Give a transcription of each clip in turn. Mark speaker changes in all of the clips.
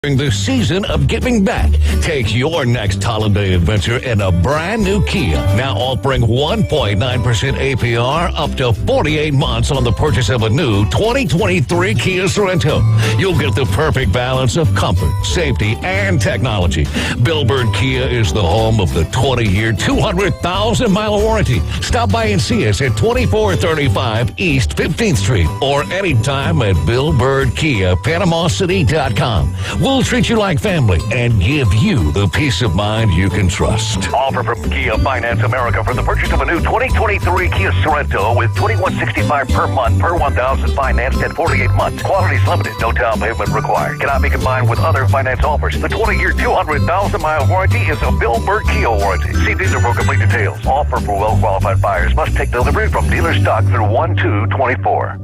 Speaker 1: During the season of giving back, take your next holiday adventure in a brand new Kia. Now offering 1.9% APR up to 48 months on the purchase of a new 2023 Kia Sorento. You'll get the perfect balance of comfort, safety, and technology. Bill Bird Kia is the home of the 20-year, 200,000-mile warranty. Stop by and see us at 2435 East 15th Street or anytime at Bill Bird Kia, PanamaCity.com. We'll treat you like family and give you the peace of mind you can trust.
Speaker 2: Offer from Kia Finance America for the purchase of a new 2023 Kia Sorento with $2,165 per month per 1,000 financed at 48 months. Quality's limited. No down payment required. Cannot be combined with other finance offers. The 20-year, 200,000-mile warranty is a Bill Bird Kia warranty. See dealer for complete details. Offer for well-qualified buyers. Must take delivery from dealer stock through 1/2/24.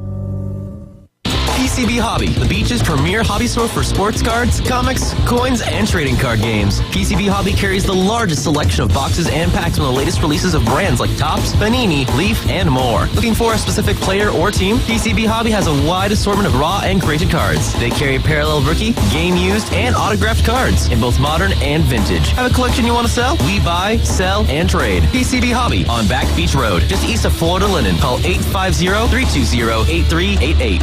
Speaker 3: PCB Hobby, the beach's premier hobby store for sports cards, comics, coins, and trading card games. PCB Hobby carries the largest selection of boxes and packs from the latest releases of brands like Topps, Panini, Leaf, and more. Looking for a specific player or team? PCB Hobby has a wide assortment of raw and graded cards. They carry parallel rookie, game used, and autographed cards in both modern and vintage. Have a collection you want to sell? We buy, sell, and trade. PCB Hobby on Back Beach Road, just east of Florida Linen. Call 850-320-8388.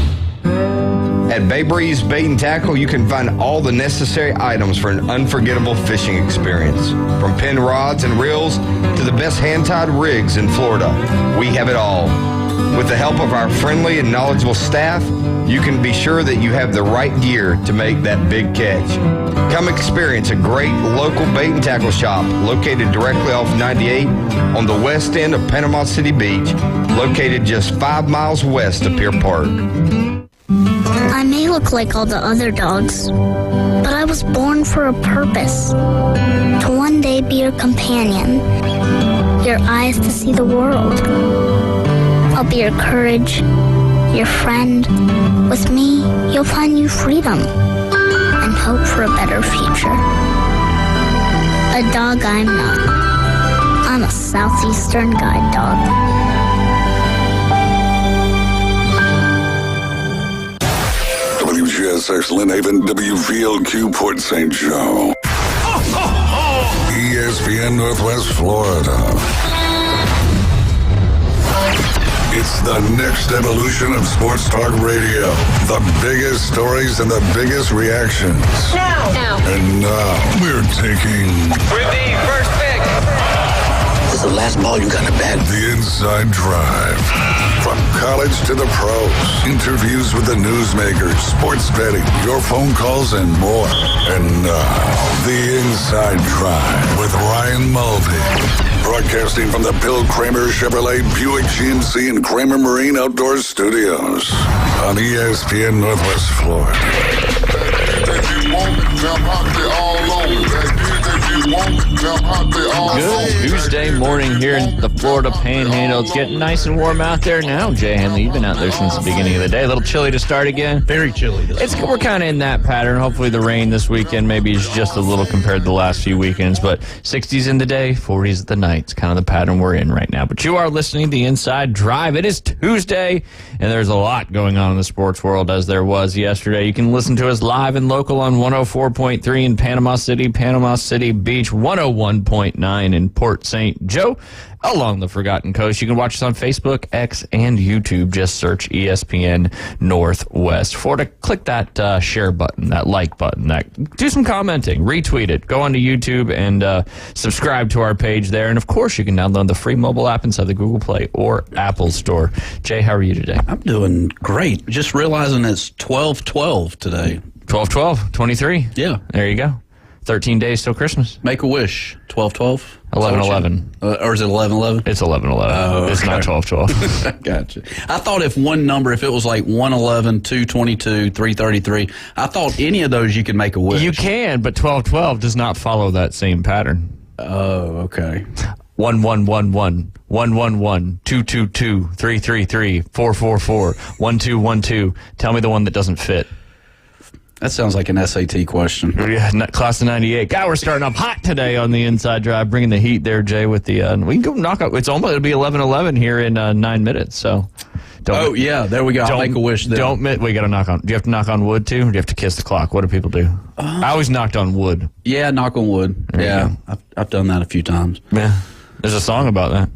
Speaker 4: At Bay Breeze Bait and Tackle, you can find all the necessary items for an unforgettable fishing experience. From pin rods and reels to the best hand-tied rigs in Florida, we have it all. With the help of our friendly and knowledgeable staff, you can be sure that you have the right gear to make that big catch. Come experience a great local bait and tackle shop located directly off 98 on the west end of Panama City Beach, located just 5 miles west of Pier Park.
Speaker 5: I may look like all the other dogs, but I was born for a purpose. To one day be your companion, your eyes to see the world. I'll be your courage, your friend. With me, you'll find new freedom and hope for a better future. A dog I'm not. I'm a Southeastern guide dog.
Speaker 6: WGSX Lynn Haven, WVLQ Port St. Joe. ESPN Northwest Florida. It's the next evolution of sports talk radio. The biggest stories and the biggest reactions.
Speaker 7: Now.
Speaker 6: And now we're taking...
Speaker 7: With the first pick.
Speaker 8: This is the last ball you got to bat.
Speaker 6: The Inside Drive. From college to the pros. Interviews with the newsmakers, sports betting, your phone calls, and more. And now, The Inside Drive with Ryan Mulvey. Broadcasting from the Bill Kramer Chevrolet Buick GMC and Kramer Marine Outdoor Studios on ESPN Northwest Florida.
Speaker 9: Good Tuesday morning here in the Florida Panhandle. It's getting nice and warm out there now. Jay Henley, you've been out there since the beginning of the day. A little chilly to start again.
Speaker 10: Very chilly.
Speaker 9: We're kind of in that pattern. Hopefully the rain this weekend maybe is just a little compared to the last few weekends. But 60s in the day, 40s at the night. It's kind of the pattern we're in right now. But you are listening to The Inside Drive. It is Tuesday, and there's a lot going on in the sports world as there was yesterday. You can listen to us live and local on 104.3 in Panama City Beach, 101.9 in Port St. Joe, along the Forgotten Coast. You can watch us on Facebook, X, and YouTube. Just search ESPN Northwest Florida. Click that share button, that like button, do some commenting, retweet it, go onto YouTube and subscribe to our page there. And of course, you can download the free mobile app inside the Google Play or Apple Store. Jay, how are you today?
Speaker 10: I'm doing great. Just realizing it's 12/12 today.
Speaker 9: 12/12, 23.
Speaker 10: Yeah.
Speaker 9: There you go. 13 days till Christmas.
Speaker 10: Make a wish. 12/12?
Speaker 9: 11/11.
Speaker 10: Or is it 11/11?
Speaker 9: It's 11/11.
Speaker 10: Oh, okay.
Speaker 9: It's not 12/12.
Speaker 10: Gotcha. I thought if one number, if it was like 111, 222, 333, I thought any of those you could make a wish.
Speaker 9: You can, but 12/12 does not follow that same pattern.
Speaker 10: Oh, okay.
Speaker 9: 1111, 111, 222, 333, 444, 1212. Tell me the one that doesn't fit.
Speaker 10: That sounds like an SAT question.
Speaker 9: Yeah, class of 98. God, we're starting off hot today on the Inside Drive, bringing the heat there, Jay, with the, we can go knock out, it'll be 11:11 here in 9 minutes, so
Speaker 10: Oh, yeah, there we go. I'll make a wish there.
Speaker 9: We got to knock on. Do you have to knock on wood, too? Or do you have to kiss the clock? What do people do? I always knocked on wood.
Speaker 10: Yeah, knock on wood.
Speaker 9: There
Speaker 10: I've done that a few times.
Speaker 9: Yeah. There's a song about that.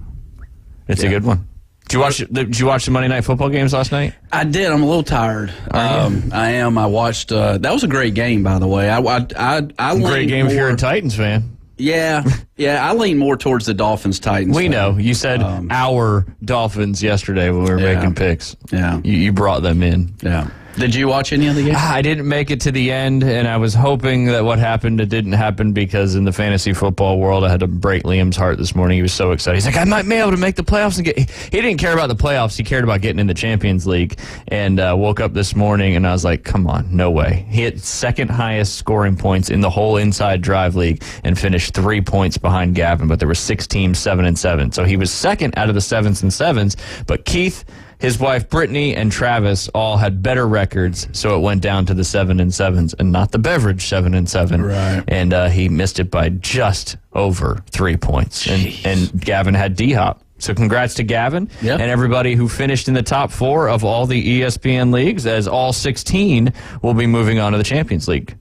Speaker 9: It's a good one. Did you watch the Monday Night Football games last night?
Speaker 10: I did. I'm a little tired. I am. I watched. That was a great game, by the way. I
Speaker 9: great game if you're a Titans fan.
Speaker 10: Yeah. I lean more towards the Dolphins-Titans.
Speaker 9: We know. You said our Dolphins yesterday when we were making picks.
Speaker 10: Yeah.
Speaker 9: You brought them in.
Speaker 10: Yeah. Did you watch any of the games?
Speaker 9: I didn't make it to the end, and I was hoping that what happened, it didn't happen, because in the fantasy football world, I had to break Liam's heart this morning. He was so excited. He's like, I might be able to make the playoffs. And He didn't care about the playoffs. He cared about getting in the Champions League, and woke up this morning, and I was like, come on, no way. He hit second highest scoring points in the whole Inside Drive League and finished 3 points behind Gavin, but there were 6 teams 7-7. So he was second out of the 7s and 7s, but Keith, his wife Brittany, and Travis all had better records, so it went down to the 7-7s and not the beverage 7-7.
Speaker 10: Right.
Speaker 9: And he missed it by just over 3 points. And Gavin had D-Hop. So congrats to Gavin and everybody who finished in the top 4 of all the ESPN leagues, as all 16 will be moving on to the Champions League.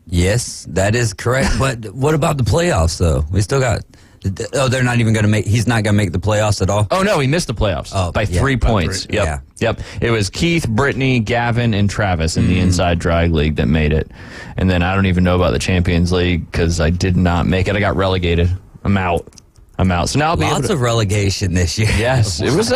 Speaker 11: Yes, that is correct. But what about the playoffs, though? We still got... Oh, they're not even going to make... He's not going to make the playoffs at all?
Speaker 9: Oh, no, he missed the playoffs by 3 points. Yep. It was Keith, Brittany, Gavin, and Travis in the Inside Drive League that made it. And then I don't even know about the Champions League because I did not make it. I got relegated. I'm out. So now I'll be
Speaker 11: lots of relegation this year.
Speaker 9: Yes, it was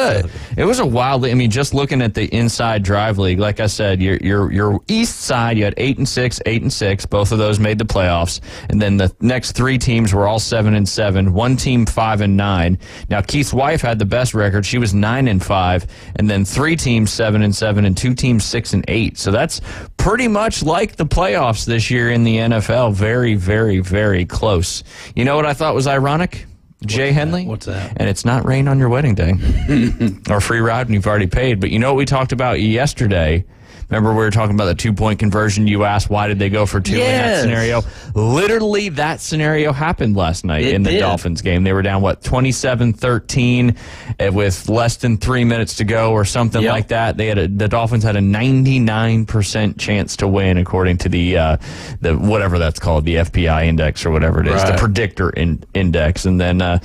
Speaker 9: a wild. I mean, just looking at the Inside Drive League, like I said, your east side, you had 8-6, 8-6. Both of those made the playoffs, and then the next 3 teams were all 7-7. One team 5-9. Now Keith's wife had the best record; she was 9-5, and then 3 teams 7-7, and 2 teams 6-8. So that's pretty much like the playoffs this year in the NFL. Very, very, very close. You know what I thought was ironic? Jay Henley?
Speaker 10: What's that?
Speaker 9: And it's not rain on your wedding day or free ride when you've already paid. But you know what we talked about yesterday? Remember we were talking about the 2-point conversion. You asked why did they go for 2 in that scenario? Literally that scenario happened last night in the Dolphins game. They were down, 27-13 with less than 3 minutes to go or something like that. The Dolphins had a 99% chance to win according to the whatever that's called, the FPI index or whatever it is, the predictor index. And then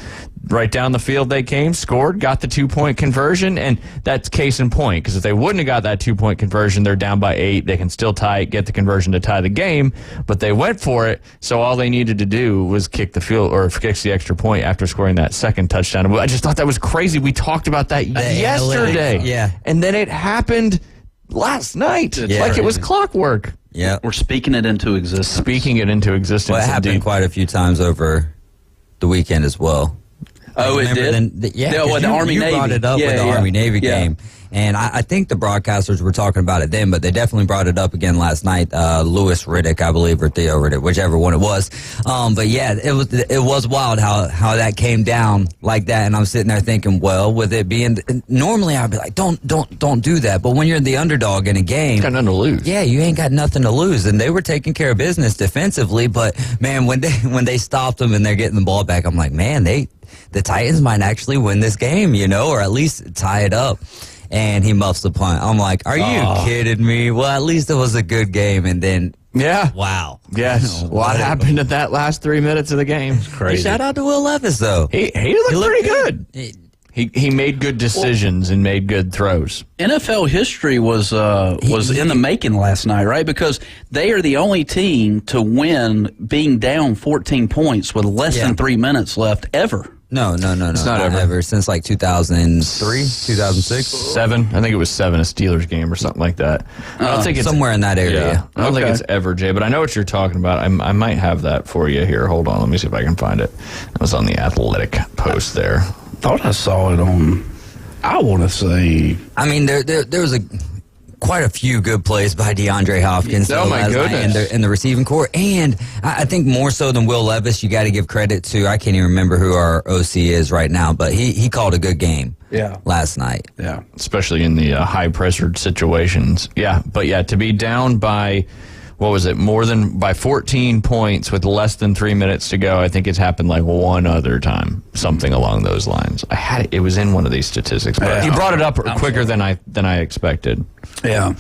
Speaker 9: right down the field they came, scored, got the 2-point conversion, and that's case in point, because if they wouldn't have got that 2-point conversion, they're down by 8. They can still tie it, get the conversion to tie the game, but they went for it, so all they needed to do was kick the extra point after scoring that second touchdown. I just thought that was crazy. We talked about that yesterday.
Speaker 11: Yeah.
Speaker 9: And then it happened last night, like it was clockwork.
Speaker 11: Yeah.
Speaker 10: We're speaking it into existence.
Speaker 11: Well, it happened quite a few times over the weekend as well.
Speaker 10: Oh, it did?
Speaker 11: The Army-Navy. You brought it up with the Army-Navy game. And I think the broadcasters were talking about it then, but they definitely brought it up again last night. Lewis Riddick, I believe, or Theo Riddick, whichever one it was. But yeah, it was wild how that came down like that. And I'm sitting there thinking, well, with it being normally I'd be like, don't do that. But when you're the underdog in a game,
Speaker 9: you got nothing to lose.
Speaker 11: Yeah, you ain't got nothing to lose. And they were taking care of business defensively. But man, when they stopped them and they're getting the ball back, I'm like, man, the Titans might actually win this game, or at least tie it up. And he muffs the punt. I'm like, are you kidding me? Well, at least it was a good game. And then, wow.
Speaker 9: Yes. What happened at that last 3 minutes of the game? It's crazy.
Speaker 11: Shout out to Will Levis, though.
Speaker 9: He looked pretty good. He made good decisions and made good throws.
Speaker 10: NFL history was in the making last night, right? Because they are the only team to win being down 14 points with less than 3 minutes left ever.
Speaker 11: No. It's not ever. Since like 2003, 2006?
Speaker 9: 7. I think it was 7, a Steelers game or something like that. I don't think it's
Speaker 11: somewhere in that area.
Speaker 9: Yeah, I don't think it's ever, Jay, but I know what you're talking about. I might have that for you here. Hold on. Let me see if I can find it. It was on the Athletic post there.
Speaker 10: Thought I saw it on, I want to say.
Speaker 11: I mean, there was quite a few good plays by DeAndre Hopkins.
Speaker 9: Oh, my goodness.
Speaker 11: In the receiving corps. And I think more so than Will Levis, you got to give credit to, I can't even remember who our OC is right now, but he called a good game last night.
Speaker 10: Yeah.
Speaker 9: Especially in the high-pressured situations. Yeah, but to be down by, what was it, more than by 14 points with less than 3 minutes to go. I think it's happened like one other time, something along those lines. I had it. It was in one of these statistics, but he brought it up quicker than I expected.
Speaker 10: Yeah,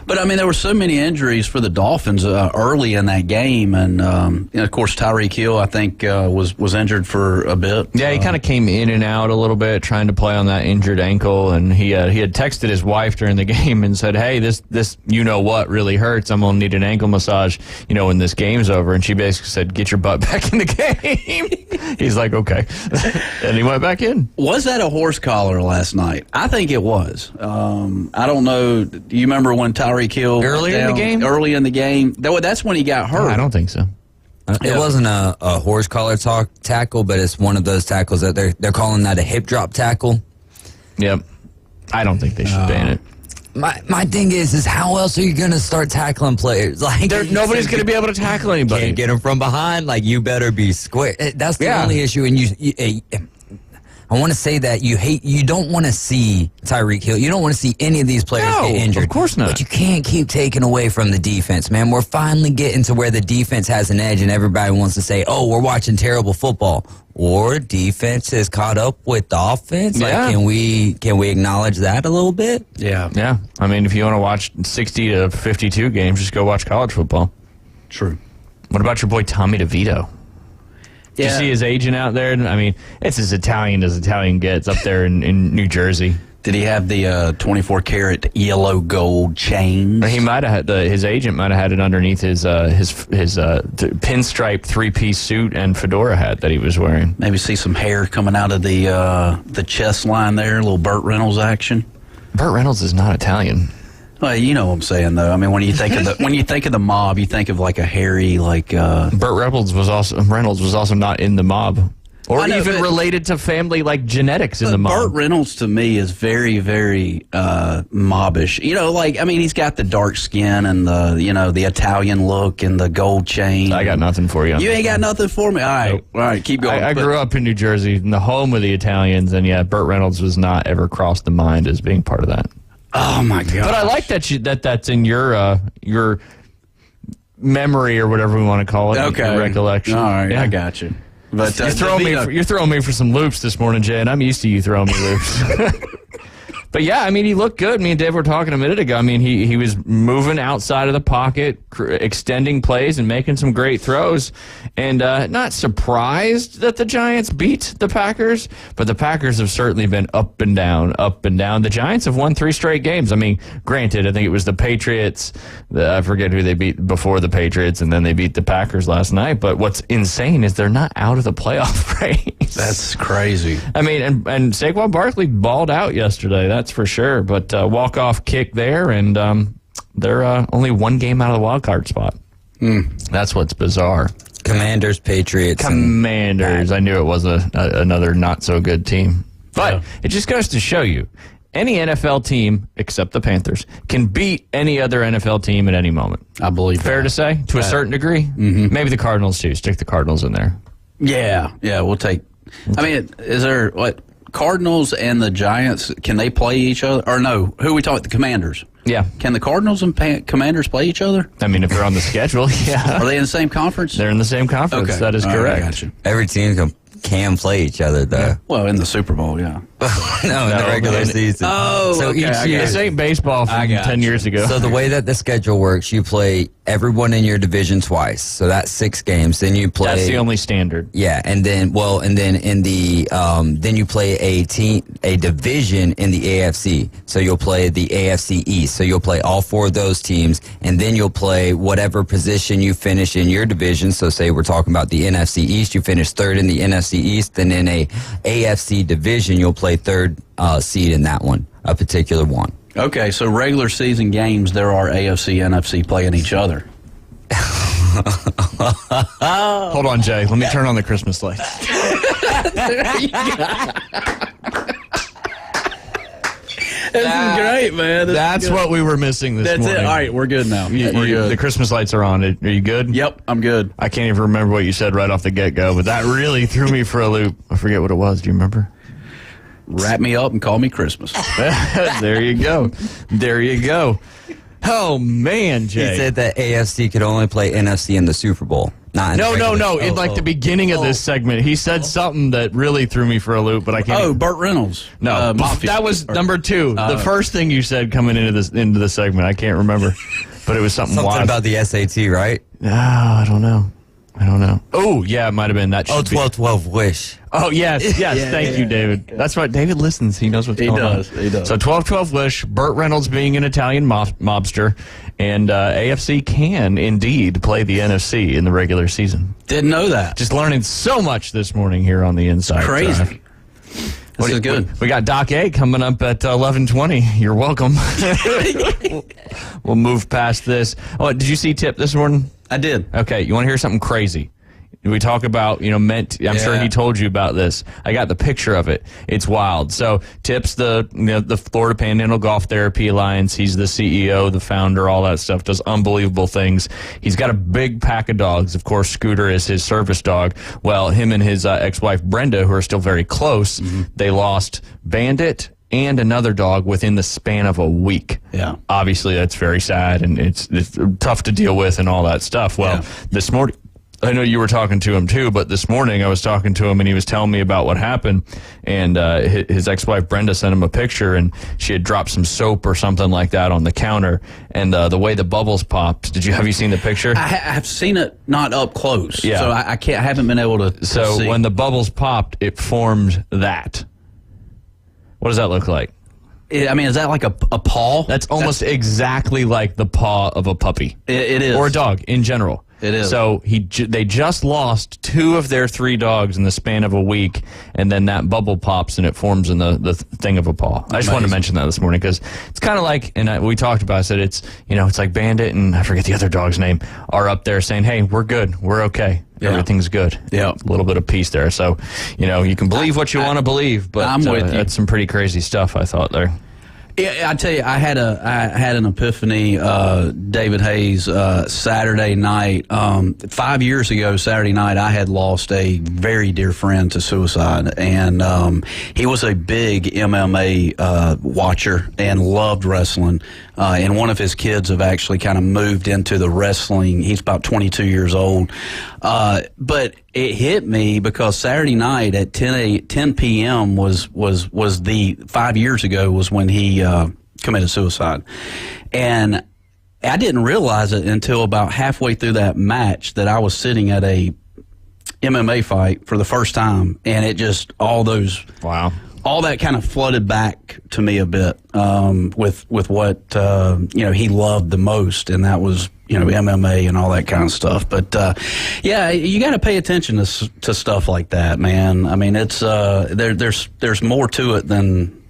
Speaker 10: but I mean, there were so many injuries for the Dolphins early in that game, and of course Tyreek Hill, I think, was injured for a bit.
Speaker 9: Yeah, he kind of came in and out a little bit, trying to play on that injured ankle, and he had texted his wife during the game and said, "Hey, this you know what really hurts. I'm gonna need an ankle massage, when this game's over." And she basically said, "Get your butt back in the game." He's like, "Okay," and he went back in.
Speaker 10: Was that a horse collar last night? I think it was. I don't know. Do you remember when Tyreek Hill
Speaker 9: early in
Speaker 10: the game? That's when he got hurt.
Speaker 9: I don't think so.
Speaker 11: It wasn't a horse collar tackle, but it's one of those tackles that they're calling that a hip drop tackle.
Speaker 9: Yep. I don't think they should ban it.
Speaker 11: My thing is how else are you going to start tackling players? Like
Speaker 9: nobody's going to be able to tackle anybody.
Speaker 11: Can't get them from behind. Like, you better be square. That's the only issue. And I want to say that you don't want to see Tyreek Hill. You don't want to see any of these players get injured.
Speaker 9: Of course not.
Speaker 11: But you can't keep taking away from the defense, man. We're finally getting to where the defense has an edge, and everybody wants to say, "Oh, we're watching terrible football," or defense has caught up with the offense.
Speaker 9: Yeah.
Speaker 11: Like, can we acknowledge that a little bit?
Speaker 10: Yeah.
Speaker 9: I mean, if you want to watch 60 to 52 games, just go watch college football.
Speaker 10: True.
Speaker 9: What about your boy Tommy DeVito? Did you see his agent out there? I mean, it's as Italian gets up there in New Jersey.
Speaker 10: Did he have the 24-karat yellow gold chain?
Speaker 9: He might have had his agent might have had it underneath his pinstripe 3-piece suit and fedora hat that he was wearing.
Speaker 10: Maybe see some hair coming out of the chest line there, a little Burt Reynolds action.
Speaker 9: Burt Reynolds is not Italian.
Speaker 10: Well, you know what I'm saying, though. I mean, when you think of the mob, you think of like a hairy, like.
Speaker 9: Burt Reynolds was also not in the mob, or even related to family like genetics in the mob.
Speaker 10: Burt Reynolds to me is very, very mobbish. He's got the dark skin and the Italian look and the gold chain.
Speaker 9: I got nothing for you.
Speaker 10: You ain't got nothing for me. All right,
Speaker 9: nope.
Speaker 10: All right, keep going.
Speaker 9: I grew up in New Jersey, in the home of the Italians, and Burt Reynolds was not ever crossed the mind as being part of that.
Speaker 10: Oh my God!
Speaker 9: But I like that's in your memory or whatever we want to call it.
Speaker 10: Okay,
Speaker 9: your recollection.
Speaker 10: All right, I got you. But
Speaker 9: you're throwing me for some loops this morning, Jay, and I'm used to you throwing me loops. But yeah, I mean, he looked good. Me and Dave were talking a minute ago. I mean, he was moving outside of the pocket, extending plays and making some great throws. And not surprised that the Giants beat the Packers, but the Packers have certainly been up and down, up and down. The Giants have won 3 straight games. I mean, granted, I think it was the Patriots. I forget who they beat before the Patriots, and then they beat the Packers last night. But what's insane is they're not out of the playoff race.
Speaker 10: That's crazy.
Speaker 9: I mean, and Saquon Barkley balled out yesterday. That's for sure. But walk-off kick there, and they're only one game out of the wild card spot. That's what's bizarre.
Speaker 11: Commanders, Patriots.
Speaker 9: Commanders. I knew it was another not-so-good team. But it just goes to show you, any NFL team, except the Panthers, can beat any other NFL team at any moment.
Speaker 10: I believe
Speaker 9: Fair to say? To a certain degree? Mm-hmm. Maybe the Cardinals, too. Stick the Cardinals in there.
Speaker 10: Yeah, we'll take... I mean, is there... Cardinals and the Giants, can they play each other? Or no, who are we talking? The Commanders.
Speaker 9: Yeah.
Speaker 10: Can the Cardinals and Commanders play each other?
Speaker 9: I mean, if they're on the schedule, yeah.
Speaker 10: Are they in the same conference?
Speaker 9: They're in the same conference. Okay. That is correct.
Speaker 10: Gotcha.
Speaker 11: Every team can play each other, though.
Speaker 10: Yeah. Well, in the Super Bowl, yeah.
Speaker 11: No, in the regular season.
Speaker 10: Oh,
Speaker 11: so
Speaker 10: okay,
Speaker 11: each year,
Speaker 9: this ain't baseball from 10 years ago.
Speaker 11: So the way that the schedule works, you play everyone in your division twice. So that's 6 games. Then you play.
Speaker 9: That's the only standard.
Speaker 11: Yeah, and then in the then you play a division in the AFC. So you'll play the AFC East. So you'll play all 4 of those teams, and then you'll play whatever position you finish in your division. So say we're talking about the NFC East, you finish 3rd in the NFC East. Then in a AFC division, you'll play 3rd seed in that one, a particular one.
Speaker 10: Okay, so regular season games, there are AFC, NFC playing each other.
Speaker 9: Hold on, Jay. Let me turn on the Christmas lights.
Speaker 10: This is great, man.
Speaker 9: That's what we were missing this morning.
Speaker 10: That's it. All right, we're good now.
Speaker 9: We're good. The Christmas lights are on. Are you good?
Speaker 10: Yep, I'm good.
Speaker 9: I can't even remember what you said right off the get-go, but that really threw me for a loop. I forget what it was. Do you remember?
Speaker 10: Wrap me up and call me Christmas.
Speaker 9: There you go. There you go. Oh, man, Jay.
Speaker 11: He said that AFC could only play NFC in the Super Bowl.
Speaker 9: No. In the beginning of this segment, he said something that really threw me for a loop, but I can't.
Speaker 10: Oh, Burt Reynolds.
Speaker 9: No, that was number 2. The first thing you said coming into the segment, I can't remember, but it was something wild.
Speaker 11: About the SAT, right?
Speaker 9: I don't know. Oh, yeah, it might have been that.
Speaker 11: 12-12 wish.
Speaker 9: Oh, yes. Thank you, David. That's right. David listens. He knows what's going on.
Speaker 10: He does.
Speaker 9: So 12-12 wish, Burt Reynolds being an Italian mobster, and AFC can indeed play the NFC in the regular season.
Speaker 10: Didn't know that.
Speaker 9: Just learning so much this morning here on the Inside
Speaker 10: Crazy.
Speaker 9: Drive.
Speaker 10: This is good.
Speaker 9: We got Doc A coming up at 11:20. You're welcome. We'll move past this. Oh, did you see Tip this morning?
Speaker 10: I did.
Speaker 9: Okay, you want to hear something crazy? We talk about, Mint. I'm sure he told you about this. I got the picture of it. It's wild. So Tip's the Florida Panhandle Golf Therapy Alliance. He's the CEO, the founder, all that stuff. Does unbelievable things. He's got a big pack of dogs. Of course, Scooter is his service dog. Well, him and his ex-wife Brenda, who are still very close, they lost Bandit and another dog within the span of a week.
Speaker 10: Yeah.
Speaker 9: Obviously, that's very sad, and it's tough to deal with and all that stuff. Well, this morning, I know you were talking to him too, but this morning I was talking to him and he was telling me about what happened. And his ex-wife Brenda sent him a picture, and she had dropped some soap or something like that on the counter. And the way the bubbles popped, have you seen the picture?
Speaker 10: I have seen it, not up close.
Speaker 9: Yeah.
Speaker 10: So I haven't been able to.
Speaker 9: So
Speaker 10: see.
Speaker 9: When the bubbles popped, it formed that. What does that look like?
Speaker 10: Is that like a paw?
Speaker 9: That's almost exactly like the paw of a puppy.
Speaker 10: It is.
Speaker 9: Or a dog in general.
Speaker 10: It is.
Speaker 9: So they just lost 2 of their 3 dogs in the span of a week, and then that bubble pops and it forms in the thing of a paw. I just wanted to mention that this morning because it's kind of like, and we talked about it, I said it's like Bandit and I forget the other dog's name are up there saying, hey, we're good, we're okay. Yeah. Everything's good.
Speaker 10: Yeah.
Speaker 9: A little bit of peace there. So, you can believe what you want to believe, but
Speaker 10: I'm with you.
Speaker 9: That's some pretty crazy stuff, I thought there.
Speaker 10: Yeah, I tell you, I had an epiphany, David Hayes, Saturday night. 5 years ago, Saturday night, I had lost a very dear friend to suicide, and he was a big MMA watcher and loved wrestling. And one of his kids have actually kind of moved into the wrestling. He's about 22 years old. But it hit me because Saturday night at 10 p.m. was the 5 years ago was when he committed suicide. And I didn't realize it until about halfway through that match that I was sitting at a MMA fight for the first time, and it just all that kind of flooded back to me a bit with what he loved the most, and that was MMA and all that kind of stuff. But you got to pay attention to stuff like that, man. I mean, it's there's more to it than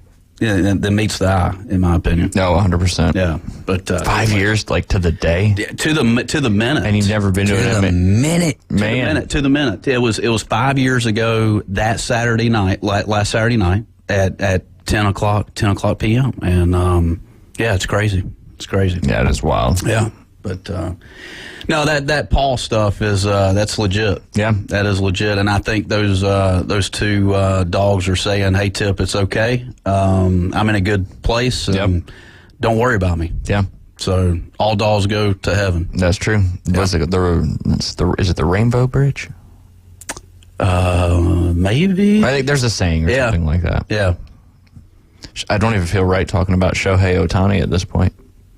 Speaker 10: meets the eye, in my opinion.
Speaker 9: No, 100%.
Speaker 10: Yeah, but
Speaker 9: 5 years, like to the day,
Speaker 10: to the minute,
Speaker 9: and you've never been to
Speaker 11: the minute,
Speaker 9: man.
Speaker 10: To the minute. It was 5 years ago that Saturday night, last Saturday night at 10 o'clock p.m. And it's crazy. It's crazy.
Speaker 9: Yeah, it is wild.
Speaker 10: Yeah, but no, that Paul stuff is that's legit.
Speaker 9: Yeah,
Speaker 10: that is legit, and I think those 2 dogs are saying, "Hey, Tip, it's okay. I'm in a good place, and don't worry about me."
Speaker 9: Yeah.
Speaker 10: So all dogs go to heaven.
Speaker 9: That's true.
Speaker 10: Yeah.
Speaker 9: Is it the Rainbow Bridge?
Speaker 10: Maybe.
Speaker 9: I think there's a saying or something like that.
Speaker 10: Yeah.
Speaker 9: I don't even feel right talking about Shohei Ohtani at this point.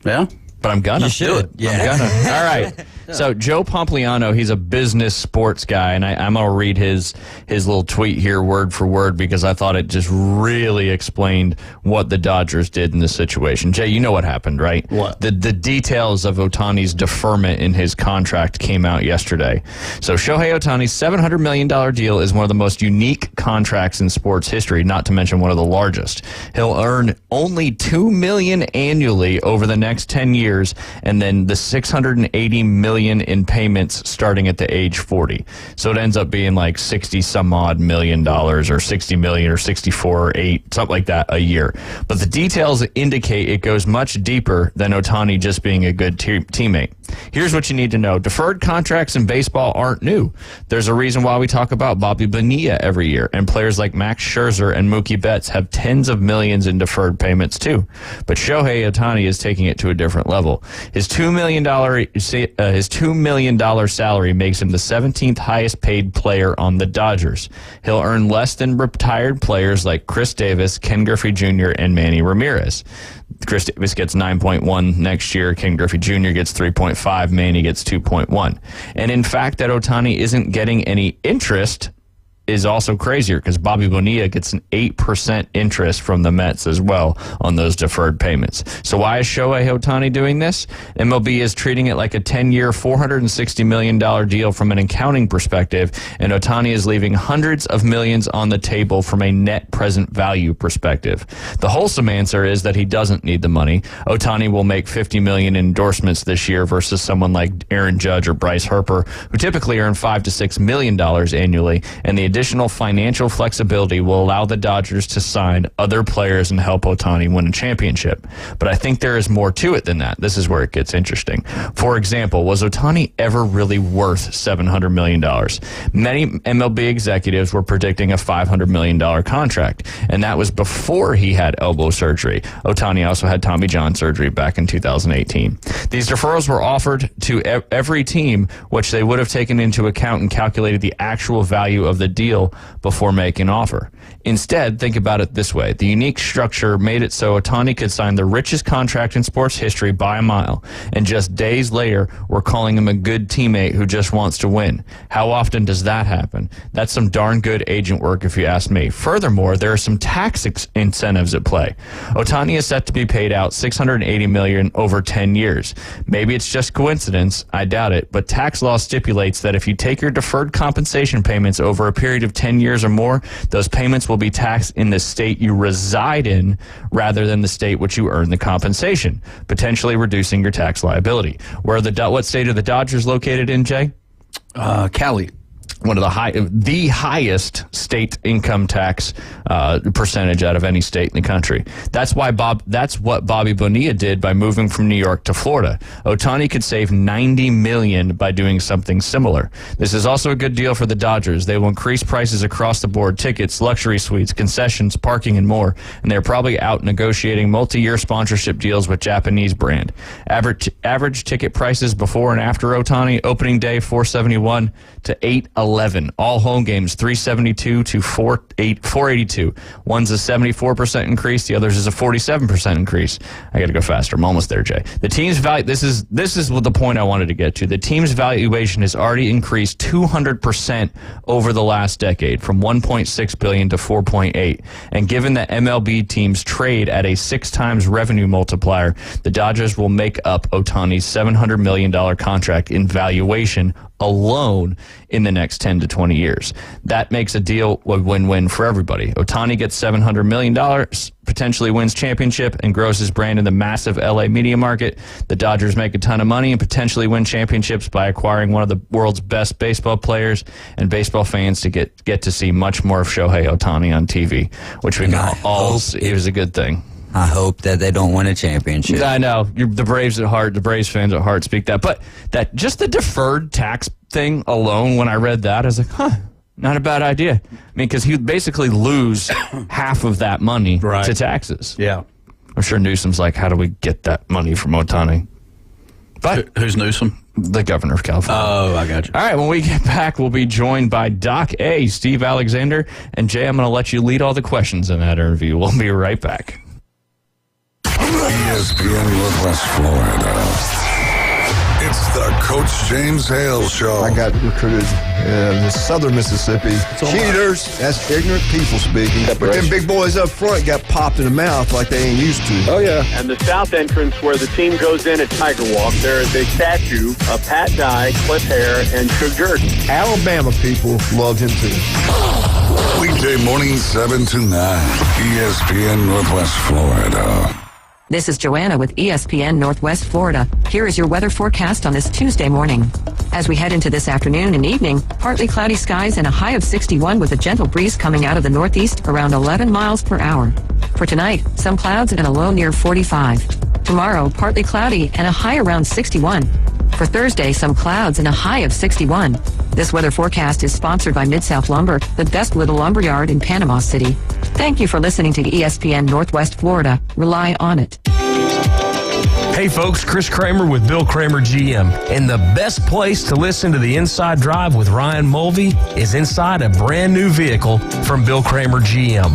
Speaker 10: Yeah.
Speaker 9: But I'm gonna.
Speaker 11: You should.
Speaker 9: Yeah. I'm gonna. All right. So Joe Pompliano, he's a business sports guy, and I'm gonna read his little tweet here word for word because I thought it just really explained what the Dodgers did in this situation. Jay, you know what happened, right?
Speaker 10: What?
Speaker 9: The details of Ohtani's deferment in his contract came out yesterday. So Shohei Ohtani's $700 million deal is one of the most unique contracts in sports history, not to mention one of the largest. He'll earn only $2 million annually over the next 10 years, and then the $680 million million in payments starting at the age 40. So it ends up being like 60 some odd $1 million or 60 million or 64 or 8, something like that a year. But the details indicate it goes much deeper than Ohtani just being a good teammate. Here's what you need to know. Deferred contracts in baseball aren't new. There's a reason why we talk about Bobby Bonilla every year, and players like Max Scherzer and Mookie Betts have tens of millions in deferred payments too. But Shohei Ohtani is taking it to a different level. His $2 million salary makes him the 17th highest paid player on the Dodgers. He'll earn less than retired players like Chris Davis, Ken Griffey Jr., and Manny Ramirez. Chris Davis gets 9.1 next year. Ken Griffey Jr. gets 3.5. Manny gets 2.1. And in fact, that Ohtani isn't getting any interest is also crazier because Bobby Bonilla gets an 8% interest from the Mets as well on those deferred payments. So why is Shohei Ohtani doing this? MLB is treating it like a 10-year, $460 million deal from an accounting perspective, and Ohtani is leaving hundreds of millions on the table from a net present value perspective. The wholesome answer is that he doesn't need the money. Ohtani will make $50 million in endorsements this year versus someone like Aaron Judge or Bryce Harper, who typically earn $5 to $6 million annually, and the additional financial flexibility will allow the Dodgers to sign other players and help Ohtani win a championship. But I think there is more to it than that. This is where it gets interesting. For example, was Ohtani ever really worth $700 million? Many MLB executives were predicting a $500 million contract, and that was before he had elbow surgery. Ohtani also had Tommy John surgery back in 2018. These deferrals were offered to every team, which they would have taken into account and calculated the actual value of the deal before making an offer. Instead, think about it this way. The unique structure made it so Ohtani could sign the richest contract in sports history by a mile, and just days later, we're calling him a good teammate who just wants to win. How often does that happen? That's some darn good agent work if you ask me. Furthermore, there are some tax incentives at play. Ohtani is set to be paid out $680 million over 10 years. Maybe it's just coincidence. I doubt it. But tax law stipulates that if you take your deferred compensation payments over a period of 10 years or more, those payments will be taxed in the state you reside in rather than the state which you earn the compensation, potentially reducing your tax liability. What state are the Dodgers located in, Jay?
Speaker 10: Cali.
Speaker 9: One of the highest state income tax percentage out of any state in the country. That's what Bobby Bonilla did by moving from New York to Florida. Ohtani could save $90 million by doing something similar. This is also a good deal for the Dodgers. They will increase prices across the board: tickets, luxury suites, concessions, parking, and more. And they're probably out negotiating multi-year sponsorship deals with Japanese brand. Average ticket prices before and after Ohtani: opening day $471 to $811. All home games $372 to $482. One's a 74% increase. The other's is a 47% increase. I got to go faster. I'm almost there, Jay. The team's value. This is what the point I wanted to get to. The team's valuation has already increased 200% over the last decade, from $1.6 billion to $4.8. And given that MLB teams trade at a 6 times revenue multiplier, the Dodgers will make up Ohtani's $700 million contract in valuation alone in the next 10 to 20 years. That makes a deal a win-win for everybody. Ohtani gets $700 million, potentially wins championship, and grows his brand in the massive LA media market. The Dodgers make a ton of money and potentially win championships by acquiring one of the world's best baseball players, and baseball fans to get to see much more of Shohei Ohtani on TV, which we can all see. It was a good thing.
Speaker 11: I hope that they don't win a championship.
Speaker 9: I know. You're the Braves at heart, the Braves fans at heart speak that. But that just the deferred tax thing alone, when I read that, I was like, not a bad idea. I mean, because he would basically lose half of that money to taxes.
Speaker 10: Yeah.
Speaker 9: I'm sure Newsom's like, how do we get that money from Ohtani? But
Speaker 10: who's Newsom?
Speaker 9: The governor of California.
Speaker 10: Oh, I got you.
Speaker 9: All right, when we get back, we'll be joined by Doc A, Steve Alexander. And Jay, I'm going to let you lead all the questions in that interview. We'll be right back.
Speaker 6: ESPN Northwest Florida. It's the Coach James Hale Show.
Speaker 12: I got recruited in southern Mississippi. Cheaters, that's ignorant people speaking. But them big boys up front got popped in the mouth like they ain't used to.
Speaker 13: Oh, yeah. And the south entrance where the team goes in at Tiger Walk, there is a statue of Pat Dye, Cliff Hare, and Suge Jordan.
Speaker 12: Alabama people loved him too.
Speaker 6: Weekday morning 7 to 9. ESPN Northwest Florida.
Speaker 14: This is Joanna with ESPN Northwest Florida. Here is your weather forecast on this Tuesday morning. As we head into this afternoon and evening, partly cloudy skies and a high of 61 with a gentle breeze coming out of the northeast around 11 miles per hour. For tonight, some clouds and a low near 45. Tomorrow, partly cloudy and a high around 61. For Thursday, some clouds and a high of 61. This weather forecast is sponsored by Mid-South Lumber, the best little lumber yard in Panama City. Thank you for listening to ESPN Northwest Florida. Rely on it.
Speaker 15: Hey folks, Chris Kramer with Bill Kramer GM. And the best place to listen to the Inside Drive with Ryan Mulvey is inside a brand new vehicle from Bill Kramer GM.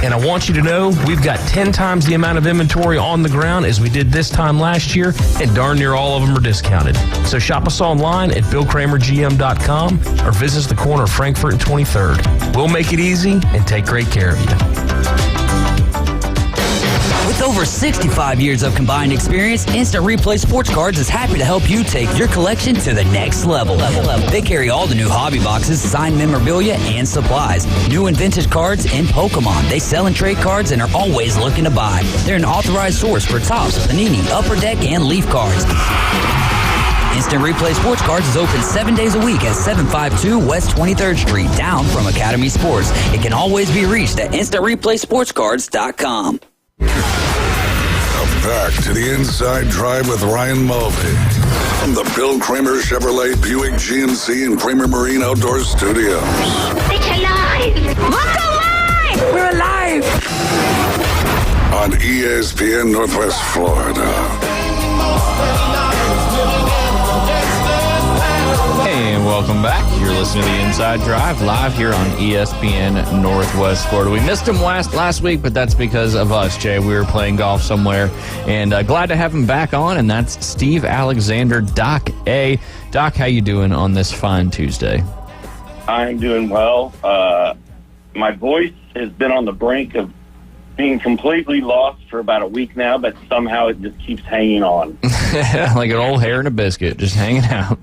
Speaker 15: And I want you to know we've got 10 times the amount of inventory on the ground as we did this time last year, and darn near all of them are discounted. So shop us online at BillKramerGM.com or visit us at the corner of Frankfurt and 23rd. We'll make it easy and take great care of you.
Speaker 16: With over 65 years of combined experience, Instant Replay Sports Cards is happy to help you take your collection to the next level. They carry all the new hobby boxes, signed memorabilia, and supplies. New and vintage cards and Pokemon. They sell and trade cards and are always looking to buy. They're an authorized source for Topps, Panini, Upper Deck, and Leaf cards. Instant Replay Sports Cards is open 7 days a week at 752 West 23rd Street, down from Academy Sports. It can always be reached at InstantReplaySportsCards.com.
Speaker 6: Back to the Inside Drive with Ryan Mulvey from the Bill Kramer Chevrolet Buick GMC and Kramer Marine Outdoor Studios.
Speaker 17: It's alive! Look alive! We're alive!
Speaker 6: On ESPN Northwest Florida.
Speaker 9: And welcome back. You're listening to the Inside Drive live here on ESPN Northwest Florida. We missed him last week, but that's because of us, Jay. We were playing golf somewhere, and glad to have him back on, and that's Steve Alexander, Doc A. Doc, how you doing on this fine Tuesday?
Speaker 18: I'm doing well. My voice has been on the brink of being completely lost for about a week now, but somehow it just keeps hanging on.
Speaker 9: Like an old hair in a biscuit, just hanging out.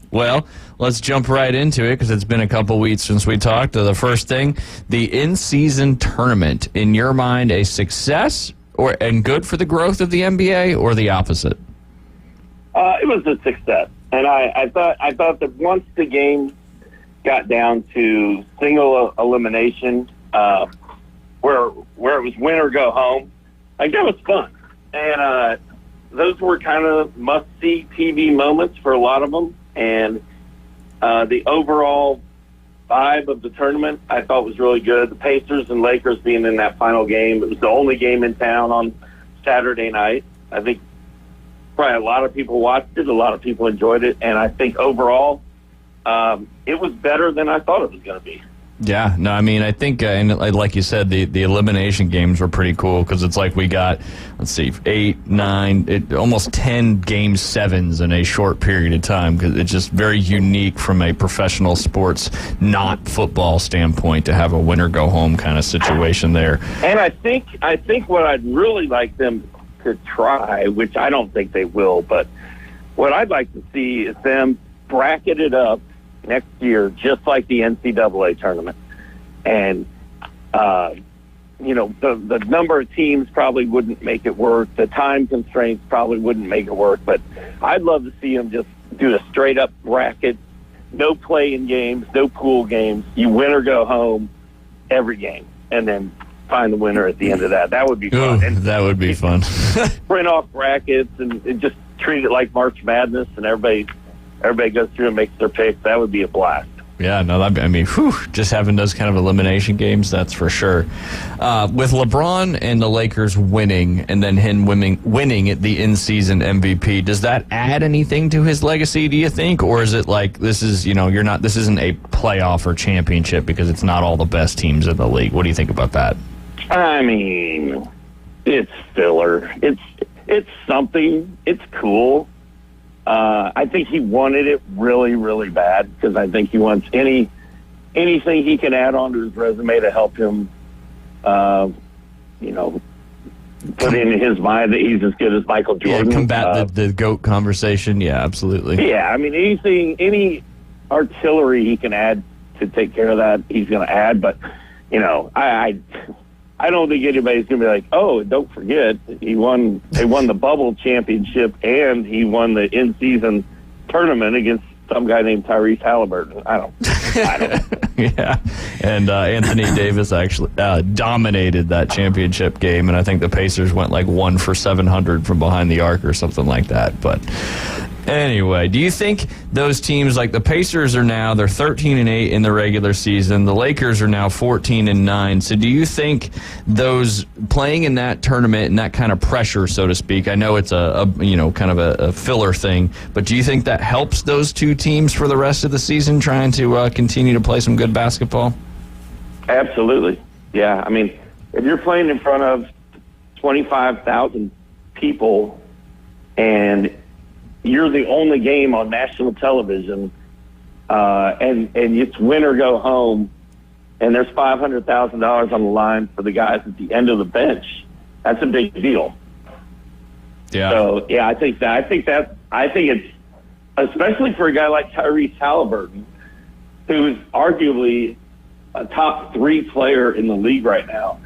Speaker 9: Well, let's jump right into it because it's been a couple weeks since we talked. The first thing, the in-season tournament. In your mind, a success and good for the growth of the NBA, or the opposite?
Speaker 18: It was a success, and I thought that once the game got down to single elimination, where it was win or go home, like that was fun, and those were kind of must-see TV moments for a lot of them. And the overall vibe of the tournament, I thought, was really good. The Pacers and Lakers being in that final game, it was the only game in town on Saturday night. I think probably a lot of people watched it, a lot of people enjoyed it, and I think overall it was better than I thought it was going to be.
Speaker 9: Yeah, no, I mean, I think, and like you said, the elimination games were pretty cool because it's like we got, let's see, 8, 9, almost 10 game sevens in a short period of time because it's just very unique from a professional sports, not football standpoint to have a winner-go-home kind of situation there.
Speaker 18: And I think what I'd really like them to try, which I don't think they will, but what I'd like to see is them bracket it up next year, just like the NCAA tournament. And, the number of teams probably wouldn't make it work. The time constraints probably wouldn't make it work. But I'd love to see them just do a straight-up bracket, no play-in games, no pool games. You win or go home every game, and then find the winner at the end of that. That would be fun.
Speaker 9: Ooh, that would be fun.
Speaker 18: Print off brackets and just treat it like March Madness, and everybody goes through and makes their picks. That would be a blast.
Speaker 9: Yeah, no, just having those kind of elimination games, that's for sure. With LeBron and the Lakers winning, and then him winning the in-season MVP, does that add anything to his legacy, do you think? Or is it like this isn't a playoff or championship because it's not all the best teams in the league? What do you think about that?
Speaker 18: I mean, it's filler. It's something. It's cool. I think he wanted it really, really bad because I think he wants anything he can add onto his resume to help him, put in his mind that he's as good as Michael Jordan.
Speaker 9: Yeah, combat the GOAT conversation. Yeah, absolutely.
Speaker 18: Yeah, I mean, any artillery he can add to take care of that, he's going to add. But, I don't think anybody's going to be like, oh, don't forget, they won the bubble championship and he won the in-season tournament against some guy named Tyrese Halliburton. I don't
Speaker 9: Yeah, and Anthony Davis actually dominated that championship game, and I think the Pacers went like 1 for 700 from behind the arc or something like that. But anyway, do you think those teams, like the Pacers are now, they're 13-8 in the regular season. The Lakers are now 14-9. So do you think those playing in that tournament and that kind of pressure, so to speak, I know it's a kind of a filler thing, but do you think that helps those two teams for the rest of the season trying to continue to play some good basketball?
Speaker 18: Absolutely. Yeah. I mean, if you're playing in front of 25,000 people and you're the only game on national television, and it's win or go home, and there's $500,000 on the line for the guys at the end of the bench, that's a big deal.
Speaker 9: Yeah.
Speaker 18: So I think it's, especially for a guy like Tyrese Halliburton, who's arguably a top 3 player in the league right now,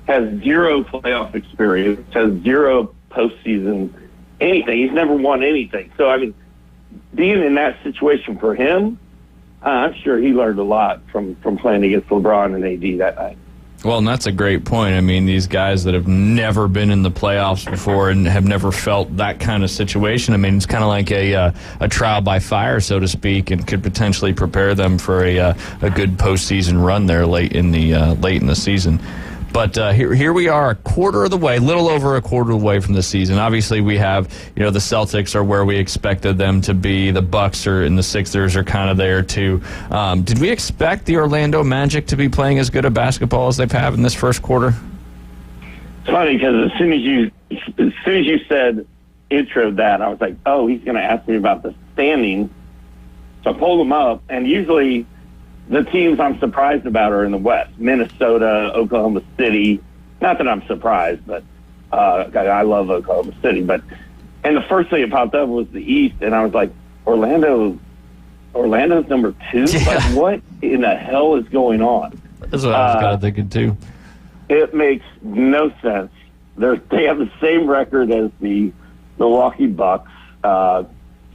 Speaker 18: has 0 playoff experience, has 0 postseason anything. He's never won anything. So, I mean, being in that situation for him, I'm sure he learned a lot from playing against LeBron and AD that night.
Speaker 9: Well, and that's a great point. I mean, these guys that have never been in the playoffs before and have never felt that kind of situation, I mean, it's kind of like a trial by fire, so to speak, and could potentially prepare them for a good postseason run there late in the season. But here we are, a quarter of the way, little over a quarter of the way from the season. Obviously, we have, the Celtics are where we expected them to be. The Bucks and the Sixers are kind of there too. Did we expect the Orlando Magic to be playing as good a basketball as they've had in this first quarter?
Speaker 18: It's funny because as soon as you said intro that, I was like, oh, he's going to ask me about the standings. So I pulled them up, and usually the teams I'm surprised about are in the West: Minnesota, Oklahoma City. Not that I'm surprised, but I love Oklahoma City. And the first thing that popped up was the East, and I was like, Orlando's number 2?
Speaker 9: Yeah.
Speaker 18: Like, what in the hell is going on?
Speaker 9: That's what I was kind of thinking too.
Speaker 18: It makes no sense. They have the same record as the Milwaukee Bucks. Tell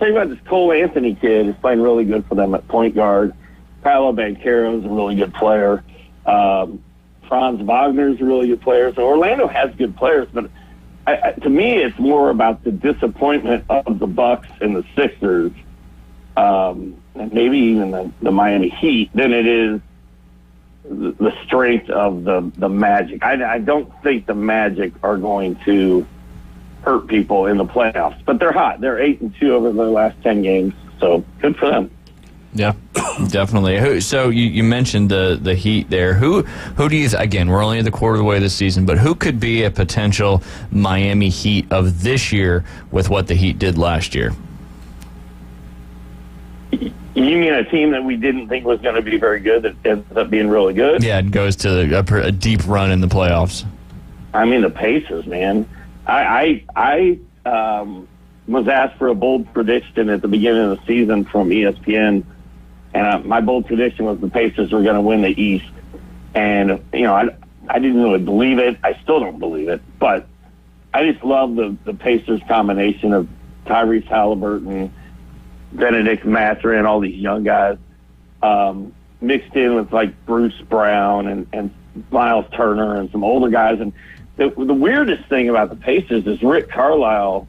Speaker 18: you about this Cole Anthony kid is playing really good for them at point guard. Paolo Banchero is a really good player. Franz Wagner is a really good player. So Orlando has good players, but to me, it's more about the disappointment of the Bucks and the Sixers, and maybe even the Miami Heat, than it is the strength of the Magic. I don't think the Magic are going to hurt people in the playoffs, but they're hot. They're 8-2 over their last 10 games, so good for them.
Speaker 9: Yeah, definitely. So you mentioned the Heat there. Who do you, again, we're only at the quarter of the way of the season, but who could be a potential Miami Heat of this year with what the Heat did last year?
Speaker 18: You mean a team that we didn't think was going to be very good that ends up being really good?
Speaker 9: Yeah, it goes to a deep run in the playoffs.
Speaker 18: I mean, the Pacers, man. I was asked for a bold prediction at the beginning of the season from ESPN, and my bold prediction was the Pacers were going to win the East. And, I didn't really believe it. I still don't believe it. But I just love the Pacers combination of Tyrese Halliburton, Benedict Mathurin, all these young guys, mixed in with, like, Bruce Brown and Miles Turner and some older guys. And the weirdest thing about the Pacers is Rick Carlisle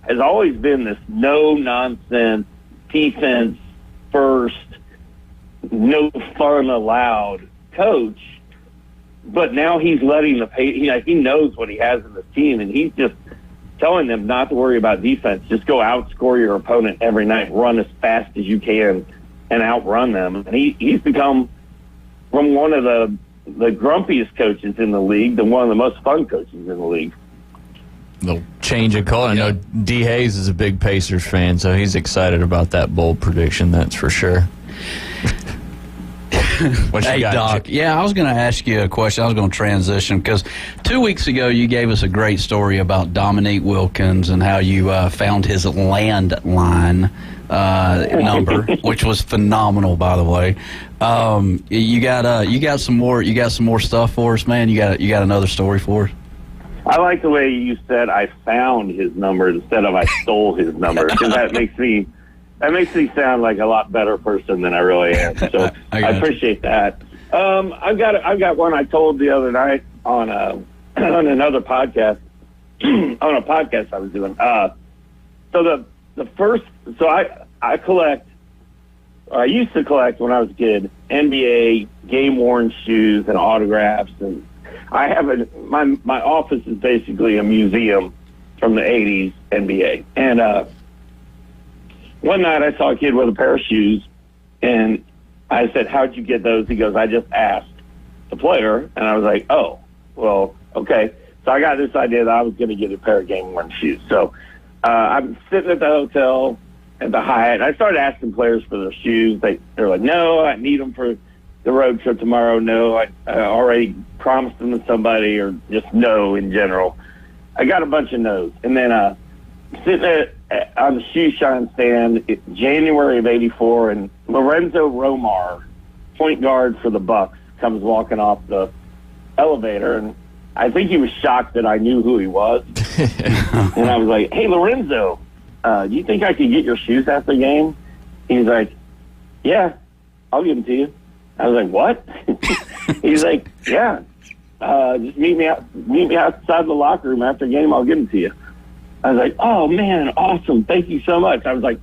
Speaker 18: has always been this no-nonsense, defense first, no fun allowed coach, but now he's letting he knows what he has in the team, and he's just telling them not to worry about defense. Just go outscore your opponent every night, run as fast as you can, and outrun them. And he's become, from one of the grumpiest coaches in the league to one of the most fun coaches in the league.
Speaker 9: They'll change of color. I know D. Hayes is a big Pacers fan, so he's excited about that bold prediction, that's for sure. What you
Speaker 10: Hey,
Speaker 9: got?
Speaker 10: Doc. Yeah, I was going to ask you a question. I was going to transition because 2 weeks ago you gave us a great story about Dominique Wilkins and how you found his landline number, which was phenomenal, by the way. You got some more stuff for us, man. You got another story for us.
Speaker 18: I like the way you said I found his number instead of I stole his number, because that makes me sound like a lot better person than I really am. So I appreciate that. I've got one I told the other night on another podcast on a podcast I was doing. I collect, or I used to collect when I was a kid, NBA game worn shoes and autographs, and I have my office is basically a museum from the 80s NBA. And one night I saw a kid with a pair of shoes, and I said, "How'd you get those?" He goes, "I just asked the player." And I was like, "Oh, well, okay." So I got this idea that I was going to get a pair of game-worn shoes. So I'm sitting at the hotel at the Hyatt. I started asking players for their shoes. They're like, "No, I need them for the road trip tomorrow." "No, I already promised them to somebody," or just no in general. I got a bunch of no's. And then sitting on the shoe shine stand, January of '84, and Lorenzo Romar, point guard for the Bucks, comes walking off the elevator, and I think he was shocked that I knew who he was. And I was like, "Hey, Lorenzo, do you think I could get your shoes after the game?" He's like, "Yeah, I'll give them to you." I was like, "What?" He's like, "Yeah, just meet me outside the locker room after the game. I'll give them to you." I was like, "Oh man, awesome! Thank you so much." I was like,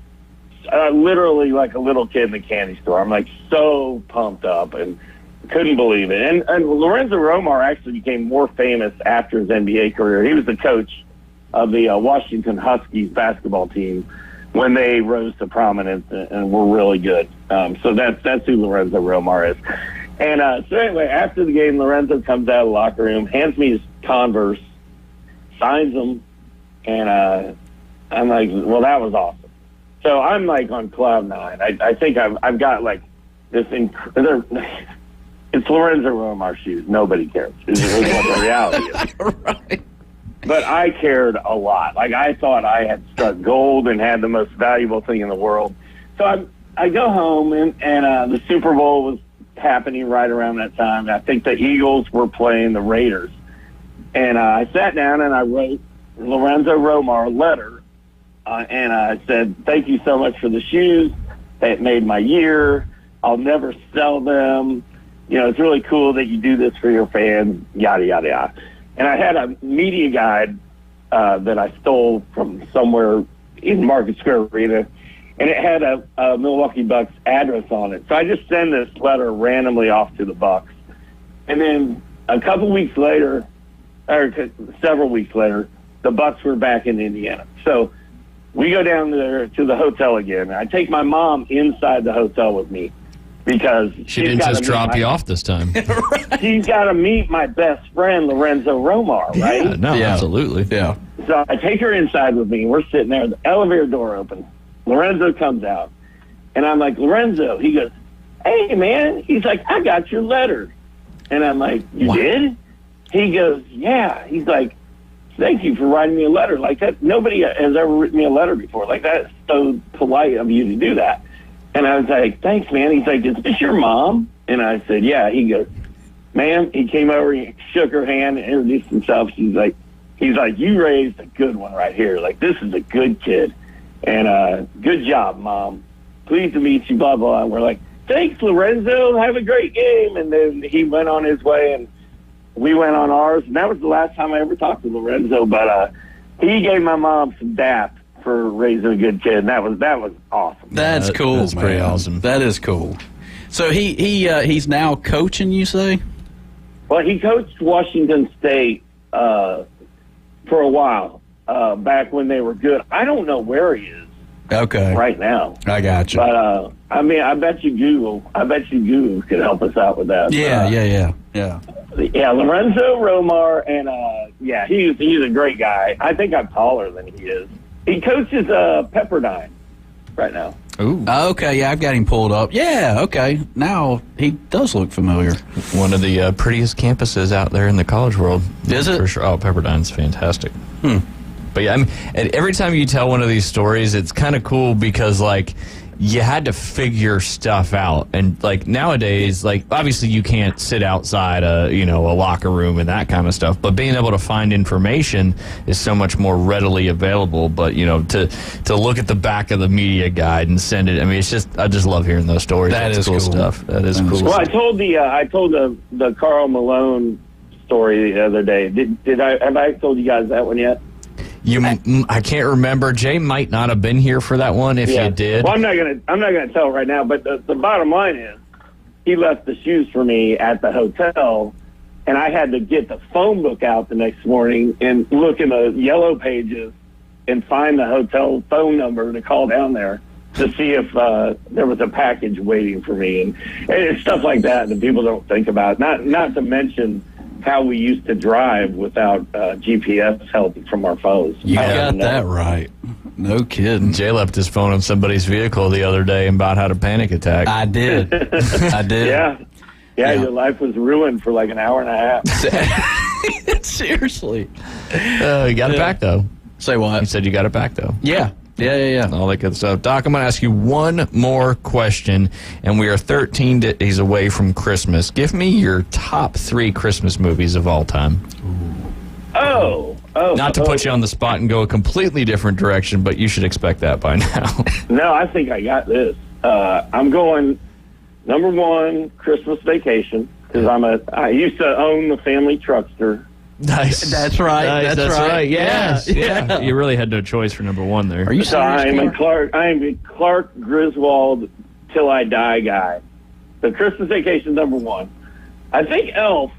Speaker 18: literally like a little kid in the candy store. I'm like so pumped up and couldn't believe it. And Lorenzo Romar actually became more famous after his NBA career. He was the coach of the Washington Huskies basketball team when they rose to prominence and were really good. So that's who Lorenzo Romar is. And so anyway, after the game, Lorenzo comes out of the locker room, hands me his Converse, signs them, and I'm like, "Well, that was awesome." So I'm like on cloud nine. I think I've got like this. It's Lorenzo Romar shoes. Nobody cares. It's what the reality is.
Speaker 10: Right.
Speaker 18: But I cared a lot. Like, I thought I had struck gold and had the most valuable thing in the world. So I go home, and the Super Bowl was happening right around that time. I think the Eagles were playing the Raiders. And I sat down and I wrote Lorenzo Romar a letter, and I said, "Thank you so much for the shoes. It made my year. I'll never sell them. You know, it's really cool that you do this for your fans, yada, yada, yada." And I had a media guide that I stole from somewhere in Market Square Arena, and it had a Milwaukee Bucks address on it. So I just send this letter randomly off to the Bucks. And then a couple weeks later, or several weeks later, the Bucks were back in Indiana. So we go down there to the hotel again. I take my mom inside the hotel with me because
Speaker 9: she didn't just drop you off this time.
Speaker 18: She's got to meet my best friend, Lorenzo Romar, right?
Speaker 9: Yeah, no, absolutely.
Speaker 10: Yeah.
Speaker 18: So I take her inside with me. We're sitting there. The elevator door opens. Lorenzo comes out. And I'm like, "Lorenzo." He goes, "Hey, man." He's like, "I got your letter." And I'm like, "You did?" He goes, "Yeah." He's like, "Thank you for writing me a letter like that. Nobody has ever written me a letter before. Like, that's so polite of you to do that." And I was like, "Thanks, man." He's like, "Is this your mom?" And I said, "Yeah." He goes, "Man," he came over, he shook her hand and introduced himself. He's like, "You raised a good one right here. Like, this is a good kid. And good job, Mom. Pleased to meet you, blah, blah." And we're like, "Thanks, Lorenzo. Have a great game." And then he went on his way, and we went on ours. And that was the last time I ever talked to Lorenzo. But he gave my mom some dap for raising a good kid, and that was awesome.
Speaker 10: That's cool.
Speaker 9: That's pretty awesome.
Speaker 10: That is cool. So he's now coaching, you say?
Speaker 18: Well, he coached Washington State for a while, back when they were good. I don't know where he is.
Speaker 10: Okay.
Speaker 18: Right now.
Speaker 10: I got you.
Speaker 18: But I mean, I bet you Google could help us out with that.
Speaker 10: Yeah.
Speaker 18: Yeah, Lorenzo Romar, and he's a great guy. I think I'm taller than he is. He coaches Pepperdine right now.
Speaker 9: Ooh.
Speaker 10: Okay, yeah, I've got him pulled up. Yeah, okay. Now he does look familiar.
Speaker 9: One of the prettiest campuses out there in the college world.
Speaker 10: Is it?
Speaker 9: For sure. Oh, Pepperdine's fantastic. But yeah, and every time you tell one of these stories, it's kind of cool because, like, you had to figure stuff out. And, like, nowadays, like, obviously you can't sit outside a locker room and that kind of stuff, but being able to find information is so much more readily available. But, to look at the back of the media guide and send it, I mean, I just love hearing those stories. That's cool stuff. That is cool.
Speaker 18: Well, I told the Karl Malone story the other day. Have I told you guys that one yet?
Speaker 9: I can't remember. Jay might not have been here for that one. If you did,
Speaker 18: well, I'm not gonna tell right now. But the bottom line is, he left the shoes for me at the hotel, and I had to get the phone book out the next morning and look in the yellow pages and find the hotel phone number to call down there to see if there was a package waiting for me, and it's stuff like that that people don't think about. Not to mention how we used to drive without GPS help from our phones.
Speaker 10: You got that right. No kidding.
Speaker 9: Jay left his phone on somebody's vehicle the other day and about had a panic attack.
Speaker 10: I did. I did.
Speaker 18: Yeah, your life was ruined for like an hour and a half.
Speaker 10: Seriously.
Speaker 9: You got it back, though.
Speaker 10: Say what?
Speaker 9: You said you got it back, though.
Speaker 10: Yeah.
Speaker 9: All that good stuff. Doc, I'm going to ask you one more question, and we are 13 days away from Christmas. Give me your top 3 Christmas movies of all time. Not to put you on the spot and go a completely different direction, but you should expect that by now.
Speaker 18: No, I think I got this. I'm going number 1, Christmas Vacation, because I used to own the family truckster.
Speaker 9: Nice.
Speaker 10: That's right.
Speaker 9: Nice. That's right. Yes. Yeah. You really had no choice for number 1 there.
Speaker 10: Are you serious?
Speaker 18: I am a Clark Griswold till I die guy. So Christmas Vacation number 1. I think Elf.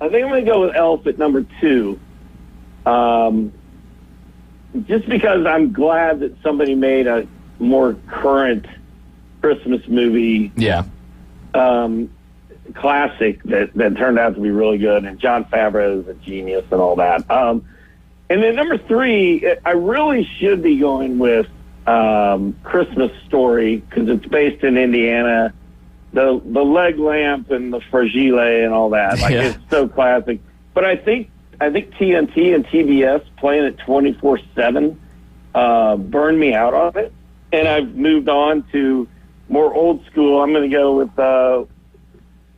Speaker 18: I think I'm going to go with Elf at number 2. Just because I'm glad that somebody made a more current Christmas movie.
Speaker 9: Yeah.
Speaker 18: Classic that turned out to be really good, and Jon Favreau is a genius and all that. And then number 3, I really should be going with Christmas Story because it's based in Indiana. The leg lamp and the fragile and all that, it's so classic. But I think TNT and TBS playing it 24/7 burned me out on it, and I've moved on to more old school. I'm going to go with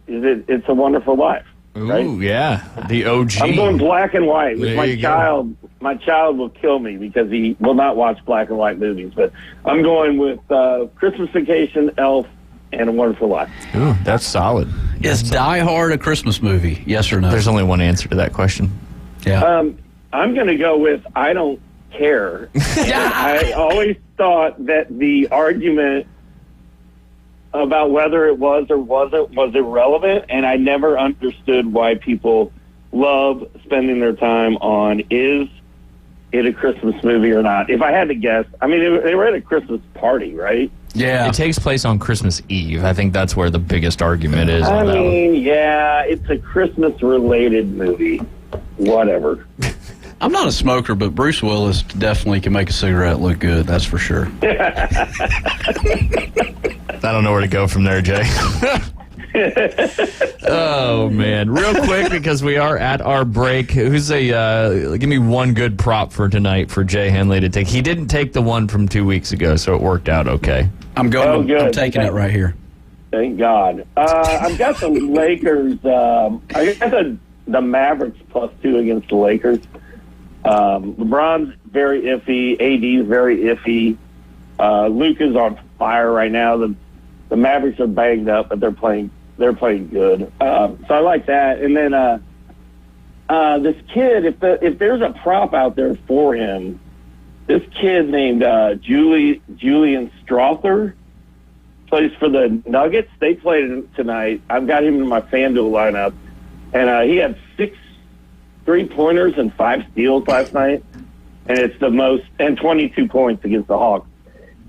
Speaker 18: It's a Wonderful Life. Right?
Speaker 9: Ooh, yeah, the OG.
Speaker 18: I'm going black and white. With
Speaker 9: my
Speaker 18: child. My child will kill me because he will not watch black and white movies. But I'm going with Christmas Vacation, Elf, and A Wonderful Life.
Speaker 9: Ooh, that's solid.
Speaker 10: Is Die Hard a Christmas movie? Yes or no?
Speaker 9: There's only one answer to that question.
Speaker 10: Yeah.
Speaker 18: I'm going to go with I don't care. I always thought that the argument about whether it was or wasn't was irrelevant, and I never understood why people love spending their time on is it a Christmas movie or not. If I had to guess, I mean, they were at a Christmas party, right?
Speaker 9: Yeah. It takes place on Christmas Eve. I think that's where the biggest argument is.
Speaker 18: I mean, yeah, it's a Christmas-related movie. Whatever.
Speaker 10: I'm not a smoker, but Bruce Willis definitely can make a cigarette look good. That's for sure.
Speaker 9: I don't know where to go from there, Jay. Oh, man. Real quick, because we are at our break, give me one good prop for tonight for Jay Henley to take. He didn't take the one from 2 weeks ago, so it worked out okay.
Speaker 10: I'm taking it right here.
Speaker 18: Thank God. I've got the Lakers. I got the Mavericks +2 against the Lakers. LeBron's very iffy. AD's very iffy. Luka's on fire right now. The Mavericks are banged up, but they're playing good. So I like that. And then this kid, if there's a prop out there for him, this kid named Julian Strawther plays for the Nuggets. They played tonight. I've got him in my FanDuel lineup, and he had 6 3-pointers and 5 steals last night, and it's the most, and 22 points against the Hawks.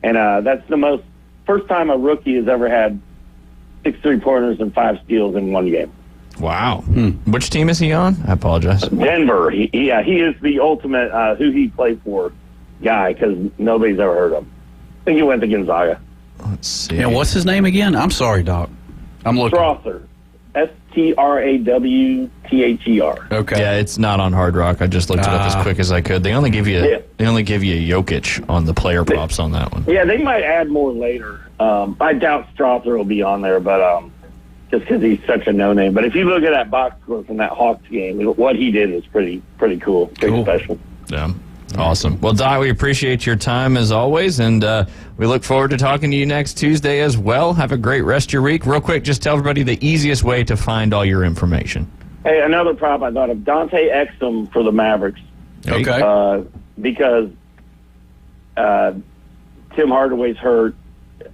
Speaker 18: And that's the most, first time a rookie has ever had 6 3-pointers and 5 steals in one game.
Speaker 9: Wow. Which team is he on? I apologize.
Speaker 18: Denver. He is the ultimate who he played for guy because nobody's ever heard of him. I think he went to Gonzaga.
Speaker 9: Let's see.
Speaker 10: Yeah, what's his name again? I'm sorry, Doc. I'm looking.
Speaker 18: Strawther. Strawther.
Speaker 10: Okay.
Speaker 9: Yeah, it's not on Hard Rock. I just looked it up as quick as I could. They only give you Jokic on the player props on that one.
Speaker 18: Yeah, they might add more later. I doubt Strawther will be on there, but just because he's such a no-name. But if you look at that box score from that Hawks game, what he did is pretty cool, pretty special.
Speaker 9: Yeah. Awesome. Well, Doc, we appreciate your time as always, and we look forward to talking to you next Tuesday as well. Have a great rest of your week. Real quick, just tell everybody the easiest way to find all your information.
Speaker 18: Hey, another prop I thought of, Dante Exum for the Mavericks.
Speaker 10: Okay.
Speaker 18: Because Tim Hardaway's hurt.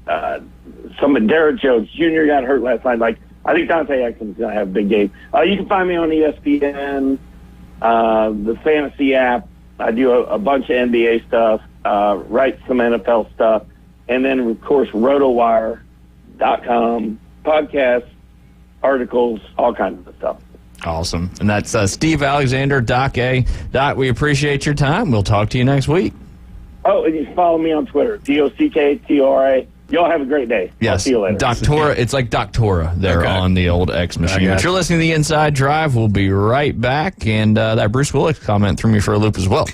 Speaker 18: Derek Jones Jr. got hurt last night. I think Dante Exum's going to have a big game. You can find me on ESPN, the fantasy app. I do a bunch of NBA stuff, write some NFL stuff, and then, of course, rotowire.com, podcasts, articles, all kinds of stuff.
Speaker 9: Awesome. And that's Steve Alexander, Doc A. Doc, we appreciate your time. We'll talk to you next week.
Speaker 18: Oh, and you can follow me on Twitter, DOCKTORA. Y'all have a great day.
Speaker 9: Yes.
Speaker 18: I'll see you later.
Speaker 9: Doctora, it's like Doctora there on the old X machine. But you're listening to The Inside Drive. We'll be right back. And that Bruce Willis comment threw me for a loop as well.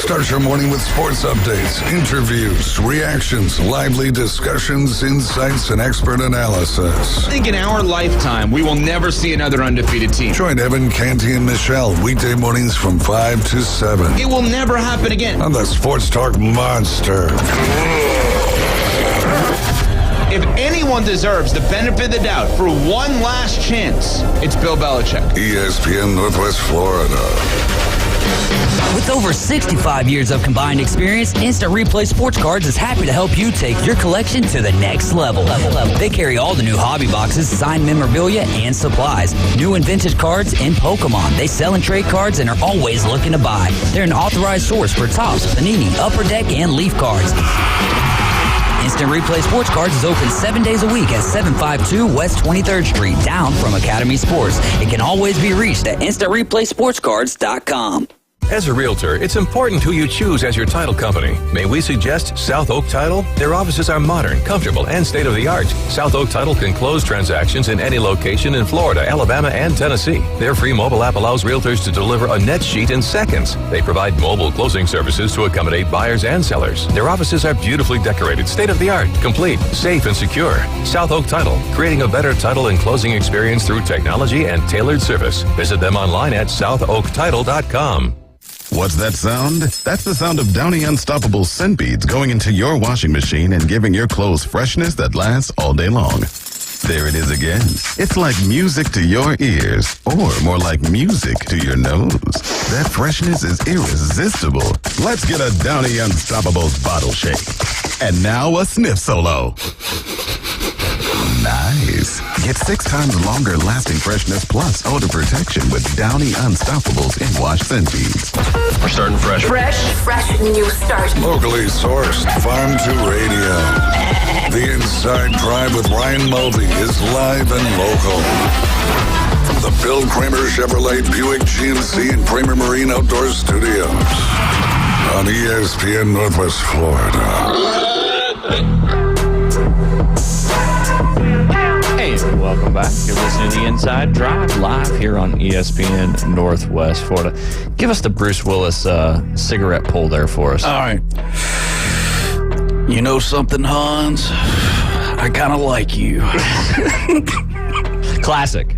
Speaker 6: Start your morning with sports updates, interviews, reactions, lively discussions, insights, and expert analysis.
Speaker 19: I think in our lifetime, we will never see another undefeated team.
Speaker 6: Join Evan, Canty, and Michelle weekday mornings from 5 to 7.
Speaker 19: It will never happen again.
Speaker 6: On the Sports Talk Monster.
Speaker 19: If anyone deserves the benefit of the doubt for one last chance, it's Bill Belichick.
Speaker 6: ESPN Northwest Florida.
Speaker 16: With over 65 years of combined experience, Instant Replay Sports Cards is happy to help you take your collection to the next level. They carry all the new hobby boxes, signed memorabilia, and supplies. New and vintage cards and Pokemon. They sell and trade cards and are always looking to buy. They're an authorized source for Topps, Panini, Upper Deck, and Leaf cards. Instant Replay Sports Cards is open 7 days a week at 752 West 23rd Street, down from Academy Sports. It can always be reached at InstantReplaySportsCards.com.
Speaker 20: As a realtor, it's important who you choose as your title company. May we suggest South Oak Title? Their offices are modern, comfortable, and state-of-the-art. South Oak Title can close transactions in any location in Florida, Alabama, and Tennessee. Their free mobile app allows realtors to deliver a net sheet in seconds. They provide mobile closing services to accommodate buyers and sellers. Their offices are beautifully decorated, state-of-the-art, complete, safe, and secure. South Oak Title, creating a better title and closing experience through technology and tailored service. Visit them online at southoaktitle.com.
Speaker 21: What's that sound? That's the sound of Downy Unstoppable scent beads going into your washing machine and giving your clothes freshness that lasts all day long. There it is again. It's like music to your ears, or more like music to your nose. That freshness is irresistible. Let's get a Downy Unstoppables bottle shake. And now a sniff solo. Nice. Get 6 times longer lasting freshness plus odor protection with Downy Unstoppables in wash scent beads.
Speaker 20: We're starting fresh.
Speaker 17: Fresh new start.
Speaker 6: Locally sourced, farm to radio. The Inside Drive with Ryan Mulvey is live and local. From the Bill Kramer Chevrolet Buick GMC and Kramer Marine Outdoor Studios. On ESPN Northwest Florida.
Speaker 9: Hey, welcome back. You're listening to The Inside Drive live here on ESPN Northwest Florida. Give us the Bruce Willis cigarette pull there for us.
Speaker 10: All right. You know something, Hans? I kind of like you.
Speaker 9: Classic.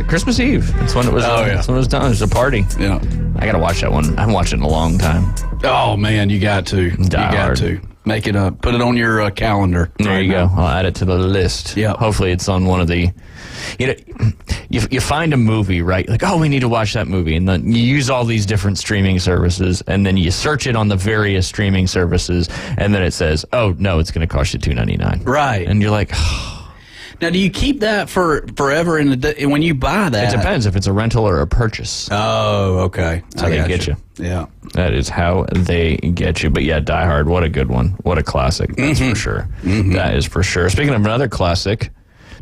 Speaker 9: Christmas Eve. That's when it was. That's when it was done. It was a party.
Speaker 10: Yeah.
Speaker 9: I gotta watch that one. I haven't watched it in a long time.
Speaker 10: Oh man, you got to. You got to. Make it up. Put it on your calendar.
Speaker 9: There you go. I'll add it to the list.
Speaker 10: Yeah.
Speaker 9: Hopefully it's on one of the, you find a movie, right? Like, oh, we need to watch that movie. And then you use all these different streaming services. And then you search it on the various streaming services. And then it says, oh, no, it's going to cost you $2.99.
Speaker 10: Right.
Speaker 9: And you're like,
Speaker 10: now, do you keep that for forever when you buy that?
Speaker 9: It depends if it's a rental or a purchase.
Speaker 10: Oh, okay.
Speaker 9: That's how they get you.
Speaker 10: Yeah.
Speaker 9: That is how they get you. But yeah, Die Hard, what a good one. What a classic. That's for sure. Mm-hmm. That is for sure. Speaking of another classic,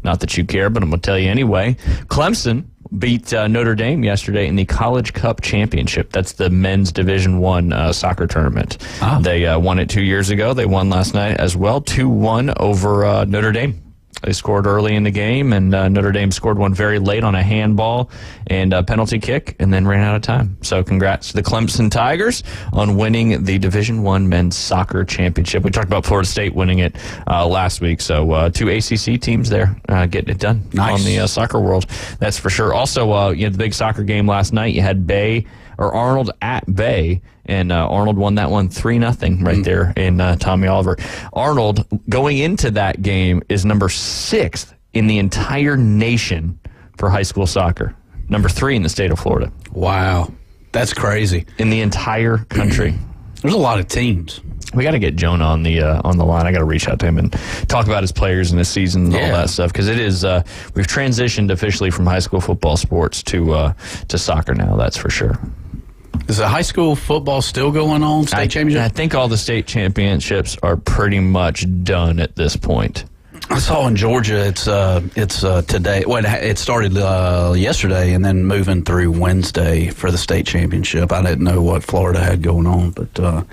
Speaker 9: not that you care, but I'm going to tell you anyway. Clemson beat Notre Dame yesterday in the College Cup Championship. That's the men's Division I soccer tournament. They won it 2 years ago. They won last night as well, 2-1 over Notre Dame. They scored early in the game, and Notre Dame scored one very late on a handball and a penalty kick, and then ran out of time. So congrats to the Clemson Tigers on winning the Division I men's soccer championship. We talked about Florida State winning it last week, so 2 ACC teams there getting it done on the soccer world. That's for sure. Also, you had the big soccer game last night. You had Arnold at Bay, and Arnold won that one 3-0 right there in Tommy Oliver. Arnold, going into that game, is number 6 in the entire nation for high school soccer. Number 3 in the state of Florida.
Speaker 10: Wow. That's crazy.
Speaker 9: In the entire country.
Speaker 10: There's a lot of teams.
Speaker 9: We got to get Jonah on the line. I got to reach out to him and talk about his players and his season and all that stuff, because it is we've transitioned officially from high school football sports to soccer now. That's for sure.
Speaker 10: Is the high school football still going on? State championship?
Speaker 9: I think all the state championships are pretty much done at this point.
Speaker 10: I saw in Georgia it's today. Well, it started yesterday and then moving through Wednesday for the state championship. I didn't know what Florida had going on, but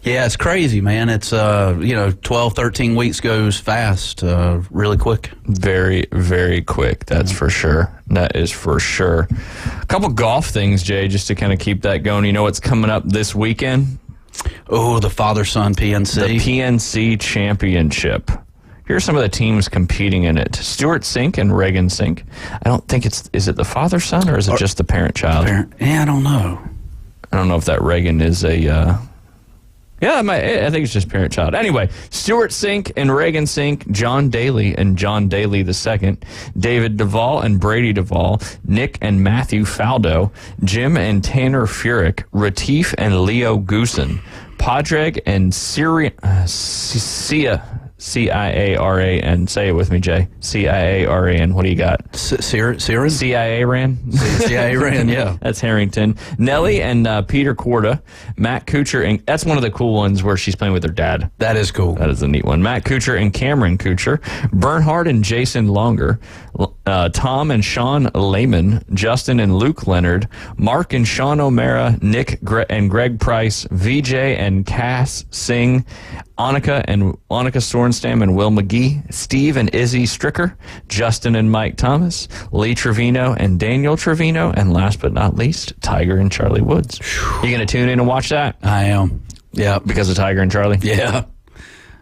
Speaker 10: yeah, it's crazy, man. It's 12, 13 weeks goes fast, really quick.
Speaker 9: Very, very quick. That's for sure. That is for sure. A couple golf things, Jay, just to kind of keep that going. You know what's coming up this weekend?
Speaker 10: Oh, the father-son PNC.
Speaker 9: The PNC Championship. Here are some of the teams competing in it. Stuart Sink and Reagan Sink. I don't think is it the father-son or is it just the parent-child?
Speaker 10: Yeah, I don't know.
Speaker 9: I don't know if that Reagan is a... I think it's just parent-child. Anyway, Stuart Sink and Reagan Sink, John Daly and John Daly II, David Duvall and Brady Duvall, Nick and Matthew Faldo, Jim and Tanner Furyk, Retief and Leo Goosen, Padraig and C-I-A-R-A-N. Say it with me, Jay. C-I-A-R-A-N. What do you got?
Speaker 10: Siren?
Speaker 9: CIA ran?
Speaker 10: CIA ran, yeah.
Speaker 9: That's Harrington. Nellie and Peter Korda. Matt Kuchar. And that's one of the cool ones where she's playing with her dad.
Speaker 10: That is cool.
Speaker 9: That is a neat one. Matt Kuchar and Cameron Kuchar. Bernhard and Jason Longer. Tom and Sean Lehman. Justin and Luke Leonard. Mark and Sean O'Mara. Nick and Greg Price. VJ and Cass Singh. Annika Sorenstam and Will McGee, Steve and Izzy Stricker, Justin and Mike Thomas, Lee Trevino and Daniel Trevino, and last but not least, Tiger and Charlie Woods. You going to tune in and watch that?
Speaker 10: I am. Yeah.
Speaker 9: Because of Tiger and Charlie?
Speaker 10: Yeah.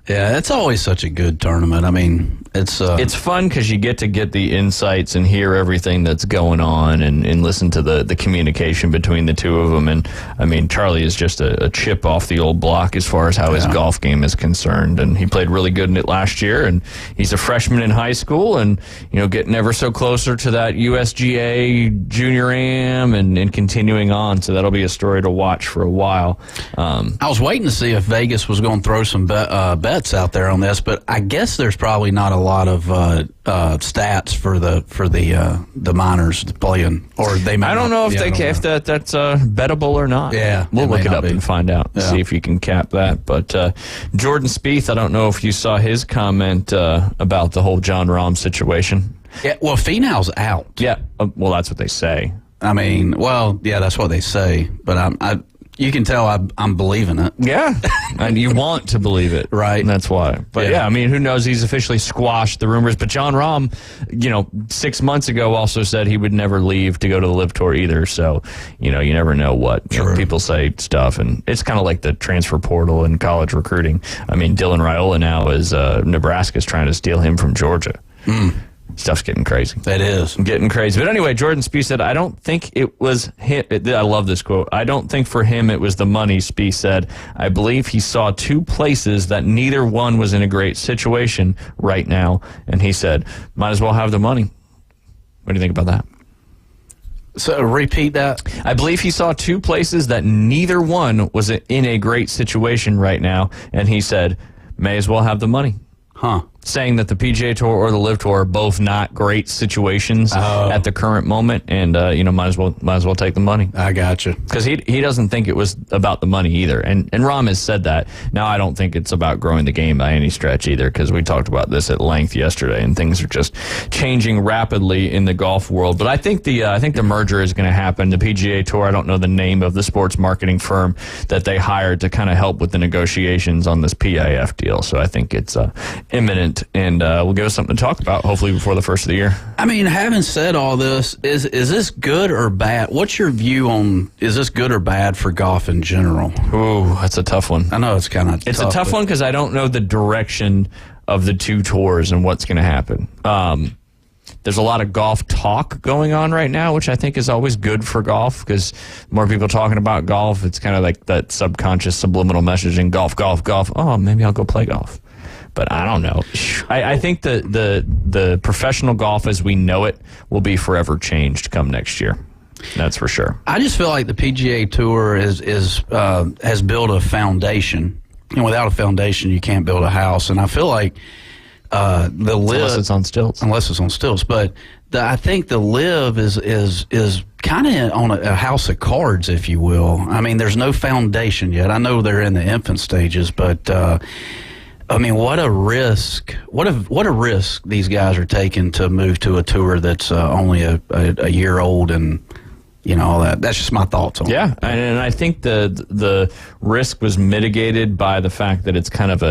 Speaker 10: Yeah, it's always such a good tournament. I mean, it's
Speaker 9: fun because you get to get the insights and hear everything that's going on and listen to the communication between the two of them. And, I mean, Charlie is just a chip off the old block as far as how his golf game is concerned. And he played really good in it last year. And he's a freshman in high school and, getting ever so closer to that USGA Junior Am and continuing on. So that'll be a story to watch for a while.
Speaker 10: I was waiting to see if Vegas was going to throw some bets out there on this, but I guess there's probably not a lot of stats for the minors playing, or they.
Speaker 9: I don't know if that's bettable or not.
Speaker 10: Yeah,
Speaker 9: we'll look it up and find out. Yeah. See if you can cap that. But Jordan Spieth, I don't know if you saw his comment about the whole Jon Rahm situation.
Speaker 10: Yeah, well, Finau's out.
Speaker 9: Yeah, well, that's what they say.
Speaker 10: I mean, well, yeah, that's what they say, but you can tell I'm believing it.
Speaker 9: Yeah, and you want to believe it.
Speaker 10: Right.
Speaker 9: And that's why. But, yeah, I mean, who knows? He's officially squashed the rumors. But Jon Rahm, 6 months ago also said he would never leave to go to the LIV Tour either. So, you never know what people say stuff. And it's kind of like the transfer portal in college recruiting. I mean, Dylan Raiola now is Nebraska's trying to steal him from Georgia. Stuff's getting crazy.
Speaker 10: It is.
Speaker 9: Getting crazy. But anyway, Jordan Spieth said, I don't think it was him. I love this quote. I don't think for him it was the money, Spieth said. I believe he saw two places that neither one was in a great situation right now. And he said, might as well have the money. What do you think about that?
Speaker 10: So repeat that.
Speaker 9: I believe he saw two places that neither one was in a great situation right now. And he said, may as well have the money.
Speaker 10: Huh.
Speaker 9: saying that the PGA Tour or the LIV Tour are both not great situations at the current moment, and might as well take the money.
Speaker 10: I gotcha.
Speaker 9: Because he doesn't think it was about the money either, and Rahm has said that. Now I don't think it's about growing the game by any stretch either, because we talked about this at length yesterday, and things are just changing rapidly in the golf world. But I think the merger is going to happen. The PGA Tour, I don't know the name of the sports marketing firm that they hired to kind of help with the negotiations on this PIF deal. So I think it's imminent, and will give us something to talk about hopefully before the first of the year.
Speaker 10: I mean, having said all this, is this good or bad? What's your view on, is this good or bad for golf in general?
Speaker 9: Ooh, that's a tough one.
Speaker 10: I know it's kind of
Speaker 9: a tough one because I don't know the direction of the two tours and what's going to happen. There's a lot of golf talk going on right now, which I think is always good for golf, because more people talking about golf, it's kind of like that subconscious subliminal messaging, golf. Oh, maybe I'll go play golf. But I don't know. I think the professional golf as we know it will be forever changed come next year. That's for sure.
Speaker 10: I just feel like the PGA Tour has built a foundation, and without a foundation, you can't build a house. And I feel like the LIV,
Speaker 9: unless it's on stilts.
Speaker 10: But I think the LIV is kind of on a house of cards, if you will. I mean, there's no foundation yet. I know they're in the infant stages, but I mean, what a risk! What a risk these guys are taking to move to a tour that's only a year old, and all that. That's just my thoughts on it.
Speaker 9: Yeah, and I think the risk was mitigated by the fact that it's kind of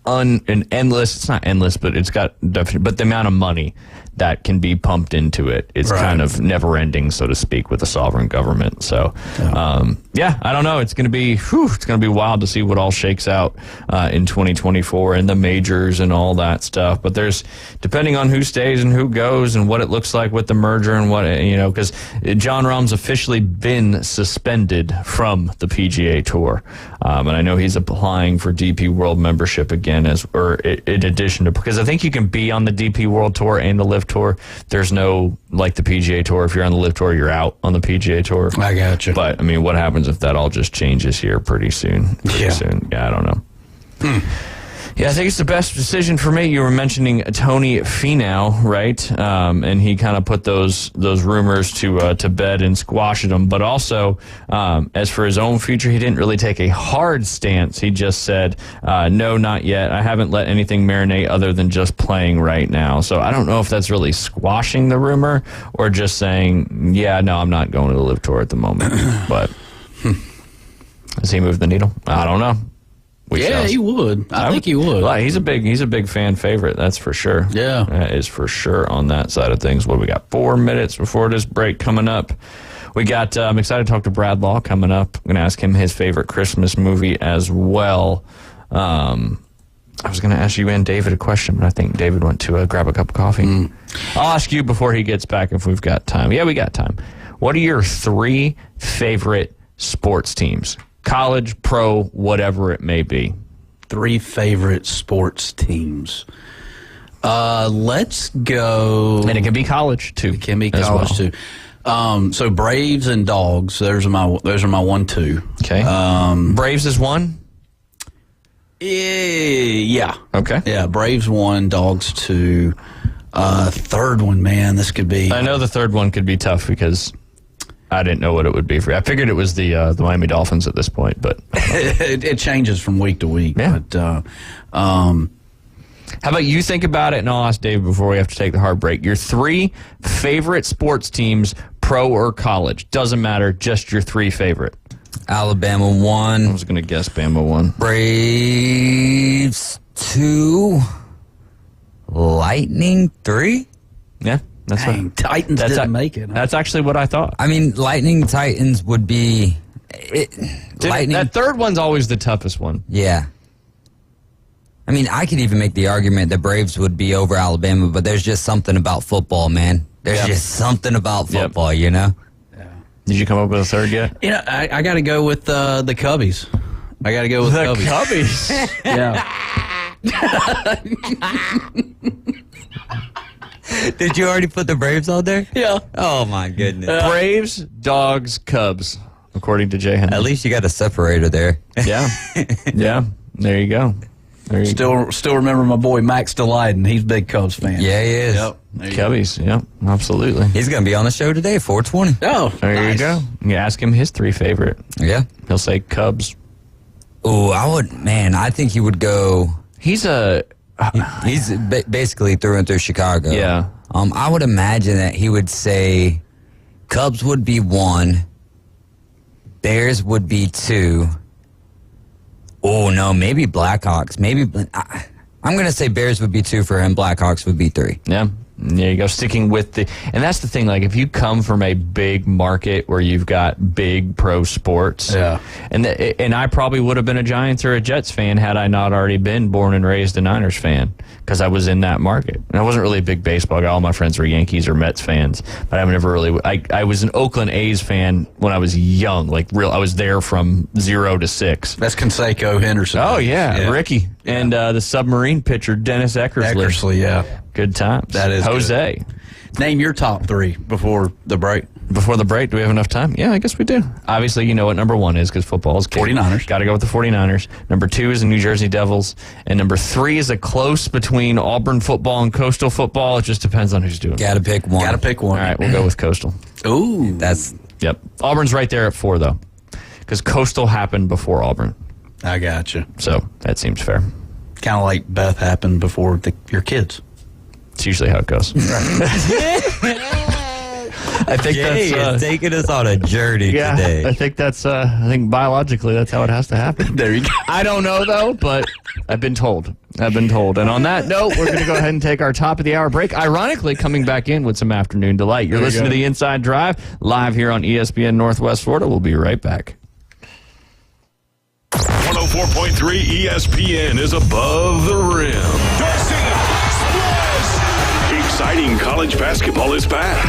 Speaker 9: an endless. It's not endless, but it's got definitely. But the amount of money that can be pumped into it, it's kind of never ending, so to speak, with a sovereign government. So, I don't know. It's going to be wild to see what all shakes out in 2024 and the majors and all that stuff. But there's, depending on who stays and who goes and what it looks like with the merger and what, because Jon Rahm's officially been suspended from the PGA Tour. And I know he's applying for DP World membership again, in addition to, because I think you can be on the DP World Tour and the LIV Tour. There's no, like the PGA Tour, if you're on the LIV Tour, you're out on the PGA Tour.
Speaker 10: I got you.
Speaker 9: But, I mean, what happens if that all just changes here pretty soon? Yeah, I don't know. Yeah, I think it's the best decision for me. You were mentioning Tony Finau, right? And he kind of put those rumors to bed and squashed them. But also, as for his own future, he didn't really take a hard stance. He just said, no, not yet. I haven't let anything marinate other than just playing right now. So I don't know if that's really squashing the rumor or just saying, yeah, no, I'm not going to the LIV Tour at the moment. But has he moved the needle? I don't know.
Speaker 10: He would. I think he would.
Speaker 9: Well, he's a big fan favorite. That's for sure.
Speaker 10: Yeah,
Speaker 9: that is for sure on that side of things. What do we got? 4 minutes before this break coming up. We got. I'm excited to talk to Brad Law coming up. I'm going to ask him his favorite Christmas movie as well. I was going to ask you and David a question, but I think David went to grab a cup of coffee. I'll ask you before he gets back if we've got time. Yeah, we got time. What are your 3 favorite sports teams? College, pro, whatever it may be.
Speaker 10: 3 favorite sports teams. Let's go.
Speaker 9: And it can be college too.
Speaker 10: It can be college too. So Braves and Dogs. Those are my 1-2.
Speaker 9: Okay. Braves is 1.
Speaker 10: Yeah.
Speaker 9: Okay.
Speaker 10: Yeah. Braves 1, Dogs 2. Third one, man. This could be.
Speaker 9: I know the third one could be tough because I didn't know what it would be for you. I figured it was the Miami Dolphins at this point, but
Speaker 10: it changes from week to week.
Speaker 9: Yeah.
Speaker 10: But
Speaker 9: how about you think about it, and I'll ask David before we have to take the hard break. Your 3 favorite sports teams, pro or college, doesn't matter. Just your 3 favorite.
Speaker 11: Alabama 1.
Speaker 9: I was going to guess Bama 1.
Speaker 11: Braves 2. Lightning 3.
Speaker 9: Yeah. That's
Speaker 10: right. Titans didn't make it.
Speaker 9: That's actually what I thought.
Speaker 11: I mean, Lightning Titans would be.
Speaker 9: Lightning. That third one's always the toughest one.
Speaker 11: Yeah. I mean, I could even make the argument that Braves would be over Alabama, but there's just something about football, man. There's just something about football, you know?
Speaker 9: Yeah. Did you come up with a third yet?
Speaker 10: I got to go with the Cubbies. I got to go with the
Speaker 9: Cubbies.
Speaker 10: Yeah.
Speaker 11: Did you already put the Braves on there?
Speaker 10: Yeah.
Speaker 11: Oh, my goodness.
Speaker 9: Braves, Dogs, Cubs, according to Jay Henry.
Speaker 11: At least you got a separator there.
Speaker 9: Yeah. Yeah. There you go.
Speaker 10: Still remember my boy Max Delyden. He's a big Cubs fan.
Speaker 11: Yeah, he is.
Speaker 10: Yep.
Speaker 9: Cubbies, yep, absolutely.
Speaker 11: He's going to be on the show today, 420.
Speaker 10: Oh,
Speaker 9: there you go. You ask him his 3 favorite.
Speaker 11: Yeah.
Speaker 9: He'll say Cubs.
Speaker 11: Oh, I think he would go.
Speaker 9: He's
Speaker 11: basically through and through Chicago.
Speaker 9: Yeah.
Speaker 11: I would imagine that he would say Cubs would be 1, Bears would be 2. Oh, no, maybe Blackhawks. I'm going to say Bears would be 2 for him. Blackhawks would be 3.
Speaker 9: Yeah. There you go. Sticking with and that's the thing. Like, if you come from a big market where you've got big pro sports, and I probably would have been a Giants or a Jets fan had I not already been born and raised a Niners fan, because I was in that market. And I wasn't really a big baseball guy. All my friends were Yankees or Mets fans, but I've never really. I was an Oakland A's fan when I was young. Like, I was there from 0 to 6.
Speaker 10: That's Canseco, Henderson.
Speaker 9: Oh yeah. Ricky and the submarine pitcher Dennis Eckersley.
Speaker 10: Eckersley, yeah.
Speaker 9: Good times.
Speaker 10: That is
Speaker 9: Jose.
Speaker 10: Good. Name your top 3 before the break.
Speaker 9: Before the break, do we have enough time? Yeah, I guess we do. Obviously, you know what number 1 is, because football is king.
Speaker 10: 49ers.
Speaker 9: Got to go with the 49ers. Number 2 is the New Jersey Devils. And number 3 is a close between Auburn football and Coastal football. It just depends on who's doing it.
Speaker 11: Got to pick one.
Speaker 9: All right, we'll go with Coastal.
Speaker 10: Ooh.
Speaker 9: Yep. Auburn's right there at 4, though, because Coastal happened before Auburn.
Speaker 10: I got you.
Speaker 9: So that seems fair.
Speaker 10: Kind of like Beth happened before your kids.
Speaker 9: It's usually how it goes. I think
Speaker 11: Jay
Speaker 9: that's
Speaker 11: is taking us on a journey today.
Speaker 9: I think that's. I think biologically that's how it has to happen.
Speaker 10: There you go.
Speaker 9: I don't know though, but I've been told. And on that note, we're going to go ahead and take our top of the hour break. Ironically, coming back in with some afternoon delight. You're listening to the Inside Drive live here on ESPN Northwest Florida. We'll be right back.
Speaker 1: 104.3 ESPN is above the rim. Exciting college basketball is back.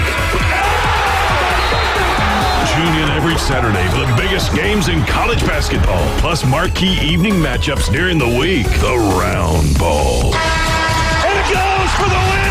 Speaker 1: Tune in every Saturday for the biggest games in college basketball, plus marquee evening matchups during the week. The Round Ball. And it goes for the win!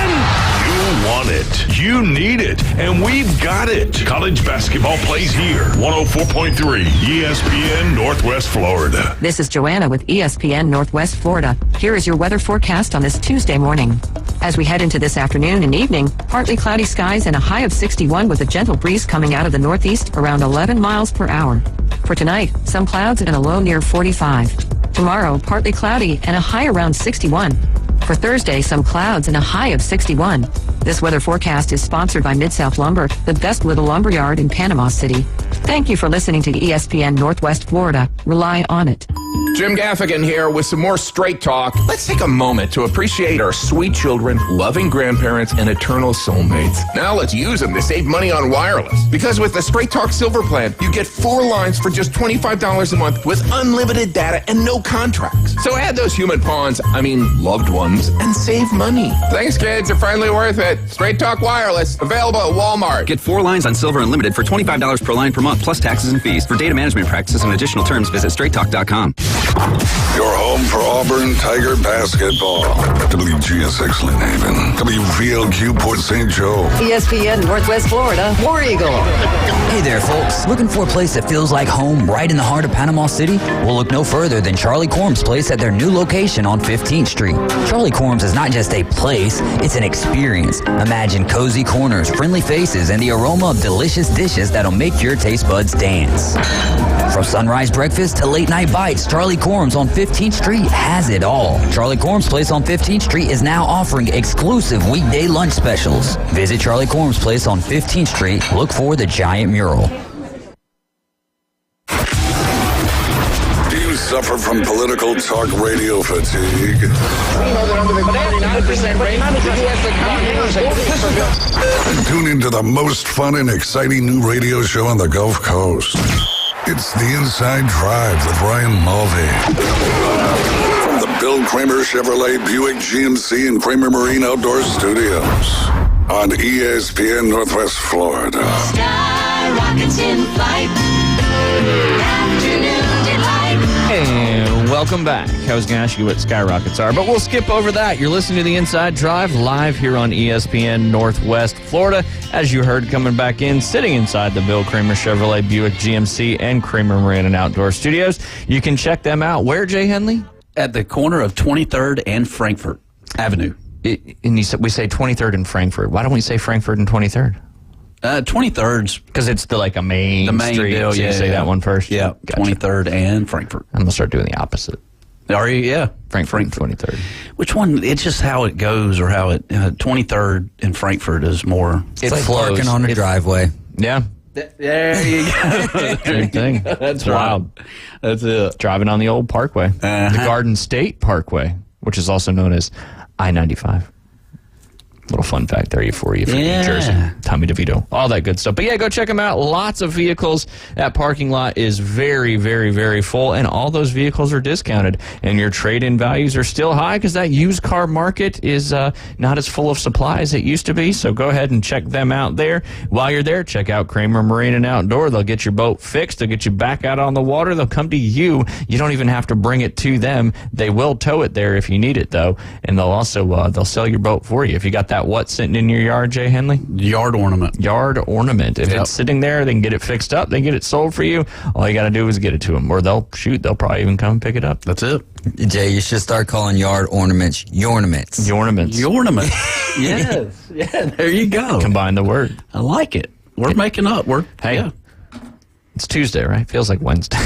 Speaker 1: You want it. You need it. And we've got it. College basketball plays here. 104.3 ESPN Northwest Florida.
Speaker 14: This is Joanna with ESPN Northwest Florida. Here is your weather forecast on this Tuesday morning. As we head into this afternoon and evening, partly cloudy skies and a high of 61 with a gentle breeze coming out of the northeast around 11 miles per hour. For tonight, some clouds and a low near 45. Tomorrow, partly cloudy and a high around 61. For Thursday, some clouds and a high of 61. This weather forecast is sponsored by Mid-South Lumber, the best little lumber yard in Panama City. Thank you for listening to ESPN Northwest Florida. Rely on it.
Speaker 22: Jim Gaffigan here with some more Straight Talk. Let's take a moment to appreciate our sweet children, loving grandparents, and eternal soulmates. Now let's use them to save money on wireless. Because with the Straight Talk Silver Plan, you get 4 lines for just $25 a month with unlimited data and no contracts. So add those human pawns, loved ones, and save money. Thanks, kids. You're finally worth it. Straight Talk Wireless, available at Walmart.
Speaker 23: Get 4 lines on Silver Unlimited for $25 per line per month, plus taxes and fees. For data management practices and additional terms, visit straighttalk.com.
Speaker 6: Your home for Auburn Tiger basketball. WGSX Lynn Haven. WVLQ Port St. Joe.
Speaker 14: ESPN Northwest Florida, War Eagle.
Speaker 16: Hey there, folks. Looking for a place that feels like home right in the heart of Panama City? Well, look no further than Charlie Corm's Place at their new location on 15th Street. Charlie Corm's is not just a place, it's an experience. Imagine cozy corners, friendly faces, and the aroma of delicious dishes that'll make your taste buds dance. From sunrise breakfast to late night bites, Charlie Corm's on 15th Street has it all. Charlie Corm's Place on 15th Street is now offering exclusive weekday lunch specials. Visit Charlie Corm's Place on 15th Street. Look for the giant mural.
Speaker 6: Do you suffer from political talk radio fatigue? Then tune into the most fun and exciting new radio show on the Gulf Coast. It's The Inside Drive with Ryan Mulvey. From the Bill Kramer Chevrolet Buick GMC and Kramer Marine Outdoor Studios on ESPN Northwest Florida.
Speaker 17: Skyrockets in flight. Afternoon delight.
Speaker 9: And welcome back. I was going to ask you what skyrockets are, but we'll skip over that. You're listening to The Inside Drive live here on ESPN Northwest Florida. As you heard, coming back in, sitting inside the Bill Kramer Chevrolet Buick GMC and Kramer Marine and Outdoor Studios. You can check them out. Where, Jay Henley?
Speaker 10: At the corner of 23rd and Frankfurt Avenue.
Speaker 9: And we say 23rd and Frankfurt. Why don't we say Frankfurt and 23rd?
Speaker 10: 23rd's
Speaker 9: because it's a main street.
Speaker 10: Deal,
Speaker 9: so you say that one first.
Speaker 10: Yeah, gotcha. 23rd and Frankfurt.
Speaker 9: I'm gonna start doing the opposite.
Speaker 10: Are you? Yeah,
Speaker 9: Frankfurt 23rd.
Speaker 10: Which one? It's just how it goes, or how it. 23rd and Frankfurt is more.
Speaker 11: It's like parking on a driveway.
Speaker 9: Yeah.
Speaker 10: There you go.
Speaker 9: Same thing.
Speaker 10: That's
Speaker 9: wild.
Speaker 10: That's it.
Speaker 9: Driving on the old Parkway, the Garden State Parkway, which is also known as I-95. Little fun fact there for you from New Jersey. Tommy DeVito. All that good stuff. But yeah, go check them out. Lots of vehicles. That parking lot is very, very, very full, and all those vehicles are discounted. And your trade-in values are still high because that used car market is not as full of supply as it used to be. So go ahead and check them out there. While you're there, check out Kramer Marine and Outdoor. They'll get your boat fixed. They'll get you back out on the water. They'll come to you. You don't even have to bring it to them. They will tow it there if you need it, though. And they'll also they'll sell your boat for you. If you got that what sitting in your yard, Jay Henley?
Speaker 10: Yard ornament.
Speaker 9: Yard ornament. If it's sitting there, they can get it fixed up. They can get it sold for you. All you got to do is get it to them. Or they'll probably even come and pick it up.
Speaker 10: That's it.
Speaker 11: Jay, you should start calling yard ornaments yornaments.
Speaker 9: Yornaments.
Speaker 10: Yornaments. Yes. Yeah, there you go.
Speaker 9: Combine the word.
Speaker 10: I like it. We're making up.
Speaker 9: Hey. It's Tuesday, right? Feels like Wednesday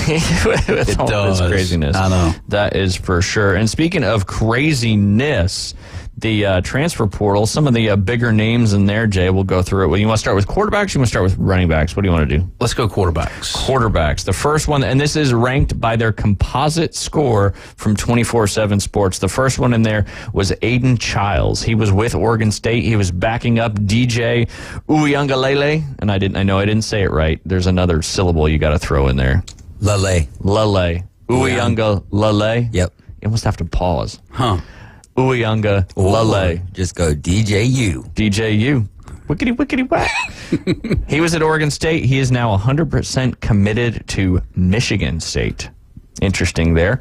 Speaker 9: with all this craziness.
Speaker 10: I know.
Speaker 9: That is for sure. And speaking of craziness, the transfer portal, some of the bigger names in there, Jay, we'll go through it. Well, you want to start with quarterbacks or you want to start with running backs? What do you want to do?
Speaker 10: Let's go quarterbacks.
Speaker 9: Quarterbacks. The first one, and this is ranked by their composite score from 24/7 Sports. The first one in there was Aiden Childs. He was with Oregon State. He was backing up DJ Uiagalelei, and I know I didn't say it right. There's another syllable you got to throw in there.
Speaker 11: Lele.
Speaker 9: Uiagalelei.
Speaker 11: Yep.
Speaker 9: You almost have to pause.
Speaker 10: Huh.
Speaker 9: Uiagalelei.
Speaker 11: Just go DJU.
Speaker 9: DJU. Wickety, wickety, whack. He was at Oregon State. He is now 100% committed to Michigan State. Interesting there.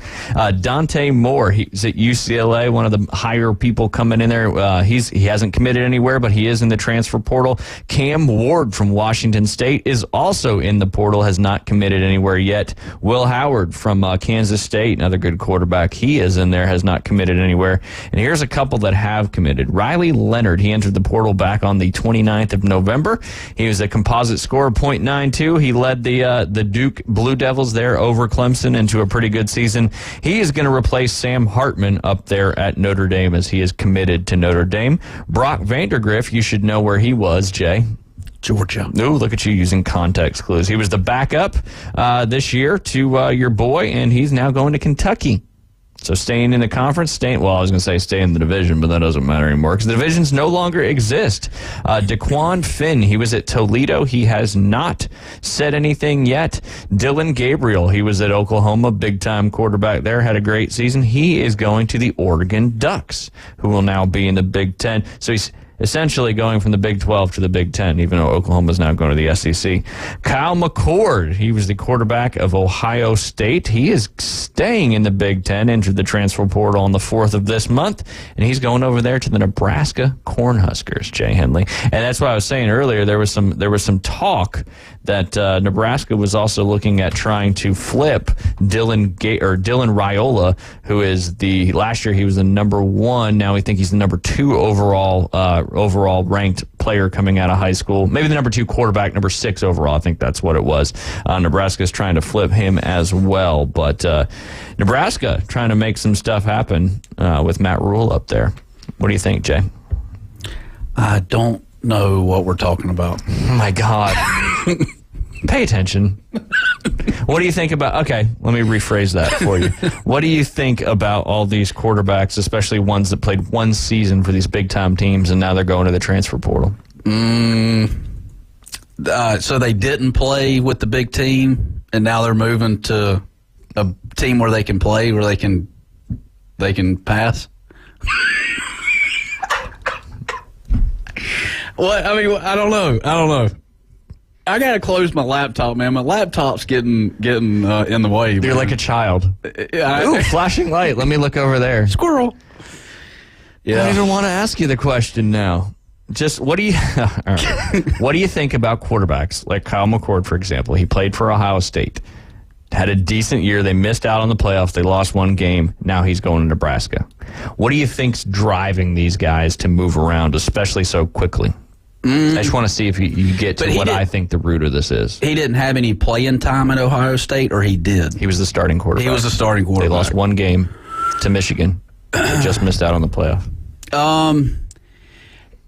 Speaker 9: Dante Moore, he's at UCLA, one of the higher people coming in there. He hasn't committed anywhere, but he is in the transfer portal. Cam Ward from Washington State is also in the portal, has not committed anywhere yet. Will Howard from Kansas State, another good quarterback. He is in there, has not committed anywhere. And here's a couple that have committed. Riley Leonard, he entered the portal back on the 29th of November. He was a composite score of .92. He led the Duke Blue Devils there over Clemson into a pretty good season. He is going to replace Sam Hartman up there at Notre Dame as he is committed to Notre Dame. Brock Vandergriff, you should know where he was, Jay.
Speaker 10: Georgia.
Speaker 9: Ooh, look at you using context clues. He was the backup this year to your boy, and he's now going to Kentucky. So staying in the conference, I was going to say stay in the division, but that doesn't matter anymore because the divisions no longer exist. Daquan Finn, he was at Toledo. He has not said anything yet. Dylan Gabriel, he was at Oklahoma, big-time quarterback there, had a great season. He is going to the Oregon Ducks, who will now be in the Big Ten. So he's essentially going from the Big 12 to the Big 10, even though Oklahoma's now going to the SEC. Kyle McCord, he was the quarterback of Ohio State. He is staying in the Big 10, entered the transfer portal on the 4th of this month, and he's going over there to the Nebraska Cornhuskers, Jay Henley. And that's what I was saying earlier. There was some talk that Nebraska was also looking at trying to flip Dylan Raiola, who is last year he was the number 1. Now we think he's the number 2 overall ranked player coming out of high school. Maybe the number 2 quarterback, number 6 overall. I think that's what it was. Nebraska's trying to flip him as well. But Nebraska trying to make some stuff happen with Matt Rule up there. What do you think, Jay?
Speaker 10: I don't know what we're talking about.
Speaker 9: Oh, my God. Pay attention. What do you think about... Okay, let me rephrase that for you. What do you think about all these quarterbacks, especially ones that played one season for these big-time teams, and now they're going to the transfer portal?
Speaker 10: So they didn't play with the big team, and now they're moving to a team where they can play, where they can pass? What? I mean, I don't know. I gotta close my laptop, man. My laptop's getting in the way.
Speaker 9: You're like a child. Ooh, flashing light. Let me look over there.
Speaker 10: Squirrel.
Speaker 9: Yeah. I don't even want to ask you the question now. Just what do you what do you think about quarterbacks like Kyle McCord, for example? He played for Ohio State. had a decent year. They missed out on the playoffs. They lost one game. Now he's going to Nebraska. What do you think's driving these guys to move around, especially so quickly? I just want to see if you get to what I think the root of this is.
Speaker 10: He didn't have any playing time at Ohio State, or he did?
Speaker 9: He was the starting quarterback.
Speaker 10: He was the starting quarterback.
Speaker 9: They lost one game to Michigan. They just missed out on the playoff.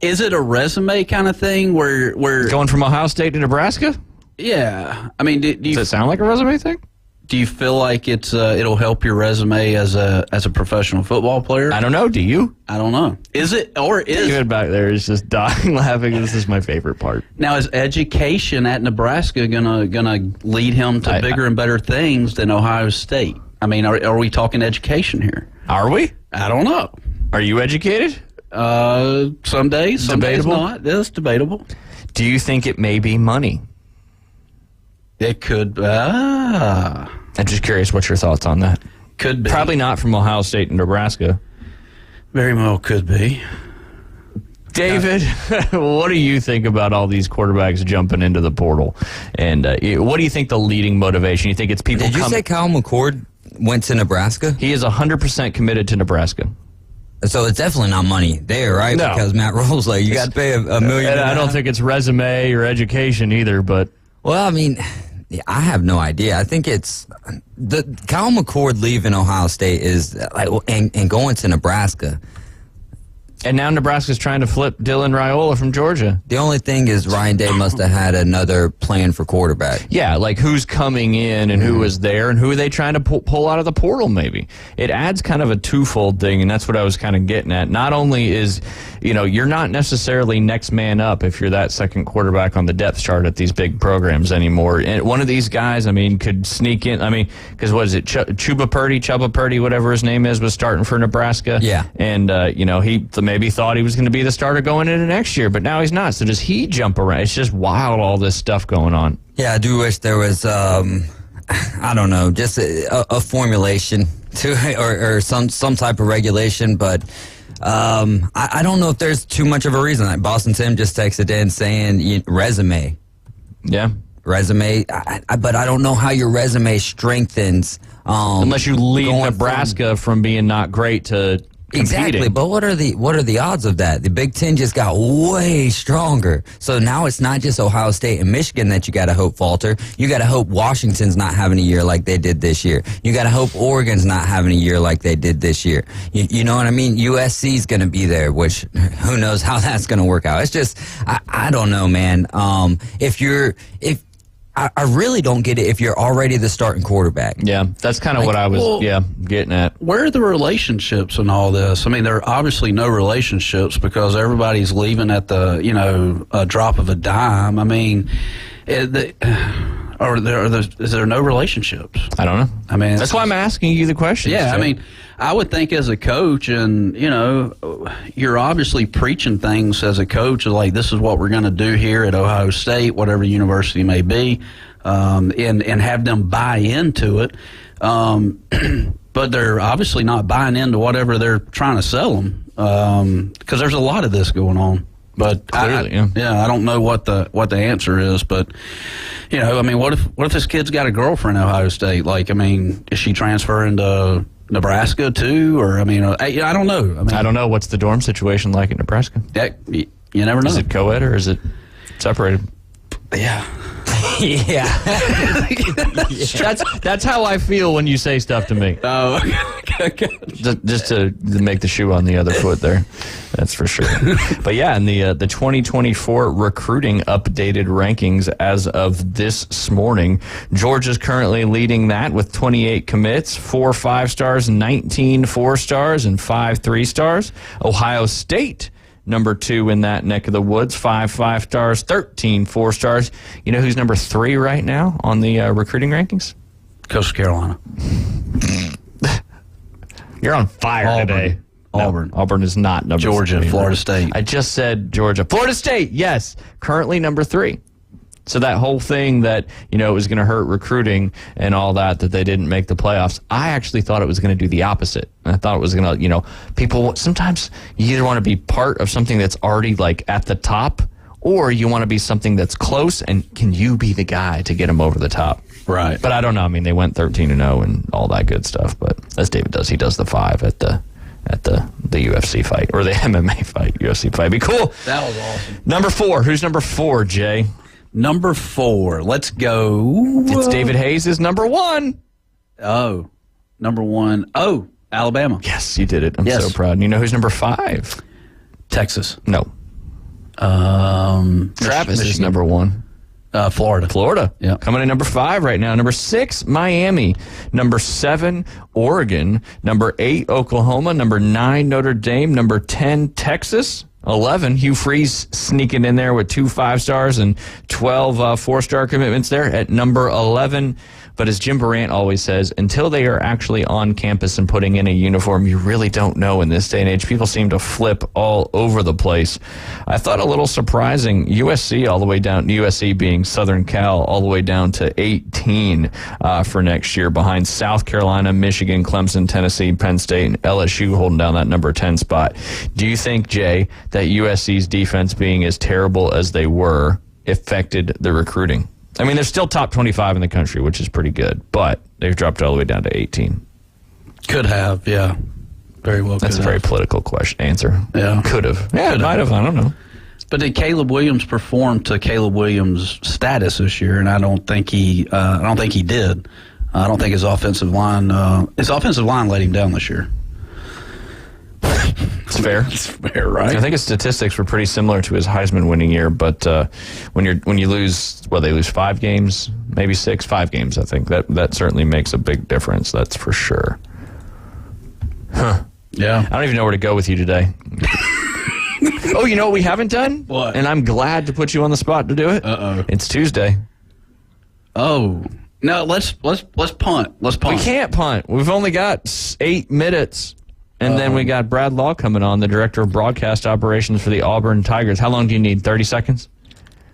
Speaker 10: Is it a resume kind of thing where
Speaker 9: going from Ohio State to Nebraska?
Speaker 10: Yeah, I mean, does
Speaker 9: it sound like a resume thing?
Speaker 10: Do you feel like it'll help your resume as a professional football player?
Speaker 9: I don't know. Do you?
Speaker 10: I don't know. Is it or is
Speaker 9: David back there is just dying laughing? This is my favorite part.
Speaker 10: Now, is education at Nebraska gonna lead him to bigger and better things than Ohio State? I mean, are we talking education here?
Speaker 9: Are we?
Speaker 10: I don't know.
Speaker 9: Are you educated?
Speaker 10: Some days, some days not. It's debatable.
Speaker 9: Do you think it may be money?
Speaker 10: It could.
Speaker 9: I'm just curious what your thoughts on that.
Speaker 10: Could be.
Speaker 9: Probably not from Ohio State and Nebraska.
Speaker 10: Very well could be.
Speaker 9: David, what do you think about all these quarterbacks jumping into the portal? And what do you think the leading motivation? You think it's people
Speaker 11: Did you say Kyle McCord went to Nebraska?
Speaker 9: He is 100% committed to Nebraska.
Speaker 11: So it's definitely not money there, right?
Speaker 9: No.
Speaker 11: Because Matt Rule's like, you got to pay $1 million.
Speaker 9: And I don't think it's resume or education either, but...
Speaker 11: Well, I mean, I have no idea. I think it's the Kyle McCord leaving Ohio State is like, and going to Nebraska.
Speaker 9: And now Nebraska's trying to flip Dylan Raiola from Georgia.
Speaker 11: The only thing is Ryan Day must have had another plan for quarterback.
Speaker 9: Yeah, like who's coming in and who was there and who are they trying to pull out of the portal maybe. It adds kind of a twofold thing, and that's what I was kind of getting at. Not only is, you're not necessarily next man up if you're that second quarterback on the depth chart at these big programs anymore. And one of these guys, could sneak in. Because what is it, Chubba Purdy, whatever his name is, was starting for Nebraska.
Speaker 11: Yeah.
Speaker 9: And, he maybe thought he was going to be the starter going into next year, but now he's not. So does he jump around? It's just wild, all this stuff going on.
Speaker 11: Yeah, I do wish there was, I don't know, just a formulation to or some type of regulation, but I don't know if there's too much of a reason. Like Boston Tim just texted in saying resume.
Speaker 9: Yeah.
Speaker 11: Resume, but I don't know how your resume strengthens.
Speaker 9: Unless you leave Nebraska from being not great to competing.
Speaker 11: Exactly, but what are the odds of that? The Big Ten just got way stronger. So now it's not just Ohio State and Michigan that you got to hope falter. You got to hope Washington's not having a year like they did this year. You got to hope Oregon's not having a year like they did this year. You know what I mean? USC's going to be there, which who knows how that's going to work out. It's just I don't know, man. I really don't get it if you're already the starting quarterback.
Speaker 9: Yeah, that's kind of what I was getting at.
Speaker 10: Where are the relationships in all this? I mean, there are obviously no relationships because everybody's leaving at the, a drop of a dime. I mean, is there no relationships?
Speaker 9: I don't know.
Speaker 10: I mean,
Speaker 9: that's why I'm asking you the question.
Speaker 10: Yeah, I mean, I would think as a coach, and you're obviously preaching things as a coach, like this is what we're going to do here at Ohio State, whatever university may be, and have them buy into it. But they're obviously not buying into whatever they're trying to sell them, because there's a lot of this going on. But
Speaker 9: clearly,
Speaker 10: I don't know what the answer is. But what if this kid's got a girlfriend at Ohio State? Like, is she transferring to Nebraska too, or I don't know.
Speaker 9: I don't know. What's the dorm situation like in Nebraska?
Speaker 10: You never know.
Speaker 9: Is it co-ed or is it separated?
Speaker 10: Yeah.
Speaker 11: Yeah.
Speaker 9: That's how I feel when you say stuff to me.
Speaker 10: Oh, okay.
Speaker 9: Just to make the shoe on the other foot there. That's for sure. But yeah, in the 2024 recruiting updated rankings as of this morning, Georgia's currently leading that with 28 commits, 4 5-stars, 19 4-stars, and 5 3-stars. Ohio State, number 2 in that neck of the woods, 5 5-stars, 13 4-stars. You know who's number 3 right now on the recruiting rankings?
Speaker 10: Coastal Carolina.
Speaker 9: You're on fire today.
Speaker 10: Auburn.
Speaker 9: No, Auburn is not number 3.
Speaker 10: Georgia, Florida State.
Speaker 9: I just said Georgia. Florida State, yes. Currently number 3. So that whole thing that, it was going to hurt recruiting and all that they didn't make the playoffs, I actually thought it was going to do the opposite. And I thought it was going to, people, sometimes you either want to be part of something that's already like at the top, or you want to be something that's close, and can you be the guy to get them over the top?
Speaker 10: Right.
Speaker 9: But I don't know. I mean, they went 13-0 and all that good stuff. But as David does, he does the 5 at the UFC fight, or the MMA fight, UFC fight. Be cool.
Speaker 10: That was awesome.
Speaker 9: Number 4. Who's number 4, Jay?
Speaker 10: Number 4. Let's go.
Speaker 9: It's David Hayes is number 1.
Speaker 10: Oh, number 1. Oh, Alabama.
Speaker 9: Yes, you did it. I'm so proud. And you know who's number 5?
Speaker 10: Texas.
Speaker 9: No. Travis is number 1.
Speaker 10: Florida.
Speaker 9: Yeah. Coming in number 5 right now. Number 6, Miami. Number 7, Oregon. Number 8, Oklahoma. Number 9, Notre Dame. Number 10, Texas. 11, Hugh Freeze sneaking in there with 2 5-stars and 12 4-star commitments there at number 11. But as Jim Durant always says, until they are actually on campus and putting in a uniform, you really don't know in this day and age. People seem to flip all over the place. I thought a little surprising, USC all the way down, USC being Southern Cal, all the way down to 18 for next year, behind South Carolina, Michigan, Clemson, Tennessee, Penn State, and LSU holding down that number 10 spot. Do you think, Jay, that USC's defense being as terrible as they were affected the recruiting? I mean, they're still top 25 in the country, which is pretty good, but they've dropped all the way down to 18.
Speaker 10: Could have, yeah. Very well.
Speaker 9: That's a very political answer.
Speaker 10: Yeah.
Speaker 9: Could have. Yeah, it might have. I don't know.
Speaker 10: But did Caleb Williams perform to Caleb Williams' status this year? And I don't think he did. I don't think his offensive line let him down this year.
Speaker 9: It's fair.
Speaker 10: It's fair, right?
Speaker 9: I think his statistics were pretty similar to his Heisman winning year, but when you lose, they lose 5 games, maybe 6, 5 games. I think that certainly makes a big difference. That's for sure. Huh?
Speaker 10: Yeah.
Speaker 9: I don't even know where to go with you today. Oh, you know what we haven't done?
Speaker 10: What?
Speaker 9: And I'm glad to put you on the spot to do it. It's Tuesday.
Speaker 10: Oh. No, let's punt. Let's punt.
Speaker 9: We can't punt. We've only got 8 minutes. And then we got Brad Law coming on, the Director of Broadcast Operations for the Auburn Tigers. How long do you need? 30 seconds?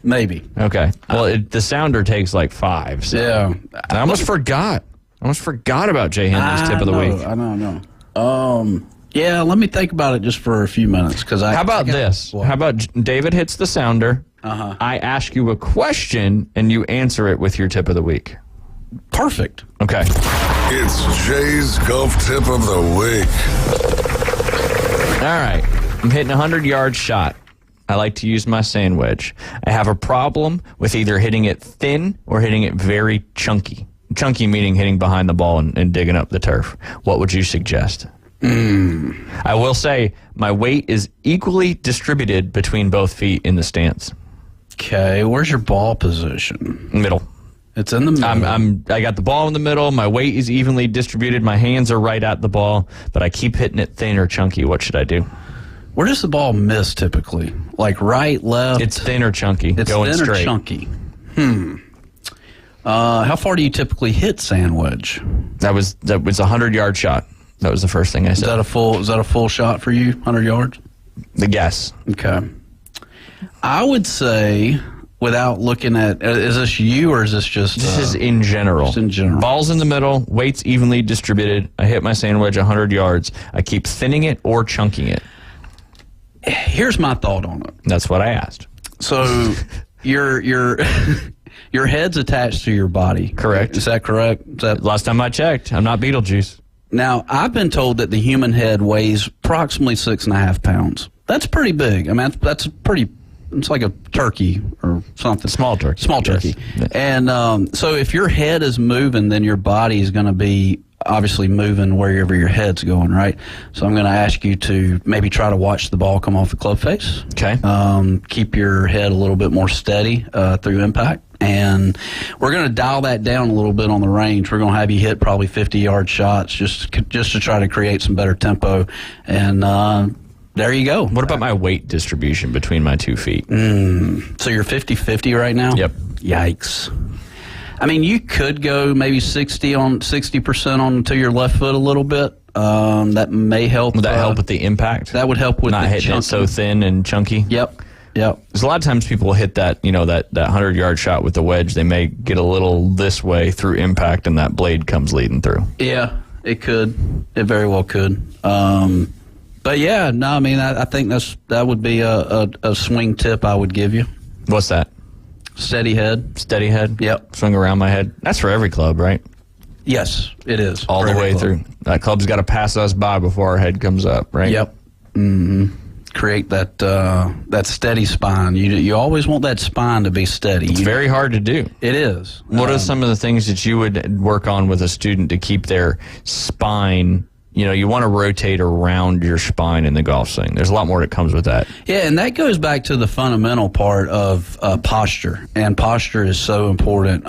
Speaker 10: Maybe.
Speaker 9: Okay. Well, the sounder takes like 5. So.
Speaker 10: Yeah.
Speaker 9: I almost forgot. about Jay Henley's tip of the week.
Speaker 10: I know. Yeah, let me think about it just for a few minutes.
Speaker 9: How about this? What? How about David hits the sounder, I ask you a question, and you answer it with your tip of the week?
Speaker 10: Perfect.
Speaker 9: Okay.
Speaker 6: It's Jay's Golf Tip of the Week.
Speaker 9: All right. I'm hitting a 100-yard shot. I like to use my sand wedge. I have a problem with either hitting it thin or hitting it very chunky. Chunky meaning hitting behind the ball and digging up the turf. What would you suggest? I will say my weight is equally distributed between both feet in the stance.
Speaker 10: Okay. Where's your ball position?
Speaker 9: Middle.
Speaker 10: It's in the middle.
Speaker 9: I got the ball in the middle. My weight is evenly distributed. My hands are right at the ball, but I keep hitting it thin or chunky. What should I do?
Speaker 10: Where does the ball miss typically? Like right, left?
Speaker 9: It's thin or chunky.
Speaker 10: It's
Speaker 9: going
Speaker 10: thin
Speaker 9: straight.
Speaker 10: Or chunky. How far do you typically hit sand wedge?
Speaker 9: That was a 100-yard shot. That was the first thing I said.
Speaker 10: Is that a full shot for you? 100 yards?
Speaker 9: The guess.
Speaker 10: Okay. I would say, without looking at, is this you or is this just?
Speaker 9: This is in general.
Speaker 10: Just in general.
Speaker 9: Ball's in the middle, weight's evenly distributed. I hit my sand wedge 100 yards. I keep thinning it or chunking it.
Speaker 10: Here's my thought on it.
Speaker 9: That's what I asked.
Speaker 10: So your head's attached to your body.
Speaker 9: Correct.
Speaker 10: Is that correct?
Speaker 9: Last time I checked, I'm not Beetlejuice.
Speaker 10: Now, I've been told that the human head weighs approximately 6.5 pounds. That's pretty big. I mean, that's pretty. It's like a turkey or something.
Speaker 9: Small turkey.
Speaker 10: Small turkey.
Speaker 9: Yes.
Speaker 10: And so if your head is moving, then your body is going to be obviously moving wherever your head's going, right? So I'm going to ask you to maybe try to watch the ball come off the club face.
Speaker 9: Okay.
Speaker 10: Keep your head a little bit more steady through impact. And we're going to dial that down a little bit on the range. We're going to have you hit probably 50-yard shots just to try to create some better tempo. And there you go.
Speaker 9: What about my weight distribution between my 2 feet?
Speaker 10: So you're 50-50 right now?
Speaker 9: Yep.
Speaker 10: Yikes. I mean, you could go maybe 60% on to your left foot a little bit. That may help.
Speaker 9: Would that help with the impact?
Speaker 10: That would help with
Speaker 9: not hitting
Speaker 10: chunky.
Speaker 9: it so thin and chunky.
Speaker 10: Yep.
Speaker 9: Because a lot of times people hit that 100-yard shot with the wedge. They may get a little this way through impact, and that blade comes leading through.
Speaker 10: Yeah, it could. It very well could. But yeah, no, I mean, I think that would be a swing tip I would give you.
Speaker 9: What's that?
Speaker 10: Steady head.
Speaker 9: Steady head.
Speaker 10: Yep.
Speaker 9: Swing around my head. That's for every club, right?
Speaker 10: Yes, it is.
Speaker 9: All the way through. That club's got to pass us by before our head comes up, right?
Speaker 10: Yep. Mm-hmm. Create that steady spine. You always want that spine to be steady.
Speaker 9: It's very hard to do.
Speaker 10: It is.
Speaker 9: What are some of the things that you would work on with a student to keep their spine? You want to rotate around your spine in the golf swing. There's a lot more that comes with that.
Speaker 10: Yeah, and that goes back to the fundamental part of posture, and posture is so important.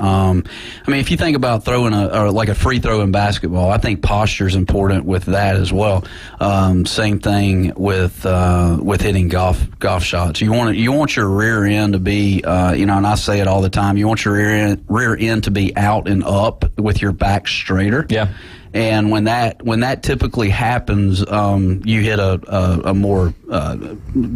Speaker 10: If you think about throwing like a free throw in basketball, I think posture is important with that as well. Same thing with hitting golf shots. You want your rear end to be, and I say it all the time. You want your rear end to be out and up with your back straighter.
Speaker 9: Yeah.
Speaker 10: And when that typically happens, you hit a more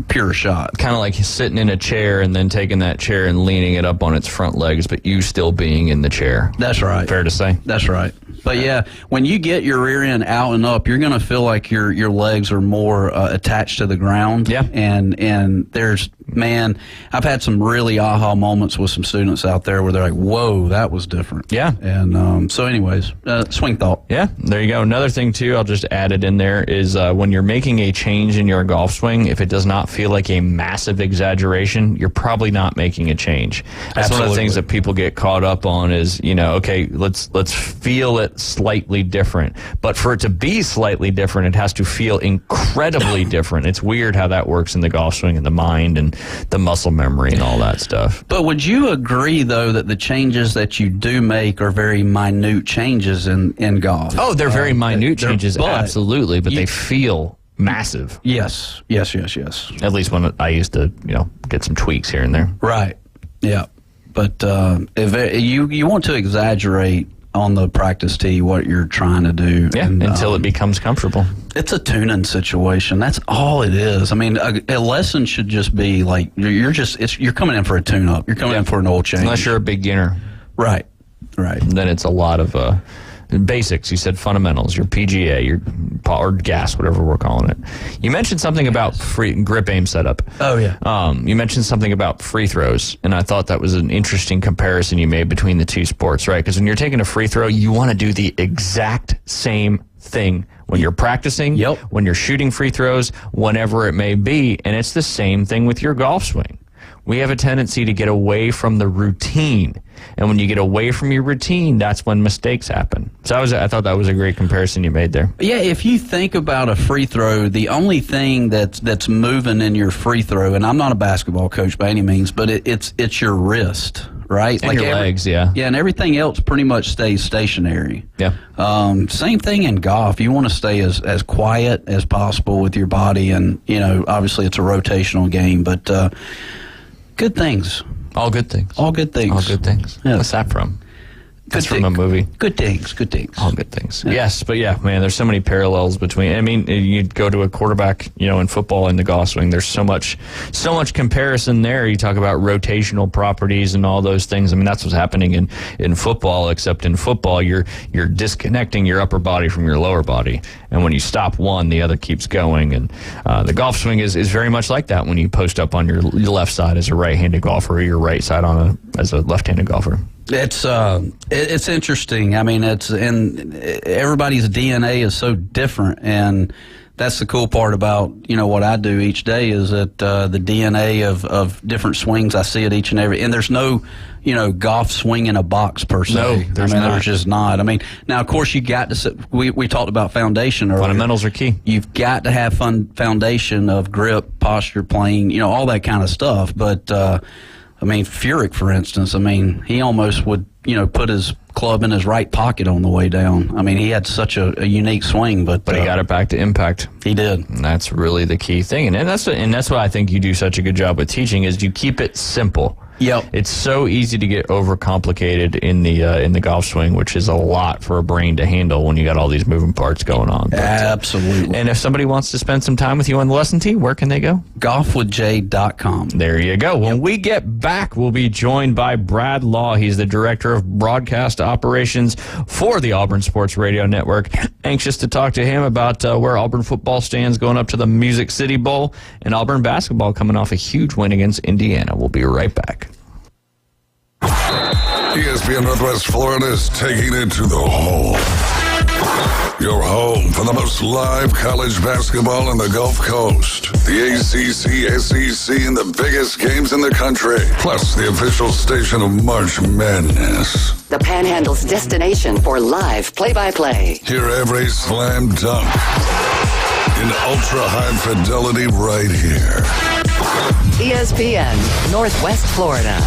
Speaker 10: pure shot.
Speaker 9: Kind of like sitting in a chair and then taking that chair and leaning it up on its front legs, but you still being in the chair.
Speaker 10: That's right.
Speaker 9: Fair to say?
Speaker 10: That's right. But yeah, when you get your rear end out and up, you're going to feel like your legs are more attached to the ground.
Speaker 9: Yeah.
Speaker 10: And there's, man, I've had some really aha moments with some students out there where they're like, whoa, that was different.
Speaker 9: Yeah.
Speaker 10: And so anyways, swing thought.
Speaker 9: Yeah, there you go. Another thing, too, I'll just add it in there, is when you're making a change in your golf swing, if it does not feel like a massive exaggeration, you're probably not making a change. That's
Speaker 10: Absolutely.
Speaker 9: one of the things that people get caught up on is, okay, let's feel it slightly different. But for it to be slightly different, it has to feel incredibly different. It's weird how that works in the golf swing and the mind and the muscle memory and all that stuff.
Speaker 10: But would you agree, though, that the changes that you do make are very minute changes in golf?
Speaker 9: Oh, they're very minute changes, absolutely, but they feel massive.
Speaker 10: Yes.
Speaker 9: At least when I used to, get some tweaks here and there.
Speaker 10: Right. Yeah. But if you want to exaggerate on the practice tee what you're trying to do.
Speaker 9: Yeah, until it becomes comfortable.
Speaker 10: It's a tuning situation. That's all it is. I mean, a lesson should just be like you're coming in for a tune-up. You're coming in for an oil change.
Speaker 9: Unless you're a beginner.
Speaker 10: Right.
Speaker 9: Then it's a lot of basics. You said fundamentals, your PGA, your or gas, whatever we're calling it. You mentioned something about free grip aim setup.
Speaker 10: Oh, yeah.
Speaker 9: You mentioned something about free throws, and I thought that was an interesting comparison you made between the two sports, right? Because when you're taking a free throw, you want to do the exact same thing when you're practicing, when you're shooting free throws, whenever it may be, and it's the same thing with your golf swing. We have a tendency to get away from the routine. And when you get away from your routine, that's when mistakes happen. So I thought that was a great comparison you made there.
Speaker 10: Yeah, if you think about a free throw, the only thing that's moving in your free throw, and I'm not a basketball coach by any means, but it's your wrist, right?
Speaker 9: And your legs, yeah.
Speaker 10: Yeah, and everything else pretty much stays stationary.
Speaker 9: Yeah.
Speaker 10: Same thing in golf. You want to stay as quiet as possible with your body, and, obviously it's a rotational game, but good things.
Speaker 9: All good things.
Speaker 10: All good things.
Speaker 9: All good things.
Speaker 10: Yeah.
Speaker 9: What's that from? That's from a movie.
Speaker 10: Good things.
Speaker 9: All good things. Yeah. Yes, but yeah, man, there's so many parallels between. I mean, you go to a quarterback, in football and the golf swing. There's so much comparison there. You talk about rotational properties and all those things. I mean, that's what's happening in football. Except in football, you're disconnecting your upper body from your lower body, and when you stop one, the other keeps going. And the golf swing is very much like that. When you post up on your left side as a right-handed golfer, or your right side as a left-handed golfer.
Speaker 10: It's interesting. I mean, everybody's DNA is so different, and that's the cool part about what I do each day is that the DNA of different swings, I see it each and every. And there's no golf swing in a box per se.
Speaker 9: No, there's not.
Speaker 10: There's just not. I mean, now of course you got to. We talked about foundation earlier.
Speaker 9: Fundamentals are key.
Speaker 10: You've got to have foundation of grip, posture, playing, all that kind of stuff, but. I mean, Furyk, for instance, he almost would, put his club in his right pocket on the way down. I mean, he had such a unique swing, but
Speaker 9: he got it back to impact.
Speaker 10: He did.
Speaker 9: And that's really the key thing. And that's what I think you do such a good job with teaching is you keep it simple.
Speaker 10: Yep.
Speaker 9: It's so easy to get overcomplicated in the golf swing, which is a lot for a brain to handle when you got all these moving parts going on. But,
Speaker 10: absolutely.
Speaker 9: And if somebody wants to spend some time with you on the lesson tee, where can they go?
Speaker 10: Golfwithjay.com.
Speaker 9: There you go. When we get back, we'll be joined by Brad Law. He's the Director of Broadcast Operations for the Auburn Sports Radio Network. Anxious to talk to him about where Auburn football stands going up to the Music City Bowl, and Auburn basketball coming off a huge win against Indiana. We'll be right back.
Speaker 6: ESPN Northwest Florida is taking it to the hole. Your home for the most live college basketball in the Gulf Coast. The ACC, SEC, and the biggest games in the country. Plus the official station of March Madness.
Speaker 2: The Panhandle's destination for live play-by-play.
Speaker 6: Hear every slam dunk in ultra-high fidelity right here.
Speaker 2: ESPN Northwest Florida.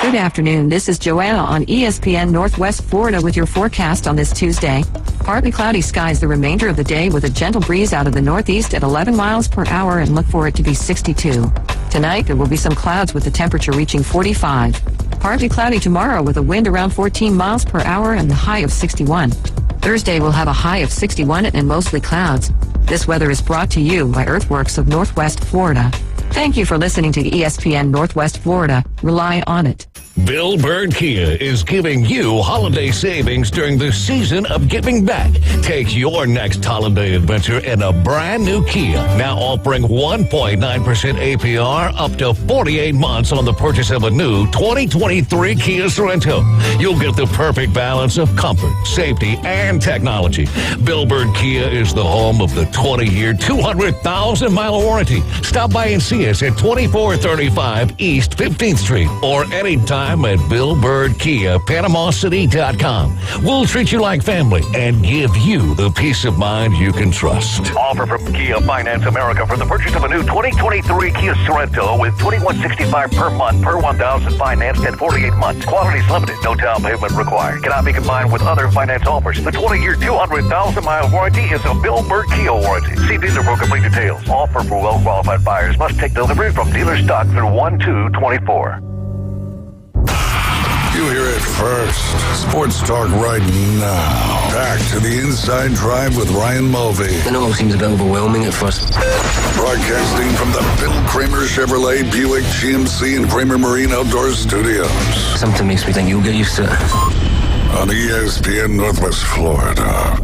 Speaker 14: Good afternoon. This is Joanna on ESPN Northwest Florida with your forecast on this Tuesday. Partly cloudy skies the remainder of the day with a gentle breeze out of the northeast at 11 miles per hour and look for it to be 62. Tonight, there will be some clouds with the temperature reaching 45. Partly cloudy tomorrow with a wind around 14 miles per hour and the high of 61. Thursday will have a high of 61 and mostly clouds. This weather is brought to you by Earthworks of Northwest Florida. Thank you for listening to ESPN Northwest Florida. Rely on it.
Speaker 1: Bill Bird Kia is giving you holiday savings during the season of giving back. Take your next holiday adventure in a brand new Kia. Now offering 1.9% APR up to 48 months on the purchase of a new 2023 Kia Sorento. You'll get the perfect balance of comfort, safety, and technology. Bill Bird Kia is the home of the 20-year, 200,000-mile warranty. Stop by and see us at 2435 East 15th Street or anytime at Bill Bird Kia, PanamaCity.com. We'll treat you like family and give you the peace of mind you can trust.
Speaker 3: Offer from Kia Finance America for the purchase of a new 2023 Kia Sorento with $2,165 per month per 1,000 financed and 48 months. Quantities limited. No down payment required. Cannot be combined with other finance offers. The 20-year, 200,000-mile warranty is a Bill Bird Kia warranty. See dealer for complete details. Offer for well-qualified buyers. Must take delivery from dealer stock through 1/2/24.
Speaker 6: You hear it first. Sports talk right now. Back to the Inside Drive with Ryan Mulvey.
Speaker 8: I know it seems a bit overwhelming at first.
Speaker 6: Broadcasting from the Bill Kramer Chevrolet Buick GMC and Kramer Marine Outdoor Studios.
Speaker 8: Something makes me think you'll get used to it.
Speaker 6: On ESPN Northwest Florida.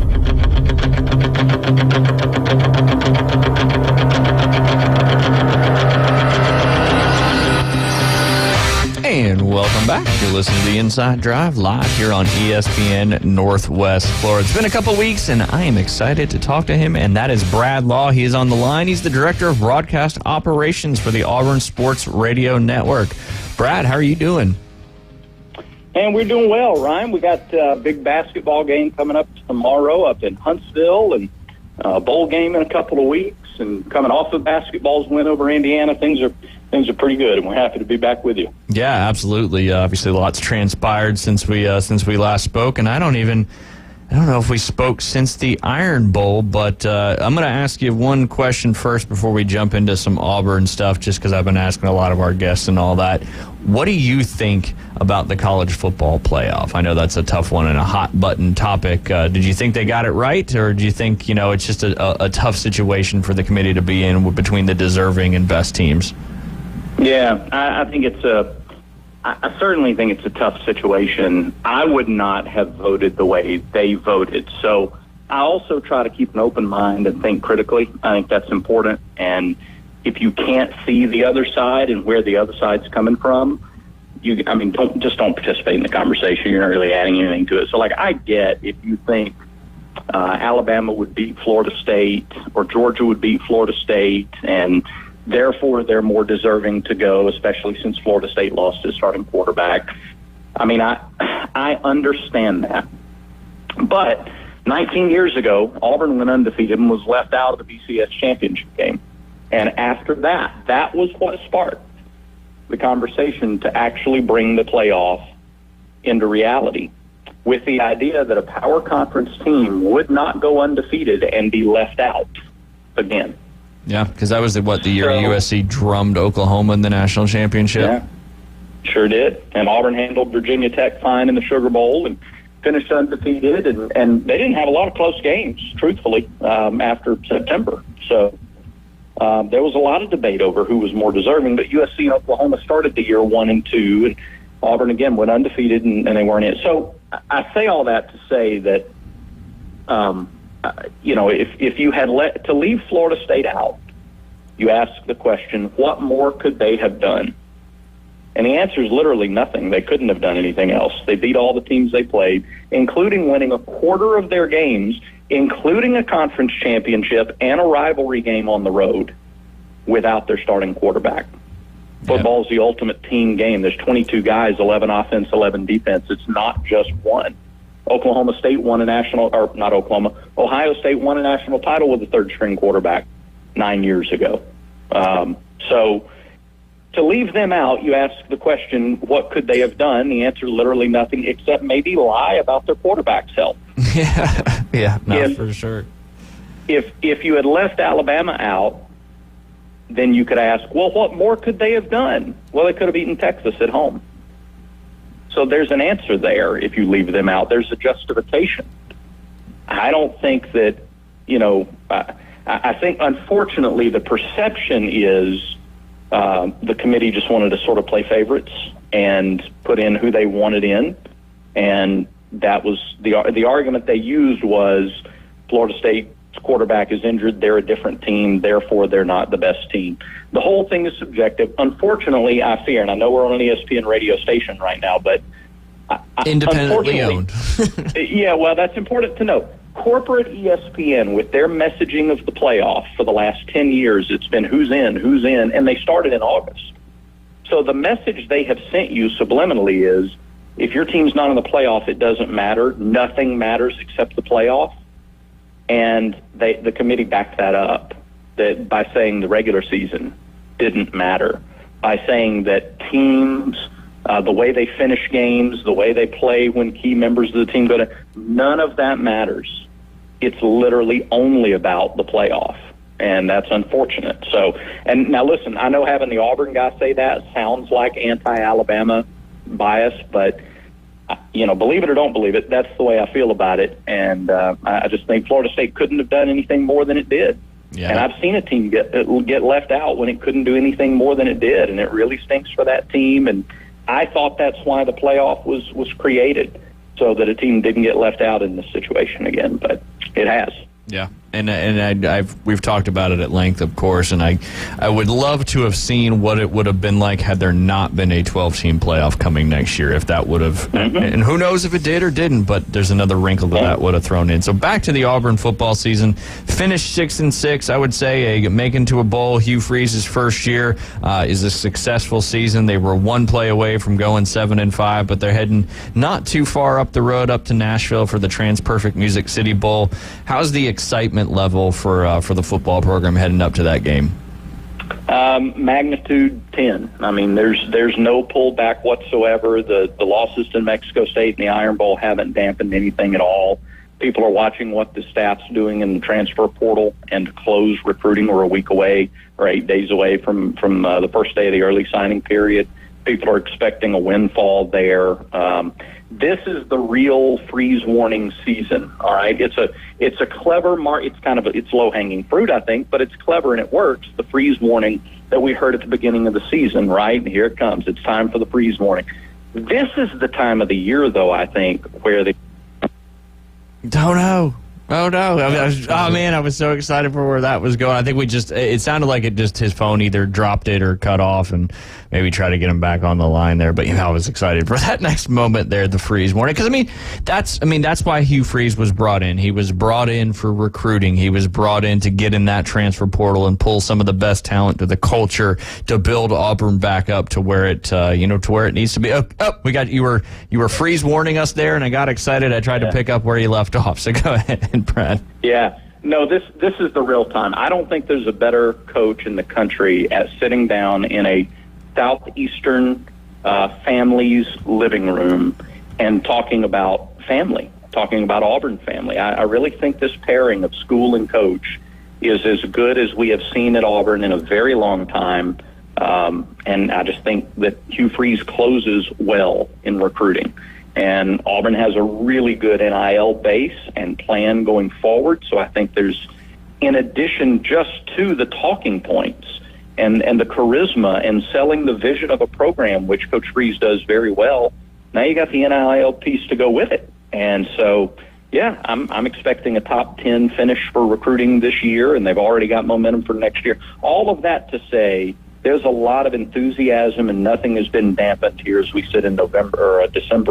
Speaker 9: And welcome back. You're listening to the Inside Drive live here on ESPN Northwest Florida. It's been a couple weeks, and I am excited to talk to him, and that is Brad Law. He is on the line. He's the Director of Broadcast Operations for the Auburn Sports Radio Network. Brad, how are you doing?
Speaker 4: And we're doing well, Ryan. We got a big basketball game coming up tomorrow up in Huntsville, and a bowl game in a couple of weeks. And coming off of basketball's win over Indiana, things are pretty good, and we're happy to be back with you.
Speaker 9: Yeah, absolutely. Obviously, lots transpired since we last spoke, and I don't know if we spoke since the Iron Bowl, but I'm going to ask you one question first before we jump into some Auburn stuff, just because I've been asking a lot of our guests and all that. What do you think about the college football playoff? I know that's a tough one and a hot-button topic. Did you think they got it right, or do you think it's just a tough situation for the committee to be in between the deserving and best teams?
Speaker 4: Yeah, I certainly think it's a tough situation. I would not have voted the way they voted. So I also try to keep an open mind and think critically. I think that's important. And if you can't see the other side and where the other side's coming from, don't participate in the conversation. You're not really adding anything to it. So, I get if you think Alabama would beat Florida State or Georgia would beat Florida State, and therefore they're more deserving to go, especially since Florida State lost its starting quarterback. I understand that. But 19 years ago, Auburn went undefeated and was left out of the BCS championship game. And after that was what sparked the conversation to actually bring the playoff into reality, with the idea that a power conference team would not go undefeated and be left out again.
Speaker 9: Yeah, because that was the year USC drummed Oklahoma in the national championship.
Speaker 4: Yeah, sure did. And Auburn handled Virginia Tech fine in the Sugar Bowl and finished undefeated. And they didn't have a lot of close games, truthfully, after September. So there was a lot of debate over who was more deserving. But USC and Oklahoma started the year 1-2, and Auburn again went undefeated, and they weren't in. So I say all that to say that. If you had to leave Florida State out, you ask the question, what more could they have done And the answer is literally nothing. They couldn't have done anything else. They beat all the teams they played, including winning a quarter of their games, including a conference championship and a rivalry game on the road without their starting quarterback. Football is the ultimate team game. There's 22 guys, 11 offense, 11 defense. It's not just one. Ohio State won a national title with a third-string quarterback 9 years ago. So to leave them out, you ask the question, what could they have done? The answer is literally nothing, except maybe lie about their quarterback's health.
Speaker 9: For sure.
Speaker 4: If you had left Alabama out, then you could ask, well, what more could they have done? Well, they could have beaten Texas at home. So there's an answer there if you leave them out. There's a justification. I don't think that, I think, unfortunately, the perception is the committee just wanted to sort of play favorites and put in who they wanted in. And that was the argument they used was Florida State's quarterback is injured, they're a different team, therefore they're not the best team. The whole thing is subjective. Unfortunately, I fear, and I know we're on an ESPN radio station right now, but
Speaker 9: independently owned.
Speaker 4: Yeah, well, that's important to note. Corporate ESPN, with their messaging of the playoff for the last 10 years, it's been who's in, and they started in August. So the message they have sent you subliminally is, if your team's not in the playoff, it doesn't matter. Nothing matters except the playoff. And the committee backed that up by saying the regular season didn't matter, by saying that teams, the way they finish games, the way they play when key members of the team go to, none of that matters. It's literally only about the playoff, and that's unfortunate. So, and now listen, I know having the Auburn guy say that sounds like anti-Alabama bias, but believe it or don't believe it, that's the way I feel about it. And I just think Florida State couldn't have done anything more than it did. Yeah. And I've seen a team get left out when it couldn't do anything more than it did, and it really stinks for that team. And I thought that's why the playoff was created, so that a team didn't get left out in this situation again. But it has.
Speaker 9: Yeah. And we've talked about it at length, of course, and I would love to have seen what it would have been like had there not been a 12-team playoff coming next year, if that would have, and who knows if it did or didn't, but there's another wrinkle that would have thrown in. So back to the Auburn football season, finished 6-6, I would say, making to a bowl. Hugh Freeze's first year is a successful season. They were one play away from going 7-5, but they're heading not too far up the road up to Nashville for the TransPerfect Music City Bowl. How's the excitement level for the football program heading up to that game?
Speaker 4: Magnitude 10. I mean, there's no pullback whatsoever. The losses to Mexico State and the Iron Bowl haven't dampened anything at all. People are watching what the staff's doing in the transfer portal, and close recruiting. We're a week away or 8 days away from the first day of the early signing period. People are expecting a windfall there. This is the real freeze warning season. All right, it's a clever it's low hanging fruit, I think, but it's clever and it works. The freeze warning that we heard at the beginning of the season, right? And here it comes. It's time for the freeze warning. This is the time of the year, though, I think, where the
Speaker 9: don't know. Oh, no. I was so excited for where that was going. I think it sounded like his phone either dropped it or cut off, and maybe try to get him back on the line there. But, I was excited for that next moment there, the freeze warning. Because, that's why Hugh Freeze was brought in. He was brought in for recruiting. He was brought in to get in that transfer portal and pull some of the best talent to the culture to build Auburn back up to where it, to where it needs to be. You were freeze warning us there, and I got excited. I tried to pick up where you left off. So go ahead, Brad.
Speaker 4: Yeah. No, this is the real time. I don't think there's a better coach in the country at sitting down in a southeastern family's living room and talking about family, talking about Auburn family. I really think this pairing of school and coach is as good as we have seen at Auburn in a very long time. And I just think that Hugh Freeze closes well in recruiting. And Auburn has a really good NIL base and plan going forward. So I think there's, in addition just to the talking points and the charisma and selling the vision of a program, which Coach Freeze does very well, now you got the NIL piece to go with it. And so, yeah, I'm expecting a top 10 finish for recruiting this year, and they've already got momentum for next year. All of that to say there's a lot of enthusiasm, and nothing has been dampened here as we sit in December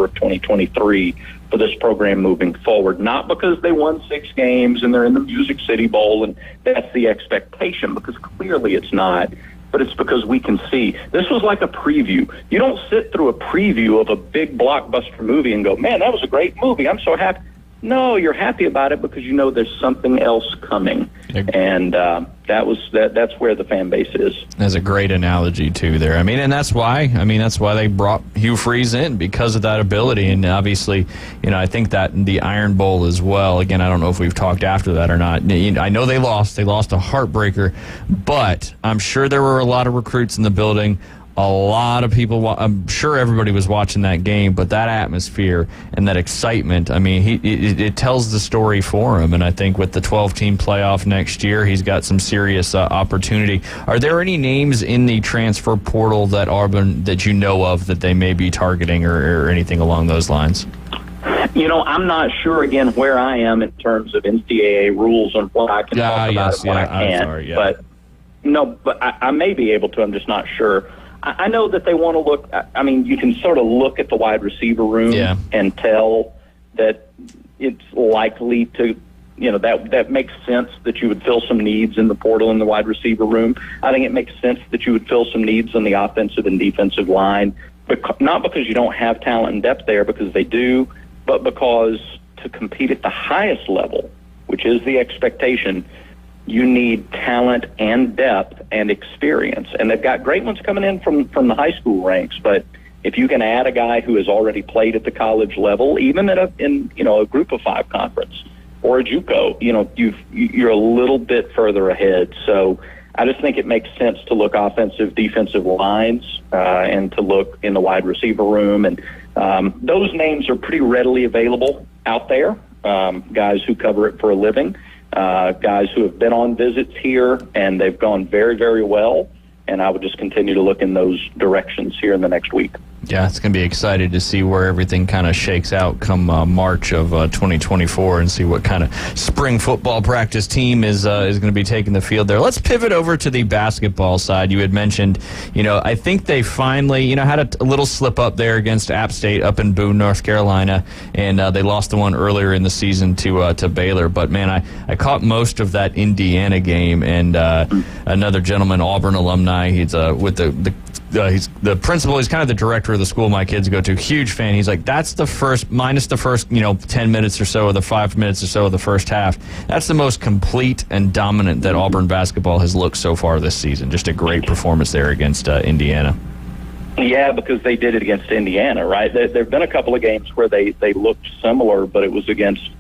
Speaker 4: of 2023 for this program moving forward. Not because they won 6 games and they're in the Music City Bowl and that's the expectation, because clearly it's not. But it's because we can see. This was like a preview. You don't sit through a preview of a big blockbuster movie and go, man, that was a great movie. I'm so happy. No, you're happy about it because you know there's something else coming. And that's where the fan base is.
Speaker 9: That's a great analogy, too, there. And that's why they brought Hugh Freeze in, because of that ability. And obviously, I think that the Iron Bowl as well. Again, I don't know if we've talked after that or not. I know they lost. They lost a heartbreaker. But I'm sure there were a lot of recruits in the building. A lot of people, I'm sure everybody was watching that game, but that atmosphere and that excitement, it tells the story for him. And I think with the 12-team playoff next year, he's got some serious opportunity. Are there any names in the transfer portal that Auburn, that you know of, that they may be targeting or anything along those lines?
Speaker 4: I'm not sure, again, where I am in terms of NCAA rules on what I can talk about and what I can't. But I may be able to. I'm just not sure. I know that they want to look. You can sort of look at the wide receiver room and tell that it's likely to, that makes sense that you would fill some needs in the portal in the wide receiver room. I think it makes sense that you would fill some needs on the offensive and defensive line, but not because you don't have talent and depth there, because they do, but because to compete at the highest level, which is the expectation, you need talent and depth and experience. And they've got great ones coming in from the high school ranks. But if you can add a guy who has already played at the college level, even in a group of 5 conference or a JUCO, you're a little bit further ahead. So I just think it makes sense to look offensive, defensive lines, and to look in the wide receiver room. And those names are pretty readily available out there, guys who cover it for a living. Guys who have been on visits here, and they've gone very, very well. And I would just continue to look in those directions here in the next week.
Speaker 9: Yeah, it's going to be excited to see where everything kind of shakes out come March of 2024 and see what kind of spring football practice team is going to be taking the field there. Let's pivot over to the basketball side. You had mentioned, I think they finally, had a little slip up there against App State up in Boone, North Carolina, and they lost the one earlier in the season to Baylor. But, man, I caught most of that Indiana game, and another gentleman, Auburn alumni, he's with he's the principal. He's kind of the director of the school my kids go to. Huge fan. He's like, that's the first, minus the first, 10 minutes or so, or the 5 minutes or so of the first half. That's the most complete and dominant that Auburn basketball has looked so far this season. Just a great performance there against Indiana.
Speaker 4: Yeah, because they did it against Indiana, right? There have been a couple of games where they looked similar, but it was against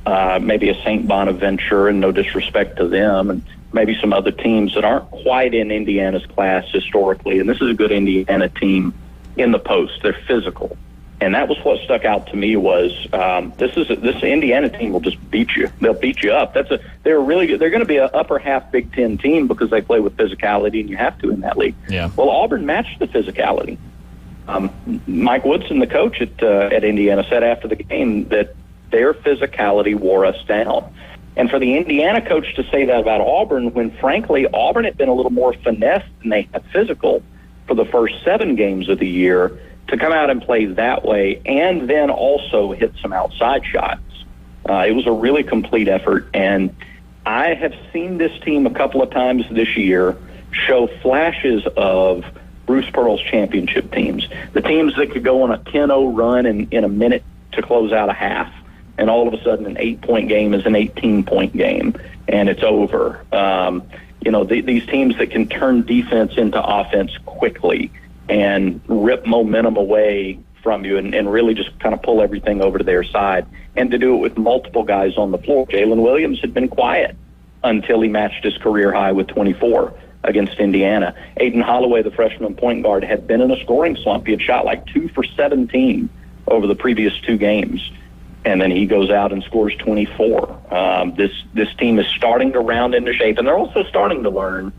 Speaker 4: maybe a St. Bonaventure, and no disrespect to them, and maybe some other teams that aren't quite in Indiana's class historically. And this is a good Indiana team in the post. They're physical. And that was what stuck out to me was this Indiana team will just beat you. They'll beat you up. They're going to be an upper half Big Ten team because they play with physicality, and you have to in that league.
Speaker 9: Yeah.
Speaker 4: Well, Auburn matched the physicality. Mike Woodson, the coach at Indiana, said after the game that their physicality wore us down. And for the Indiana coach to say that about Auburn, when frankly Auburn had been a little more finesse than they had physical for the first 7 games of the year, to come out and play that way and then also hit some outside shots. It was a really complete effort, and I have seen this team a couple of times this year show flashes of Bruce Pearl's championship teams, the teams that could go on a 10-0 run in a minute to close out a half. And all of a sudden an 8-point game is an 18-point game, and it's over. These teams that can turn defense into offense quickly and rip momentum away from you and really just kind of pull everything over to their side, and to do it with multiple guys on the floor. Jalen Williams had been quiet until he matched his career high with 24 against Indiana. Aiden Holloway, the freshman point guard, had been in a scoring slump. He had shot like 2 for 17 over the previous 2 games. And then he goes out and scores 24. This team is starting to round into shape, and they're also starting to learn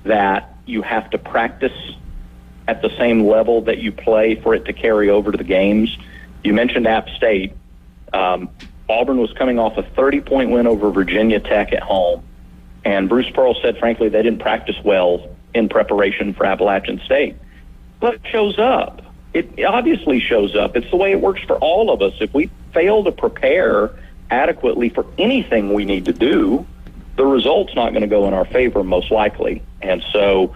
Speaker 4: that you have to practice at the same level that you play for it to carry over to the games. You mentioned App State. Auburn was coming off a 30-point win over Virginia Tech at home, and Bruce Pearl said, frankly, they didn't practice well in preparation for Appalachian State. But it shows up. It obviously shows up. It's the way it works for all of us. If we fail to prepare adequately for anything we need to do, the result's not going to go in our favor, most likely. And so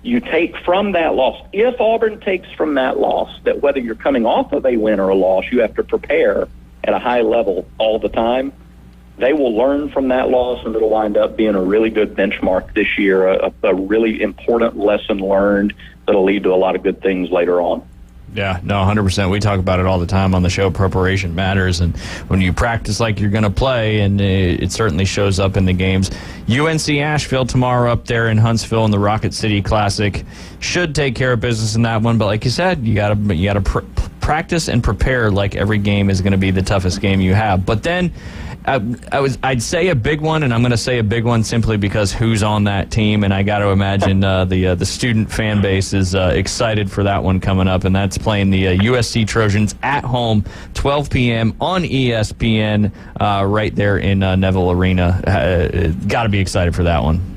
Speaker 4: you take from that loss, if Auburn takes from that loss that whether you're coming off of a win or a loss, you have to prepare at a high level all the time, they will learn from that loss, and it'll wind up being a really good benchmark this year, a really important lesson learned that'll lead to a lot of good things later on.
Speaker 9: Yeah, no, 100%. We talk about it all the time on the show. Preparation matters, and when you practice like you're going to play, and it certainly shows up in the games. UNC Asheville tomorrow up there in Huntsville in the Rocket City Classic. Should take care of business in that one, but like you said, you got to practice and prepare like every game is going to be the toughest game you have. But then I'd say a big one, and I'm going to say a big one simply because who's on that team, and I got to imagine the student fan base is excited for that one coming up, and that's playing the USC Trojans at home, 12 p.m. on ESPN right there in Neville Arena. Got to be excited for that one.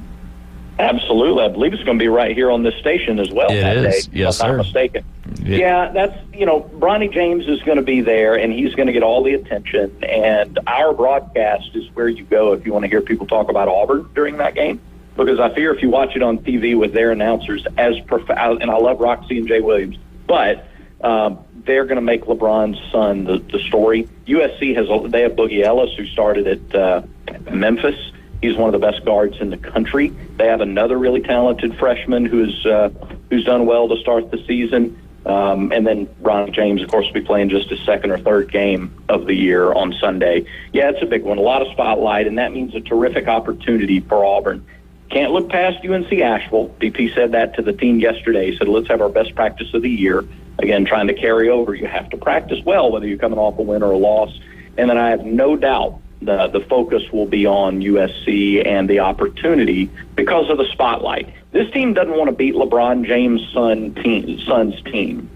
Speaker 4: Absolutely. I believe it's going to be right here on this station as well.
Speaker 9: It is. Yes,
Speaker 4: if I'm
Speaker 9: sir.
Speaker 4: not mistaken. Yeah, that's, Bronny James is going to be there, and he's going to get all the attention. And our broadcast is where you go if you want to hear people talk about Auburn during that game. Because I fear if you watch it on TV with their announcers and I love Roxy and Jay Williams, but they're going to make LeBron's son the story. USC they have Boogie Ellis, who started at Memphis. He's one of the best guards in the country. They have another really talented freshman who's done well to start the season. And then Bronny James, of course, will be playing just his second or third game of the year on Sunday. Yeah, it's a big one. A lot of spotlight, and that means a terrific opportunity for Auburn. Can't look past UNC Asheville. BP said that to the team yesterday. He said, let's have our best practice of the year. Again, trying to carry over. You have to practice well, whether you're coming off a win or a loss. And then I have no doubt the focus will be on USC and the opportunity because of the spotlight. This team doesn't want to beat LeBron James' son's team.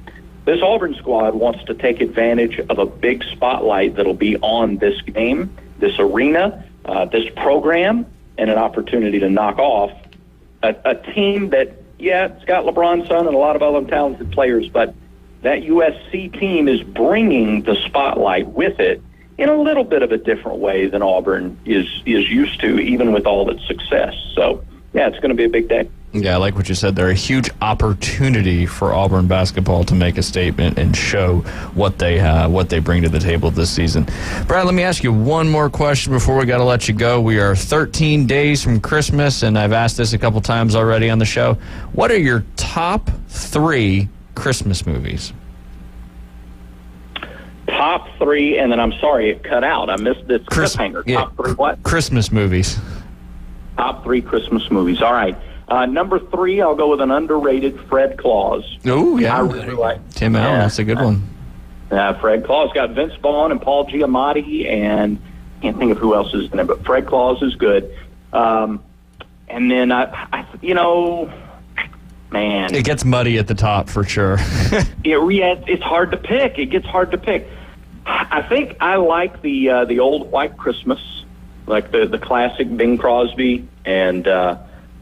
Speaker 4: This Auburn squad wants to take advantage of a big spotlight that'll be on this game, this arena, this program, and an opportunity to knock off a team that, it's got LeBron's son and a lot of other talented players, but that USC team is bringing the spotlight with it in a little bit of a different way than Auburn is used to, even with all its success. So, it's going to be a big day.
Speaker 9: Yeah, I like what you said. They're a huge opportunity for Auburn basketball to make a statement and show what they bring to the table this season. Brad, let me ask you one more question before we got to let you go. We are 13 days from Christmas, and I've asked this a couple times already on the show. What are your top 3 Christmas movies?
Speaker 4: Top 3, and then I'm sorry, it cut out. I missed this cliffhanger.
Speaker 9: Yeah,
Speaker 4: top 3 what?
Speaker 9: Christmas movies.
Speaker 4: Top 3 Christmas movies. All right. Number 3, I'll go with an underrated Fred Claus.
Speaker 9: Oh, yeah.
Speaker 4: I really like
Speaker 9: Tim Allen. That's a good one.
Speaker 4: Fred Claus got Vince Vaughn and Paul Giamatti, and I can't think of who else is in it, but Fred Claus is good. And then, man.
Speaker 9: It gets muddy at the top for sure.
Speaker 4: It's hard to pick. It gets hard to pick. I think I like the old White Christmas, like the classic Bing Crosby and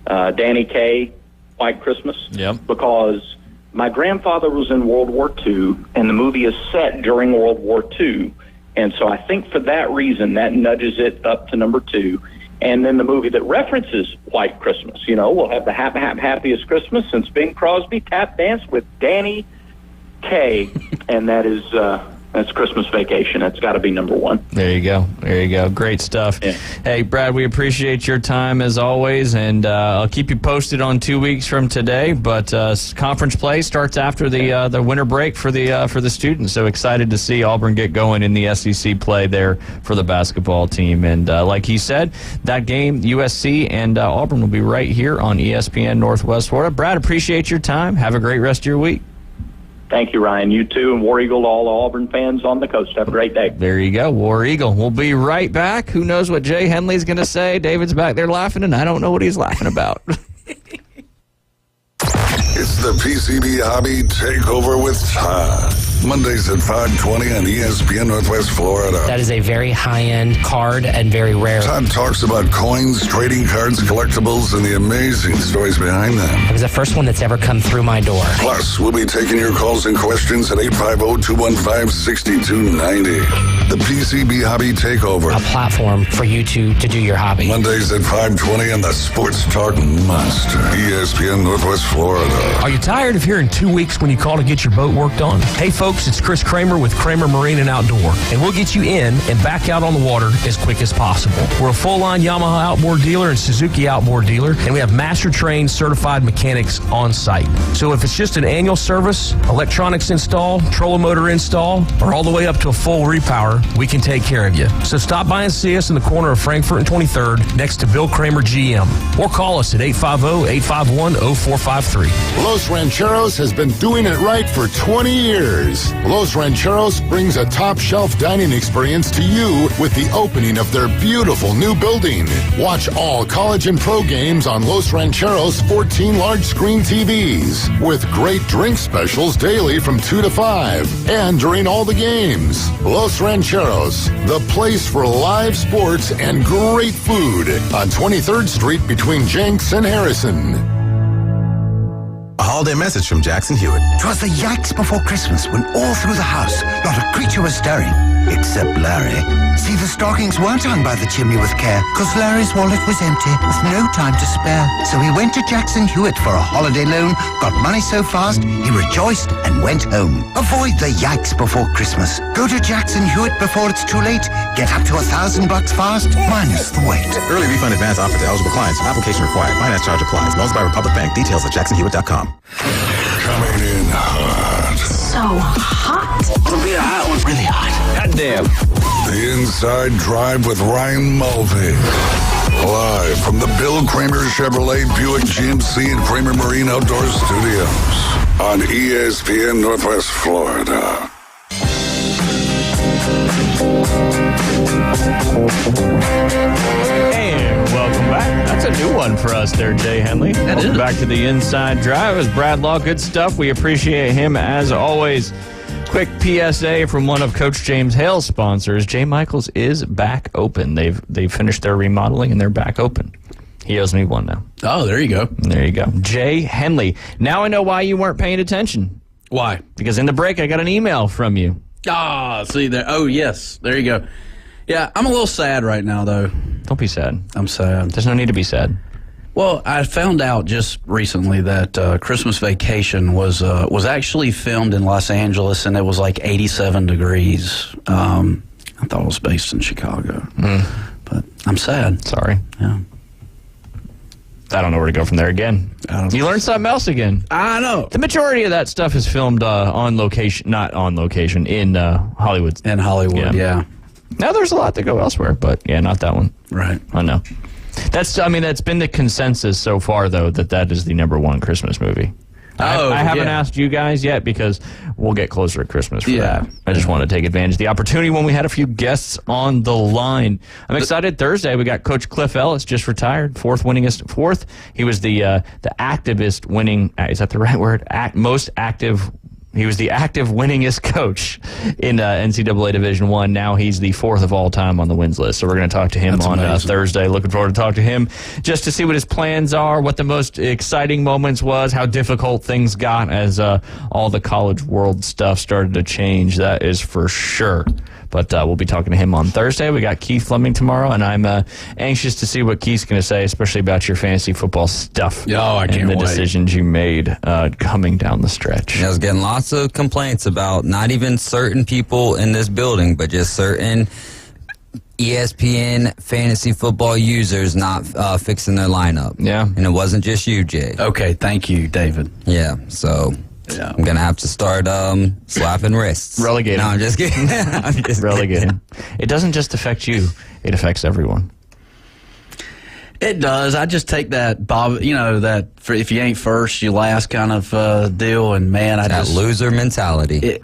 Speaker 4: Danny Kaye White Christmas.
Speaker 9: Yep.
Speaker 4: Because my grandfather was in World War II, and the movie is set during World War II. And so I think for that reason, that nudges it up to number 2. And then the movie that references White Christmas, we'll have the happiest Christmas since Bing Crosby tap danced with Danny Kaye, and that's Christmas Vacation. That's got to be number 1.
Speaker 9: There you go. Great stuff. Yeah. Hey, Brad, we appreciate your time as always, and I'll keep you posted on 2 weeks from today. But conference play starts after the winter break for the students. So excited to see Auburn get going in the SEC play there for the basketball team. And like he said, that game, USC and Auburn, will be right here on ESPN Northwest Florida. Brad, appreciate your time. Have a great rest of your week.
Speaker 4: Thank you, Ryan. You too, and War Eagle to all the Auburn fans on the coast. Have a great day.
Speaker 9: There you go, War Eagle. We'll be right back. Who knows what Jay Henley's going to say? David's back there laughing, and I don't know what he's laughing about.
Speaker 6: It's the PCB Hobby Takeover with Todd. Mondays at 5:20 on ESPN Northwest Florida.
Speaker 5: That is a very high-end card and very rare.
Speaker 6: Todd talks about coins, trading cards, collectibles, and the amazing stories behind them.
Speaker 5: It was the first one that's ever come through my door.
Speaker 6: Plus, we'll be taking your calls and questions at 850-215-6290. The PCB Hobby Takeover.
Speaker 5: A platform for you to do your hobby.
Speaker 6: Mondays at 5:20 on the Sports Talk Monster. ESPN Northwest Florida.
Speaker 15: Are you tired of hearing 2 weeks when you call to get your boat worked on? Hey folks, it's Chris Kramer with Kramer Marine and Outdoor, and we'll get you in and back out on the water as quick as possible. We're a full-line Yamaha outboard dealer and Suzuki outboard dealer, and we have master-trained certified mechanics on site. So if it's just an annual service, electronics install, trolling motor install, or all the way up to a full repower, we can take care of you. So stop by and see us in the corner of Frankfurt and 23rd next to Bill Kramer GM, or call us at 850-851-0453.
Speaker 7: Los Rancheros has been doing it right for 20 years. Los Rancheros brings a top-shelf dining experience to you with the opening of their beautiful new building. Watch all college and pro games on Los Rancheros' 14 large-screen TVs with great drink specials daily from 2 to 5 and during all the games. Los Rancheros, the place for live sports and great food on 23rd Street between Jenks and Harrison.
Speaker 13: A holiday message from Jackson Hewitt. 'Twas the yikes before Christmas when all through the house not a creature was stirring, except Larry. See, the stockings weren't hung by the chimney with care, 'cause Larry's wallet was empty with no time to spare. So he went to Jackson Hewitt for a holiday loan, got money so fast he rejoiced and went home. Avoid the yikes before Christmas. Go to Jackson Hewitt before it's too late. Get up to $1,000 fast, minus the wait.
Speaker 23: Early refund advance offer to eligible clients. Application required. Finance charge applies. Loans by Republic Bank. Details at jacksonhewitt.com.
Speaker 6: Coming in hot.
Speaker 17: So hot.
Speaker 23: It'll be a hot one. Really hot. God damn.
Speaker 6: The Inside Drive with Ryan Mulvey. Live from the Bill Kramer Chevrolet Buick GMC and Kramer Marine Outdoor Studios on ESPN Northwest Florida.
Speaker 9: And welcome back. That's a new one for us there, Jay Henley. Welcome back to the Inside Drive. It's Brad Law. Good stuff. We appreciate him as always. Quick PSA from one of Coach James Hale's sponsors. J. Michaels is back open. They've finished their remodeling and they're back open. He owes me one now.
Speaker 10: Oh, there you go.
Speaker 9: There you go. Jay Henley. Now I know why you weren't paying attention.
Speaker 10: Why?
Speaker 9: Because in the break I got an email from you.
Speaker 10: Ah, see there. Oh, yes. There you go. Yeah, I'm a little sad right now, though.
Speaker 9: Don't be sad.
Speaker 10: I'm sad.
Speaker 9: There's no need to be sad.
Speaker 10: Well, I found out just recently that Christmas Vacation was actually filmed in Los Angeles, and it was like 87 degrees. I thought it was based in Chicago. But I'm sad.
Speaker 9: Sorry.
Speaker 10: Yeah.
Speaker 9: I don't know where to go from there again. You learned something else again.
Speaker 10: I know.
Speaker 9: The majority of that stuff is filmed on location, not on location, in Hollywood.
Speaker 10: In Hollywood, yeah.
Speaker 9: Now there's a lot to go elsewhere, but yeah, not that one.
Speaker 10: Right.
Speaker 9: I know. That's been the consensus so far, though, that is the number one Christmas movie. I haven't asked you guys yet because we'll get closer to Christmas for that. I just want to take advantage of the opportunity when we had a few guests on the line. I'm excited. Thursday, we got Coach Cliff Ellis, just retired, fourth. He was the activist winning, is that the right word? Most active. He was the active winningest coach in NCAA Division I. Now he's the fourth of all time on the wins list. So we're going to talk to him on Thursday. Looking forward to talk to him just to see what his plans are, what the most exciting moments was, how difficult things got as all the college world stuff started to change. That is for sure. But we'll be talking to him on Thursday. We got Keith Fleming tomorrow, and I'm anxious to see what Keith's going to say, especially about your fantasy football stuff.
Speaker 10: Oh, I can't wait.
Speaker 9: And the decisions you made coming down the stretch.
Speaker 11: I was getting lots of complaints about not even certain people in this building, but just certain ESPN fantasy football users not fixing their lineup.
Speaker 9: Yeah.
Speaker 11: And it wasn't just you, Jay.
Speaker 10: Okay, thank you, David.
Speaker 11: Yeah, so... Yeah. I'm going to have to start slapping wrists.
Speaker 9: Relegating.
Speaker 11: No, I'm just kidding.
Speaker 9: Relegating. It doesn't just affect you. It affects everyone.
Speaker 10: It does. I just take that, Bob, that if you ain't first, you last kind of deal. And, man,
Speaker 11: that loser mentality.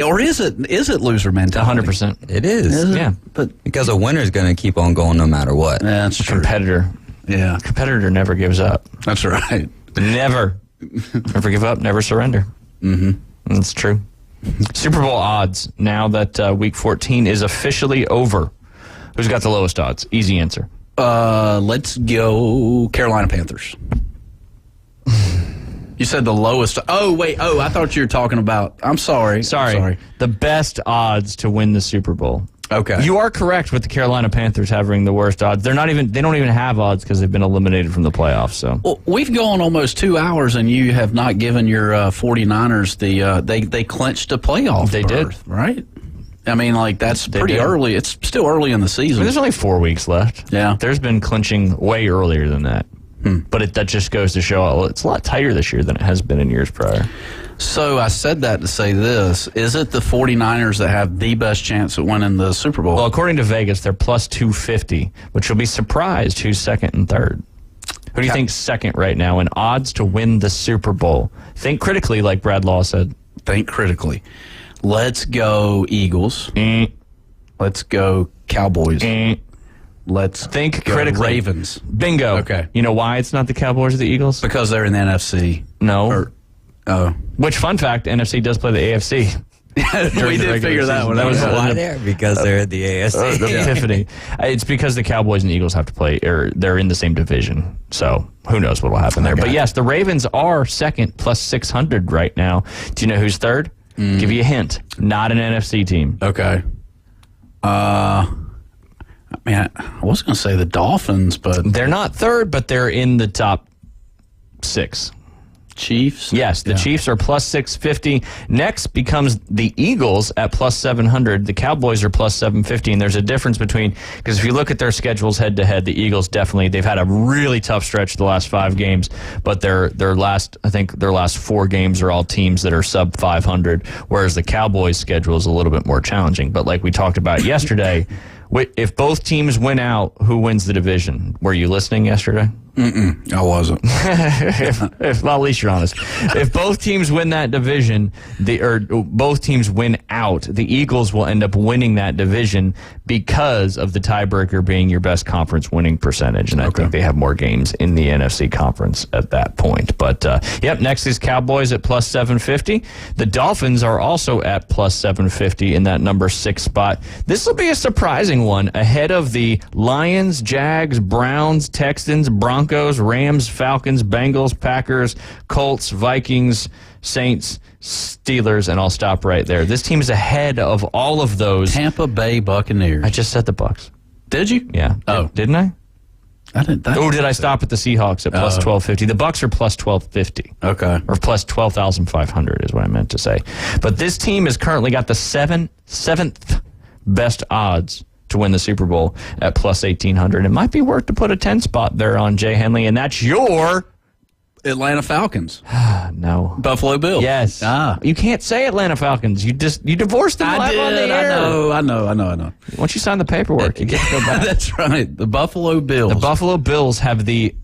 Speaker 10: Or is it loser mentality?
Speaker 9: 100%.
Speaker 11: It is.
Speaker 9: Yeah.
Speaker 11: But because a winner's going to keep on going no matter what.
Speaker 10: Yeah, that's true.
Speaker 9: Competitor.
Speaker 10: Yeah.
Speaker 9: Competitor never gives up.
Speaker 10: That's right.
Speaker 9: Never. Never give up, never surrender.
Speaker 10: Mm-hmm.
Speaker 9: That's true. Super Bowl odds now that Week 14 is officially over. Who's got the lowest odds? Easy answer.
Speaker 10: Let's go Carolina Panthers. You said the lowest. Oh, wait. Oh, I thought you were talking about. I'm sorry.
Speaker 9: Sorry. The best odds to win the Super Bowl.
Speaker 10: Okay.
Speaker 9: You are correct with the Carolina Panthers having the worst odds. They don't even have odds because they've been eliminated from the playoffs. So
Speaker 10: well, we've gone almost 2 hours and you have not given your 49ers they clinched a playoff.
Speaker 9: They
Speaker 10: berth,
Speaker 9: did,
Speaker 10: right? I mean, like that's pretty early. It's still early in the season.
Speaker 9: I mean, there's only 4 weeks left.
Speaker 10: Yeah.
Speaker 9: There's been clinching way earlier than that. But that just goes to show it's a lot tighter this year than it has been in years prior.
Speaker 10: So I said that to say this. Is it the 49ers that have the best chance at winning the Super Bowl?
Speaker 9: Well, according to Vegas, they're plus 250, which you'll be surprised who's second and third. Who do you think's second right now in odds to win the Super Bowl? Think critically, like Brad Law said.
Speaker 10: Think critically. Let's go Eagles. Let's go Cowboys. Let's
Speaker 9: think
Speaker 10: go
Speaker 9: critically.
Speaker 10: Ravens.
Speaker 9: Bingo.
Speaker 10: Okay.
Speaker 9: You know why it's not the Cowboys or the Eagles?
Speaker 10: Because they're in the NFC.
Speaker 9: No. Which, fun fact, NFC does play the AFC.
Speaker 10: We did figure that one out.
Speaker 11: That was why there, because they're in the AFC.
Speaker 9: The epiphany. It's because the Cowboys and the Eagles have to play, or they're in the same division. So who knows what will happen there. But yes, the Ravens are second plus 600 right now. Do you know who's third? Give you a hint. Not an NFC team.
Speaker 10: Okay. Man, I was going to say the Dolphins, but
Speaker 9: they're not third, but they're in the top 6.
Speaker 10: Chiefs?
Speaker 9: Yes, the Chiefs are plus 650. Next becomes the Eagles at plus 700. The Cowboys are plus 750. And there's a difference between, because if you look at their schedules head to head, the Eagles they've had a really tough stretch the last 5 games, but their last 4 games are all teams that are sub 500, whereas the Cowboys schedule is a little bit more challenging. But like we talked about yesterday, if both teams win out, who wins the division? Were you listening yesterday?
Speaker 10: I wasn't.
Speaker 9: Well, at least you're honest. If both teams win that division, both teams win out, the Eagles will end up winning that division because of the tiebreaker being your best conference winning percentage. And I think they have more games in the NFC conference at that point. But, next is Cowboys at plus 750. The Dolphins are also at plus 750 in that number 6 spot. This will be a surprising one ahead of the Lions, Jags, Browns, Texans, Broncos, Rams, Falcons, Bengals, Packers, Colts, Vikings, Saints, Steelers, and I'll stop right there. This team is ahead of all of those.
Speaker 10: Tampa Bay Buccaneers.
Speaker 9: I just said the Bucs.
Speaker 10: Did you?
Speaker 9: Yeah.
Speaker 10: Oh.
Speaker 9: Didn't I?
Speaker 10: I didn't.
Speaker 9: Did I stop at the Seahawks at plus 1250? The Bucs are plus 1250.
Speaker 10: Okay.
Speaker 9: Or plus 12,500 is what I meant to say. But this team has currently got the seventh best odds to win the Super Bowl at plus 1,800. It might be worth to put a 10 spot there on Jay Henley, and that's your
Speaker 10: Atlanta Falcons.
Speaker 9: No.
Speaker 10: Buffalo Bills.
Speaker 9: Yes. You can't say Atlanta Falcons. You divorced them live on the air.
Speaker 10: I know.
Speaker 9: Once you sign the paperwork, you get to go back.
Speaker 10: That's right. The Buffalo Bills.
Speaker 9: The Buffalo Bills have the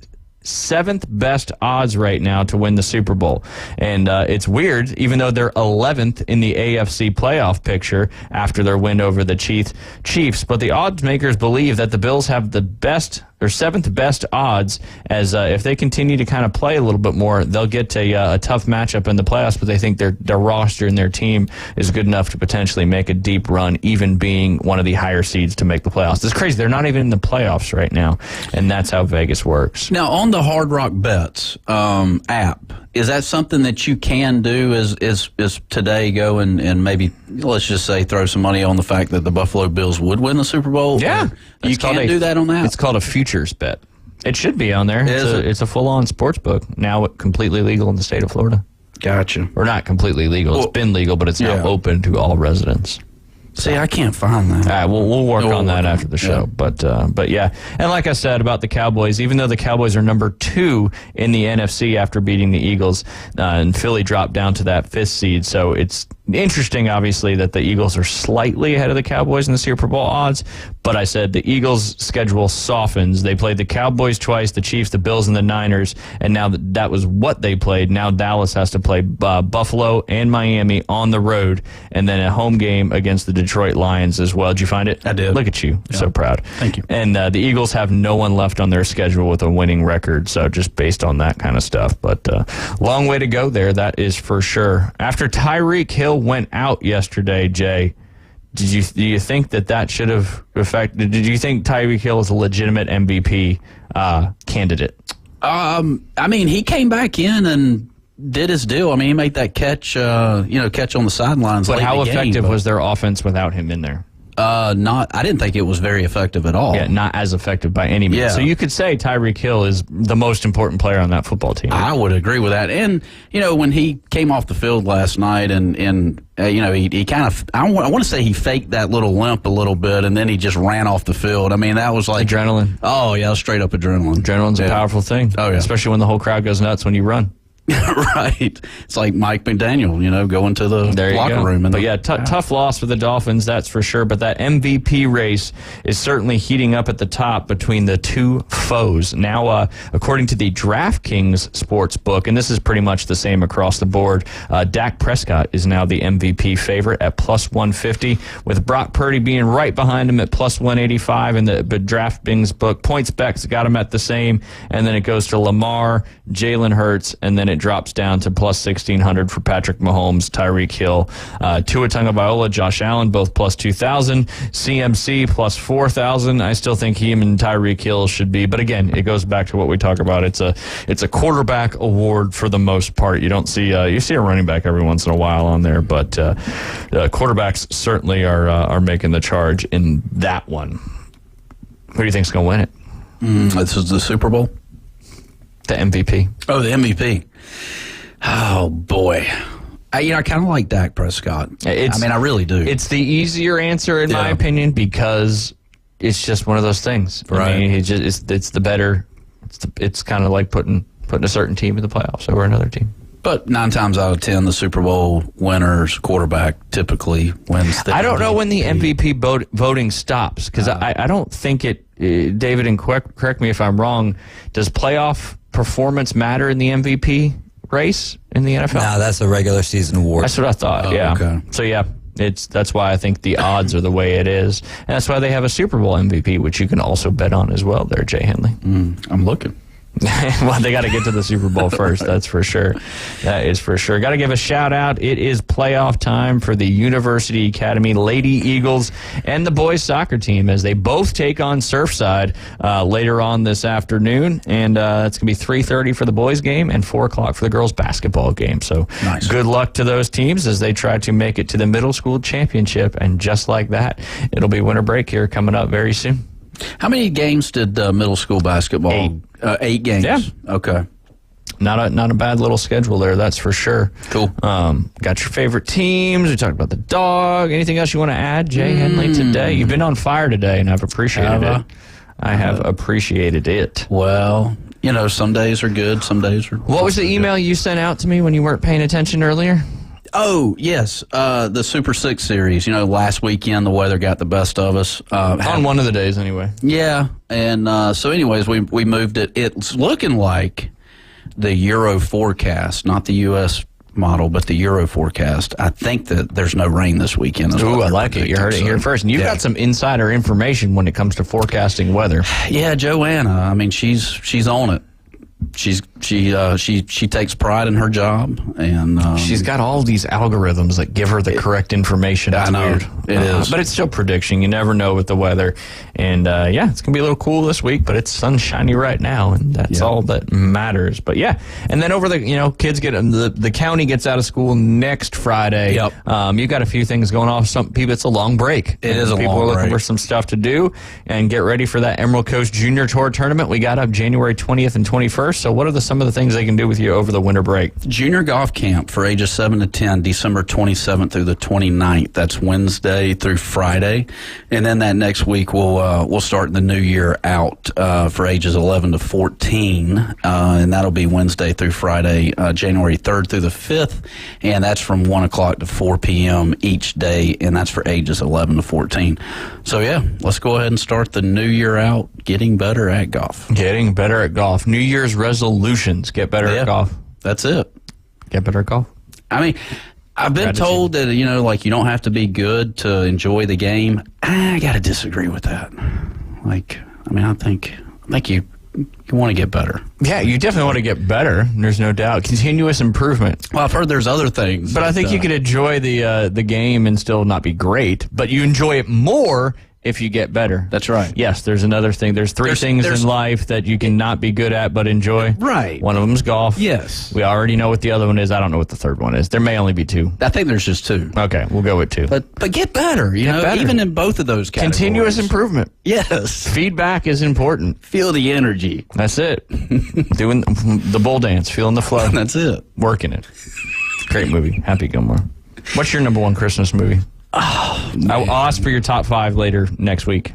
Speaker 9: 7th best odds right now to win the Super Bowl. And it's weird, even though they're 11th in the AFC playoff picture after their win over the Chiefs. But the odds makers believe that the Bills have the best or 7th best odds, as if they continue to kind of play a little bit more, they'll get a tough matchup in the playoffs, but they think their roster and their team is good enough to potentially make a deep run, even being one of the higher seeds to make the playoffs. It's crazy. They're not even in the playoffs right now, and that's how Vegas works.
Speaker 10: Now, on the Hard Rock Bets app, is that something that you can do is today go and maybe, let's just say, throw some money on the fact that the Buffalo Bills would win the Super Bowl?
Speaker 9: Yeah.
Speaker 10: You can't do that on that?
Speaker 9: It's called a futures bet. It should be on there. It's a full-on sports book. Now completely legal in the state of Florida.
Speaker 10: Gotcha.
Speaker 9: Or not completely legal. It's been legal, but it's now open to all residents.
Speaker 10: See, I can't find that.
Speaker 9: All right, we'll work on that after the show. Yeah. But yeah. And like I said about the Cowboys, even though the Cowboys are number 2 in the NFC after beating the Eagles, and Philly dropped down to that 5th seed, so it's interesting, obviously, that the Eagles are slightly ahead of the Cowboys in the Super Bowl odds. But I said the Eagles' schedule softens. They played the Cowboys twice, the Chiefs, the Bills, and the Niners, and now that was what they played. Now Dallas has to play Buffalo and Miami on the road, and then a home game against the Detroit Lions as well. Did you find it?
Speaker 10: I did.
Speaker 9: Look at you. Yeah. So proud.
Speaker 10: Thank you.
Speaker 9: And the Eagles have no one left on their schedule with a winning record, so just based on that kind of stuff. But long way to go there, that is for sure. After Tyreek Hill Hill went out yesterday, Jay, do you think that should have affected? Did you think Tyreek Hill is a legitimate MVP candidate?
Speaker 10: I mean, he came back in and did his deal. I mean, he made that catch on the sidelines.
Speaker 9: But
Speaker 10: late
Speaker 9: how
Speaker 10: in the game,
Speaker 9: effective was their offense without him in there?
Speaker 10: I didn't think it was very effective at all.
Speaker 9: Yeah, not as effective by any means.
Speaker 10: Yeah.
Speaker 9: So you could say Tyreek Hill is the most important player on that football team.
Speaker 10: I would agree with that. And, when he came off the field last night and he kind of, I want to say he faked that little limp a little bit and then he just ran off the field. I mean, that was like
Speaker 9: adrenaline.
Speaker 10: Oh, yeah, straight up adrenaline.
Speaker 9: Adrenaline's a powerful thing.
Speaker 10: Oh, yeah.
Speaker 9: Especially when the whole crowd goes nuts when you run.
Speaker 10: Right. It's like Mike McDaniel, going to the locker room.
Speaker 9: But tough loss for the Dolphins, that's for sure. But that MVP race is certainly heating up at the top between the two foes. Now, according to the DraftKings sports book, and this is pretty much the same across the board, Dak Prescott is now the MVP favorite at plus 150, with Brock Purdy being right behind him at plus 185. And the DraftKings book, PointsBet's got him at the same. And then it goes to Lamar, Jalen Hurts, and then it drops down to plus 1,600 for Patrick Mahomes, Tyreek Hill, Tua Tagovailoa, Josh Allen, both plus 2,000, CMC plus 4,000. I still think him and Tyreek Hill should be, but again, it goes back to what we talk about. It's a quarterback award for the most part. You don't see you see a running back every once in a while on there, but quarterbacks certainly are making the charge in that one. Who do you think's going to win it?
Speaker 10: This is the Super Bowl.
Speaker 9: The MVP.
Speaker 10: Oh, the MVP. Oh, boy. I kind of like Dak Prescott. I really do.
Speaker 9: It's the easier answer, in my opinion, because it's just one of those things.
Speaker 10: Right.
Speaker 9: I mean, it's the better. It's kind of like putting a certain team in the playoffs over another team.
Speaker 10: But 9 times out of 10, the Super Bowl winner's quarterback typically wins the
Speaker 9: I don't know
Speaker 10: MVP.
Speaker 9: when the MVP voting stops, because I don't think it, David, and correct me if I'm wrong, does playoff performance matter in the MVP race in the NFL?
Speaker 11: No, that's a regular season award.
Speaker 9: That's what I thought, yeah.
Speaker 11: Okay.
Speaker 9: So, yeah, that's why I think the odds are the way it is. And that's why they have a Super Bowl MVP, which you can also bet on as well there, Jay Henley.
Speaker 10: I'm looking.
Speaker 9: Well, they got to get to the Super Bowl first. That's for sure. That is for sure. Got to give a shout out. It is playoff time for the University Academy Lady Eagles and the boys soccer team as they both take on Surfside later on this afternoon. And it's going to be 3:30 for the boys game and 4 o'clock for the girls basketball game. So good luck to those teams as they try to make it to the middle school championship. And just like that, it'll be winter break here coming up very soon.
Speaker 10: How many games did middle school basketball? 8 games.
Speaker 9: Yeah.
Speaker 10: Okay.
Speaker 9: Not a bad little schedule there, that's for sure.
Speaker 10: Cool.
Speaker 9: Got your favorite teams. We talked about the dog. Anything else you want to add, Jay Henley, today? You've been on fire today, and I've appreciated it. I have appreciated it.
Speaker 10: Well, some days are good, some days are...
Speaker 9: What was the email you sent out to me when you weren't paying attention earlier?
Speaker 10: Oh, yes. The Super 6 series. Last weekend the weather got the best of us.
Speaker 9: On one of the days, anyway.
Speaker 10: Yeah. And so anyways, we moved it. It's looking like the Euro forecast, not the U.S. model, but the Euro forecast. I think that there's no rain this weekend.
Speaker 9: Ooh, I like it. You heard it here first. And you've got some insider information when it comes to forecasting weather.
Speaker 10: Yeah, Joanna. I mean, she's on it. She takes pride in her job, and
Speaker 9: she's got all these algorithms that give her the correct information. It's weird.
Speaker 10: It is,
Speaker 9: but it's still prediction. You never know with the weather, and it's gonna be a little cool this week. But it's sunshiny right now, and that's all that matters. But and then over the kids get the county gets out of school next Friday.
Speaker 10: Yep.
Speaker 9: You got a few things going off. Some people, it's a long break.
Speaker 10: It is a long break.
Speaker 9: People are looking for some stuff to do and get ready for that Emerald Coast Junior Tour tournament. We got up January 20th and 21st. So what are some of the things they can do with you over the winter break?
Speaker 10: Junior golf camp for ages 7 to 10, December 27th through the 29th. That's Wednesday through Friday. And then that next week we'll start the new year out for ages 11 to 14. And that'll be Wednesday through Friday, January 3rd through the 5th. And that's from 1 o'clock to 4 p.m. each day. And that's for ages 11 to 14. So, let's go ahead and start the new year out getting better at golf.
Speaker 9: Getting better at golf. New Year's resolutions. Get better at golf.
Speaker 10: That's it.
Speaker 9: Get better at golf.
Speaker 10: I mean, I've been told that, you don't have to be good to enjoy the game. I got to disagree with that. I think want to get better.
Speaker 9: Yeah, you definitely want to get better. There's no doubt. Continuous improvement.
Speaker 10: Well, I've heard there's other things.
Speaker 9: But I think you could enjoy the game and still not be great, but you enjoy it more if you get better.
Speaker 10: That's right.
Speaker 9: Yes, there's another thing. There's three things in life that you can not be good at but enjoy.
Speaker 10: Right.
Speaker 9: One of them is golf.
Speaker 10: Yes.
Speaker 9: We already know what the other one is. I don't know what the third one is. There may only be two.
Speaker 10: I think there's just two.
Speaker 9: Okay, we'll go with two.
Speaker 10: But get better, you know,
Speaker 9: better.
Speaker 10: even in both of those categories.
Speaker 9: Continuous improvement.
Speaker 10: Yes.
Speaker 9: Feedback is important.
Speaker 10: Feel the energy.
Speaker 9: That's it. Doing the bull dance, feeling the flow.
Speaker 10: That's it.
Speaker 9: Working it. It's a great movie. Happy Gilmore. What's your number one Christmas movie?
Speaker 10: Oh,
Speaker 9: I'll ask for your top 5 later next week.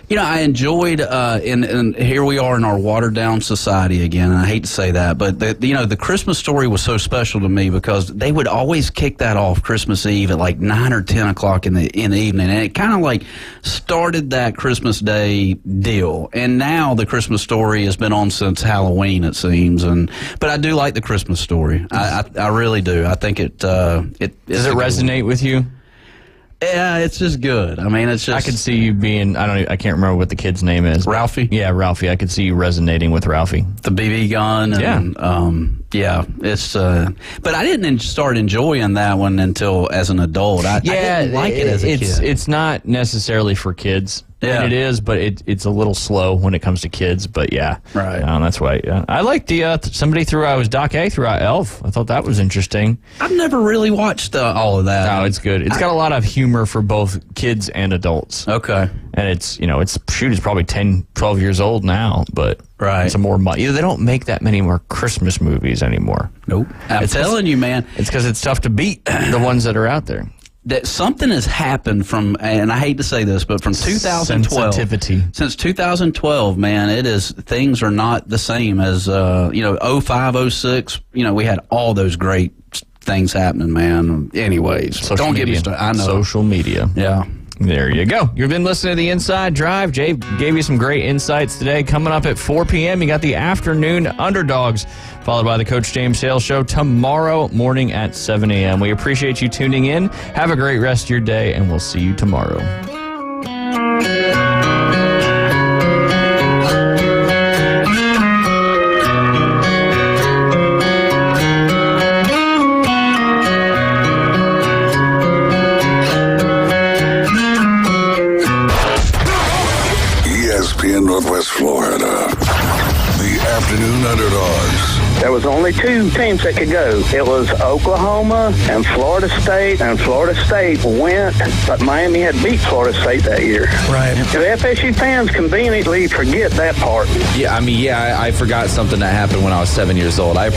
Speaker 10: You know, I enjoyed, and here we are in our watered-down society again, and I hate to say that, but, the Christmas Story was so special to me because they would always kick that off Christmas Eve at like 9 or 10 o'clock in the evening, and it kind of like started that Christmas Day deal. And now the Christmas Story has been on since Halloween, it seems, but I do like the Christmas Story. I really do. I think it does it
Speaker 9: resonate with you?
Speaker 10: Yeah, it's just good. I mean, it's just.
Speaker 9: I could see you being. I can't remember what the kid's name is.
Speaker 10: Ralphie.
Speaker 9: Yeah, Ralphie. I could see you resonating with Ralphie.
Speaker 10: The BB gun. And, yeah. It's. But I didn't start enjoying that one until as an adult. I didn't like it as a kid.
Speaker 9: It's not necessarily for kids.
Speaker 10: Yeah.
Speaker 9: And it is, but it's a little slow when it comes to kids. But yeah,
Speaker 10: right.
Speaker 9: That's why. I like somebody threw out. It was Doc A threw out Elf. I thought that was interesting.
Speaker 10: I've never really watched all of that.
Speaker 9: No, it's good. It's got a lot of humor for both kids and adults.
Speaker 10: Okay.
Speaker 9: And it's probably 10, 12 years old now, but
Speaker 10: right.
Speaker 9: It's they don't make that many more Christmas movies anymore.
Speaker 10: Nope. I'm telling you, man.
Speaker 9: It's because it's tough to beat the ones that are out there.
Speaker 10: That something has happened and I hate to say this, but from 2012,
Speaker 9: sensitivity.
Speaker 10: Since 2012, man, things are not the same as 05, 06. We had all those great things happening, man. Anyways, don't get me started. I know
Speaker 9: social media.
Speaker 10: Yeah.
Speaker 9: There you go. You've been listening to The Inside Drive. Jay gave you some great insights today. Coming up at 4 p.m., you got the afternoon underdogs, followed by the Coach James Sales Show tomorrow morning at 7 a.m. We appreciate you tuning in. Have a great rest of your day, and we'll see you tomorrow.
Speaker 6: ESPN Northwest Florida. The afternoon underdogs.
Speaker 12: There was only 2 teams that could go. It was Oklahoma and Florida State went, but Miami had beat Florida State that year.
Speaker 18: Right.
Speaker 12: The FSU fans conveniently forget that part.
Speaker 18: Yeah, I forgot something that happened when I was 7 years old. I